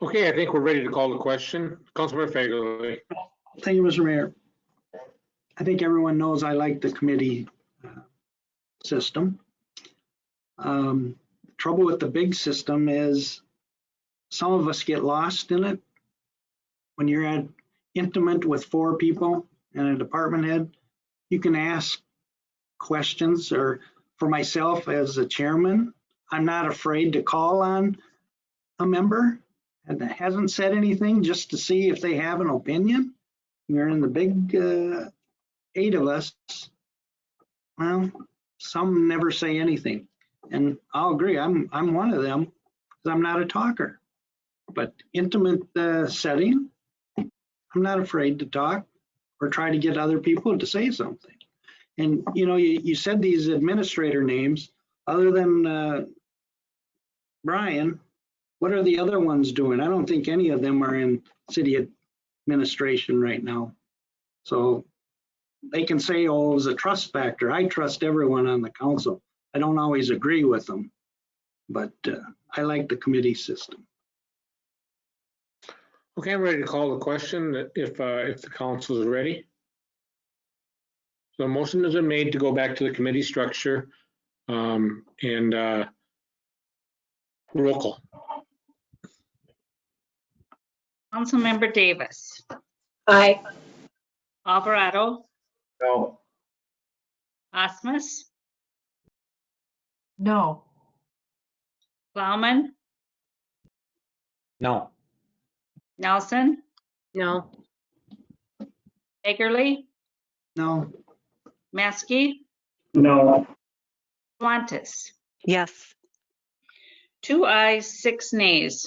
Speaker 3: Okay, I think we're ready to call the question. Councilmember Fagerly.
Speaker 6: Thank you, Mr. Mayor. I think everyone knows I like the committee system. Trouble with the big system is some of us get lost in it. When you're intimate with 4 people and a department head, you can ask questions. Or for myself as a chairman, I'm not afraid to call on a member and that hasn't said anything, just to see if they have an opinion. You're in the big 8 of us. Well, some never say anything, and I'll agree. I'm one of them, because I'm not a talker. But intimate setting, I'm not afraid to talk or try to get other people to say something. And you said these administrator names. Other than Brian, what are the other ones doing? I don't think any of them are in city administration right now. So they can say, oh, it was a trust factor. I trust everyone on the council. I don't always agree with them, but I like the committee system.
Speaker 3: Okay, I'm ready to call the question if the council is ready. So a motion has been made to go back to the committee structure, and Roll call.
Speaker 2: Councilmember Davis,
Speaker 17: Aye.
Speaker 2: Alvarado,
Speaker 14: No.
Speaker 2: Osmus,
Speaker 4: No.
Speaker 2: Plowman,
Speaker 9: No.
Speaker 2: Nelson,
Speaker 11: No.
Speaker 2: Eggerly,
Speaker 6: No.
Speaker 2: Maskey,
Speaker 5: No.
Speaker 2: Schwantes.
Speaker 13: Yes.
Speaker 2: 2 ayes, 6 nays.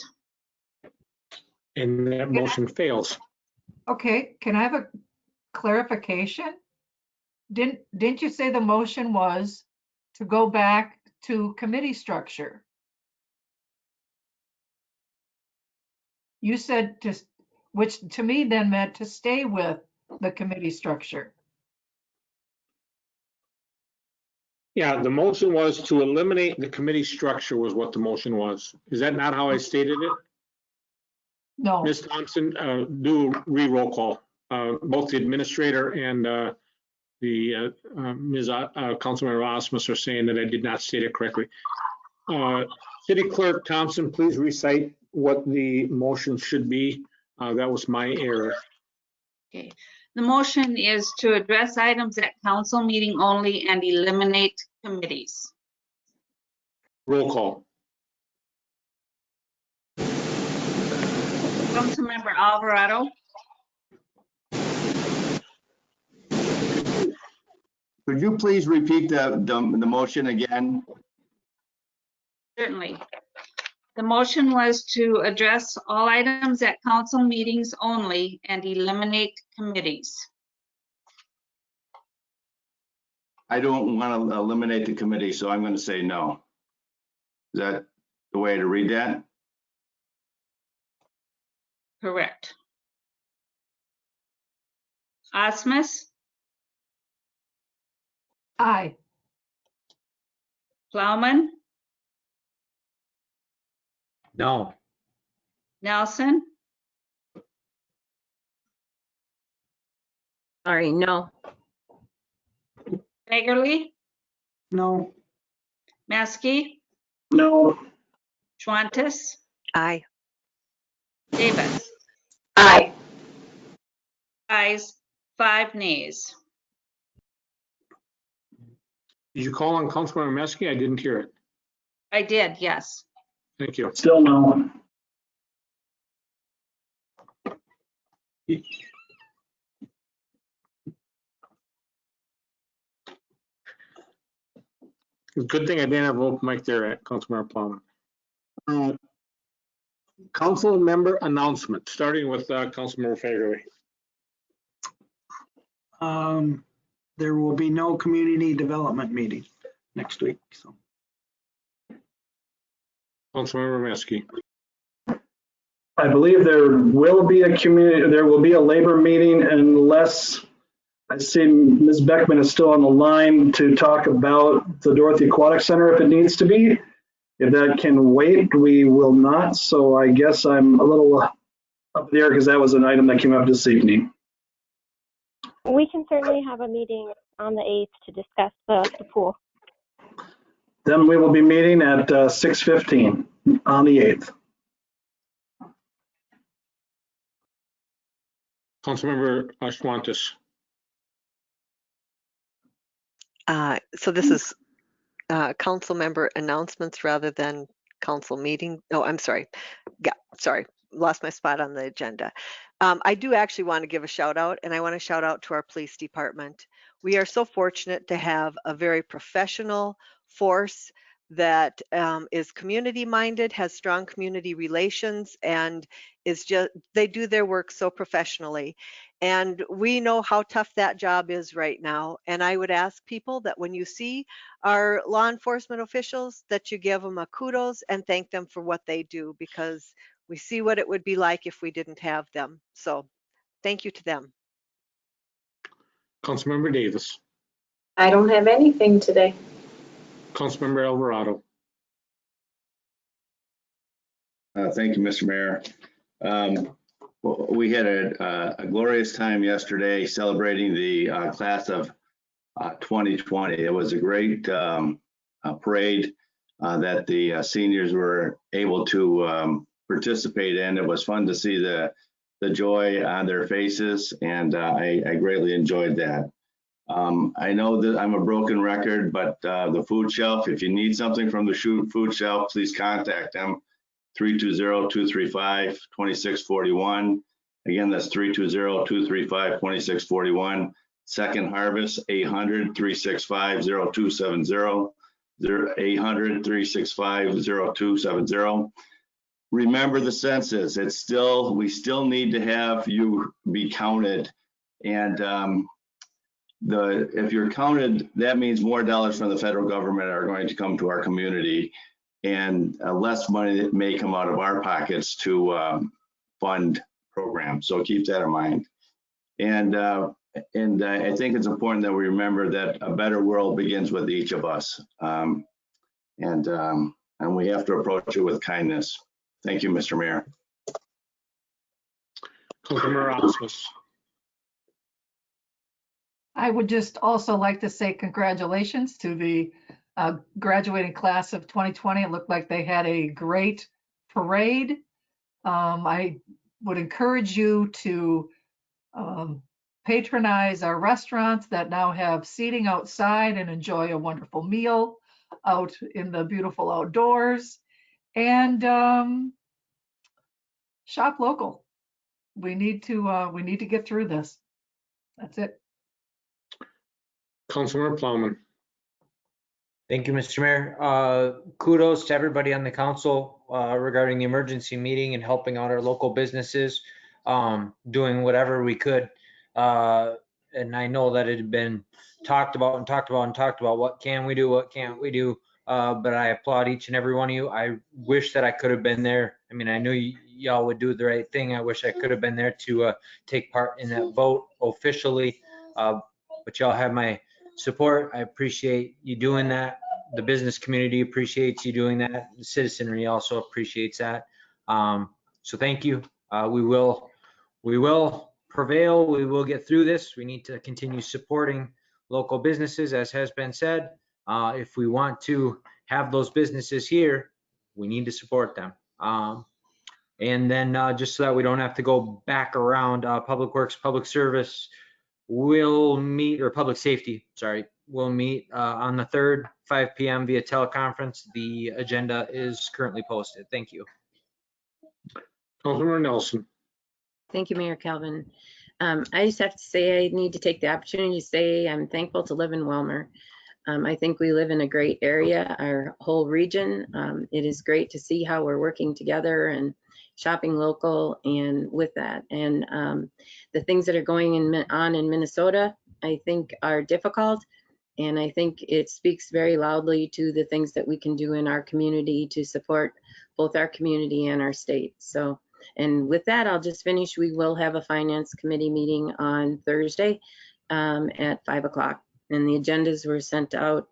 Speaker 3: And that motion fails.
Speaker 4: Okay, can I have a clarification? Didn't you say the motion was to go back to committee structure? You said to, which to me then meant to stay with the committee structure.
Speaker 3: Yeah, the motion was to eliminate the committee structure was what the motion was. Is that not how I stated it?
Speaker 4: No.
Speaker 3: Ms. Thompson, do re-roll call. Both the administrator and the Councilmember Osmus are saying that I did not state it correctly. City Clerk Thompson, please recite what the motion should be. That was my error.
Speaker 2: Okay. The motion is to address items at council meeting only and eliminate committees.
Speaker 3: Roll call.
Speaker 2: Councilmember Alvarado,
Speaker 14: Could you please repeat the motion again?
Speaker 2: certainly. The motion was to address all items at council meetings only and eliminate committees.
Speaker 14: I don't want to eliminate the committee, so I'm going to say no. Is that the way to read that?
Speaker 2: Correct. Osmus,
Speaker 4: Aye.
Speaker 2: Plowman,
Speaker 9: No.
Speaker 2: Nelson,
Speaker 11: Sorry, no.
Speaker 2: Eggerly,
Speaker 6: No.
Speaker 2: Maskey,
Speaker 5: No.
Speaker 2: Schwantes,
Speaker 13: Aye.
Speaker 2: Davis.
Speaker 17: Aye.
Speaker 2: Ayes, 5 nays.
Speaker 3: Did you call on Councilmember Maskey? I didn't hear it.
Speaker 2: I did, yes.
Speaker 3: Thank you.
Speaker 5: Still no.
Speaker 3: Good thing I didn't have an open mic there at Councilmember Plowman. Council member announcement, starting with Councilmember Fagerly.
Speaker 6: There will be no community development meeting next week, so.
Speaker 3: Councilmember Maskey.
Speaker 5: I believe there will be a labor meeting unless I see Ms. Beckman is still on the line to talk about the Dorothy Aquatic Center if it needs to be. If that can wait, we will not. So I guess I'm a little up there because that was an item that came up this evening.
Speaker 18: We can certainly have a meeting on the 8th to discuss the pool.
Speaker 5: Then we will be meeting at 6:15 on the 8th.
Speaker 3: Councilmember Schwantes.
Speaker 13: So this is council member announcements rather than council meeting. Oh, I'm sorry. Yeah, sorry. Lost my spot on the agenda. I do actually want to give a shout out, and I want to shout out to our police department. We are so fortunate to have a very professional force that is community minded, has strong community relations, and they do their work so professionally. And we know how tough that job is right now. And I would ask people that when you see our law enforcement officials, that you give them a kudos and thank them for what they do, because we see what it would be like if we didn't have them. So thank you to them.
Speaker 3: Councilmember Davis.
Speaker 17: I don't have anything today.
Speaker 3: Councilmember Alvarado.
Speaker 14: Thank you, Mr. Mayor. We had a glorious time yesterday celebrating the class of 2020. It was a great parade. that the seniors were able to participate in. It was fun to see the joy on their faces, and I greatly enjoyed that. I know that I'm a broken record, but the food shelf, if you need something from the food shelf, please contact them. 320-235-2641. Again, that's 320-235-2641. Second Harvest, 800-365-0270. 800-365-0270. Remember the census. We still need to have you be counted. And if you're counted, that means more dollars from the federal government are going to come to our community, and less money that may come out of our pockets to fund programs. So keep that in mind. And I think it's important that we remember that a better world begins with each of us. And we have to approach it with kindness. Thank you, Mr. Mayor.
Speaker 3: Councilmember Osmus.
Speaker 4: I would just also like to say congratulations to the graduating class of 2020. It looked like they had a great parade. I would encourage you to patronize our restaurants that now have seating outside and enjoy a wonderful meal out in the beautiful outdoors, and shop local. We need to get through this. That's it.
Speaker 3: Councilmember Plowman.
Speaker 9: Thank you, Mr. Mayor. Kudos to everybody on the council regarding the emergency meeting and helping out our local businesses, doing whatever we could. And I know that it had been talked about. What can we do? What can't we do? But I applaud each and every one of you. I wish that I could have been there. I mean, I knew y'all would do the right thing. I wish I could have been there to take part in that vote officially. But y'all have my support. I appreciate you doing that. The business community appreciates you doing that. The citizenry also appreciates that. So thank you. We will prevail. We will get through this. We need to continue supporting local businesses, as has been said. If we want to have those businesses here, we need to support them. And then just so that we don't have to go back around, Public Works, Public Service will meet, or Public Safety, sorry, will meet on the 3rd, 5 p.m. via teleconference. The agenda is currently posted. Thank you.
Speaker 3: Councilmember Nelson.
Speaker 11: Thank you, Mayor Calvin. I just have to say, I need to take the opportunity to say I'm thankful to live in Willmar. I think we live in a great area, our whole region. It is great to see how we're working together and shopping local, and with that. And the things that are going on in Minnesota, I think are difficult. And I think it speaks very loudly to the things that we can do in our community to support both our community and our state. So, and with that, I'll just finish. We will have a finance committee meeting on Thursday at 5 o'clock. And the agendas were sent out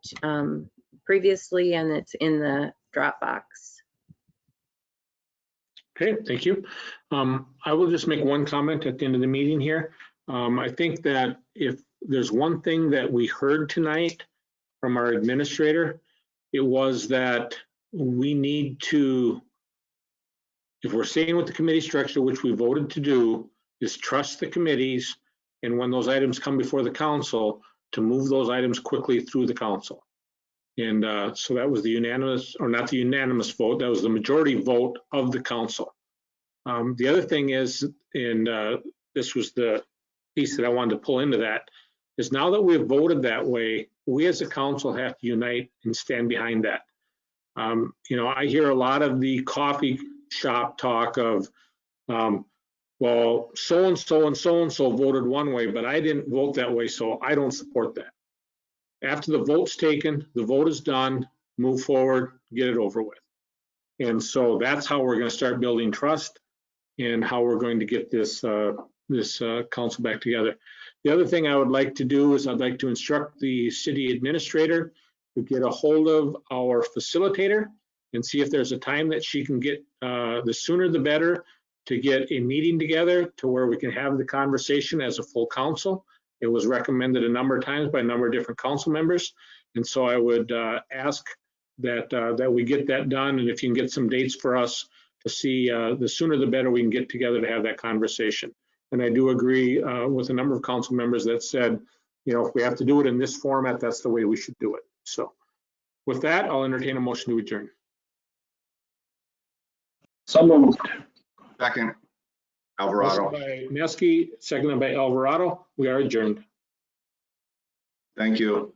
Speaker 11: previously, and it's in the Dropbox.
Speaker 3: Okay, thank you. I will just make one comment at the end of the meeting here. I think that if there's one thing that we heard tonight from our administrator, it was that we need to, if we're staying with the committee structure, which we voted to do, is trust the committees, and when those items come before the council, to move those items quickly through the council. And so that was the unanimous, or not the unanimous vote, that was the majority vote of the council. The other thing is, and this was the piece that I wanted to pull into that, is now that we've voted that way, we as a council have to unite and stand behind that. You know, I hear a lot of the coffee shop talk of, well, so-and-so and so-and-so voted one way, but I didn't vote that way, so I don't support that. After the vote's taken, the vote is done, move forward, get it over with. And so that's how we're going to start building trust and how we're going to get this council back together. The other thing I would like to do is I'd like to instruct the city administrator to get a hold of our facilitator and see if there's a time that she can get, the sooner the better, to get a meeting together to where we can have the conversation as a full council. It was recommended a number of times by a number of different council members. And so I would ask that we get that done. And if you can get some dates for us to see, the sooner the better we can get together to have that conversation. And I do agree with a number of council members that said, you know, if we have to do it in this format, that's the way we should do it. So with that, I'll entertain a motion to adjourn.
Speaker 5: So moved.
Speaker 14: Second,
Speaker 3: Motion
Speaker 14: Alvarado.
Speaker 3: by Neski, seconded by Alvarado. We are adjourned.
Speaker 14: Thank you.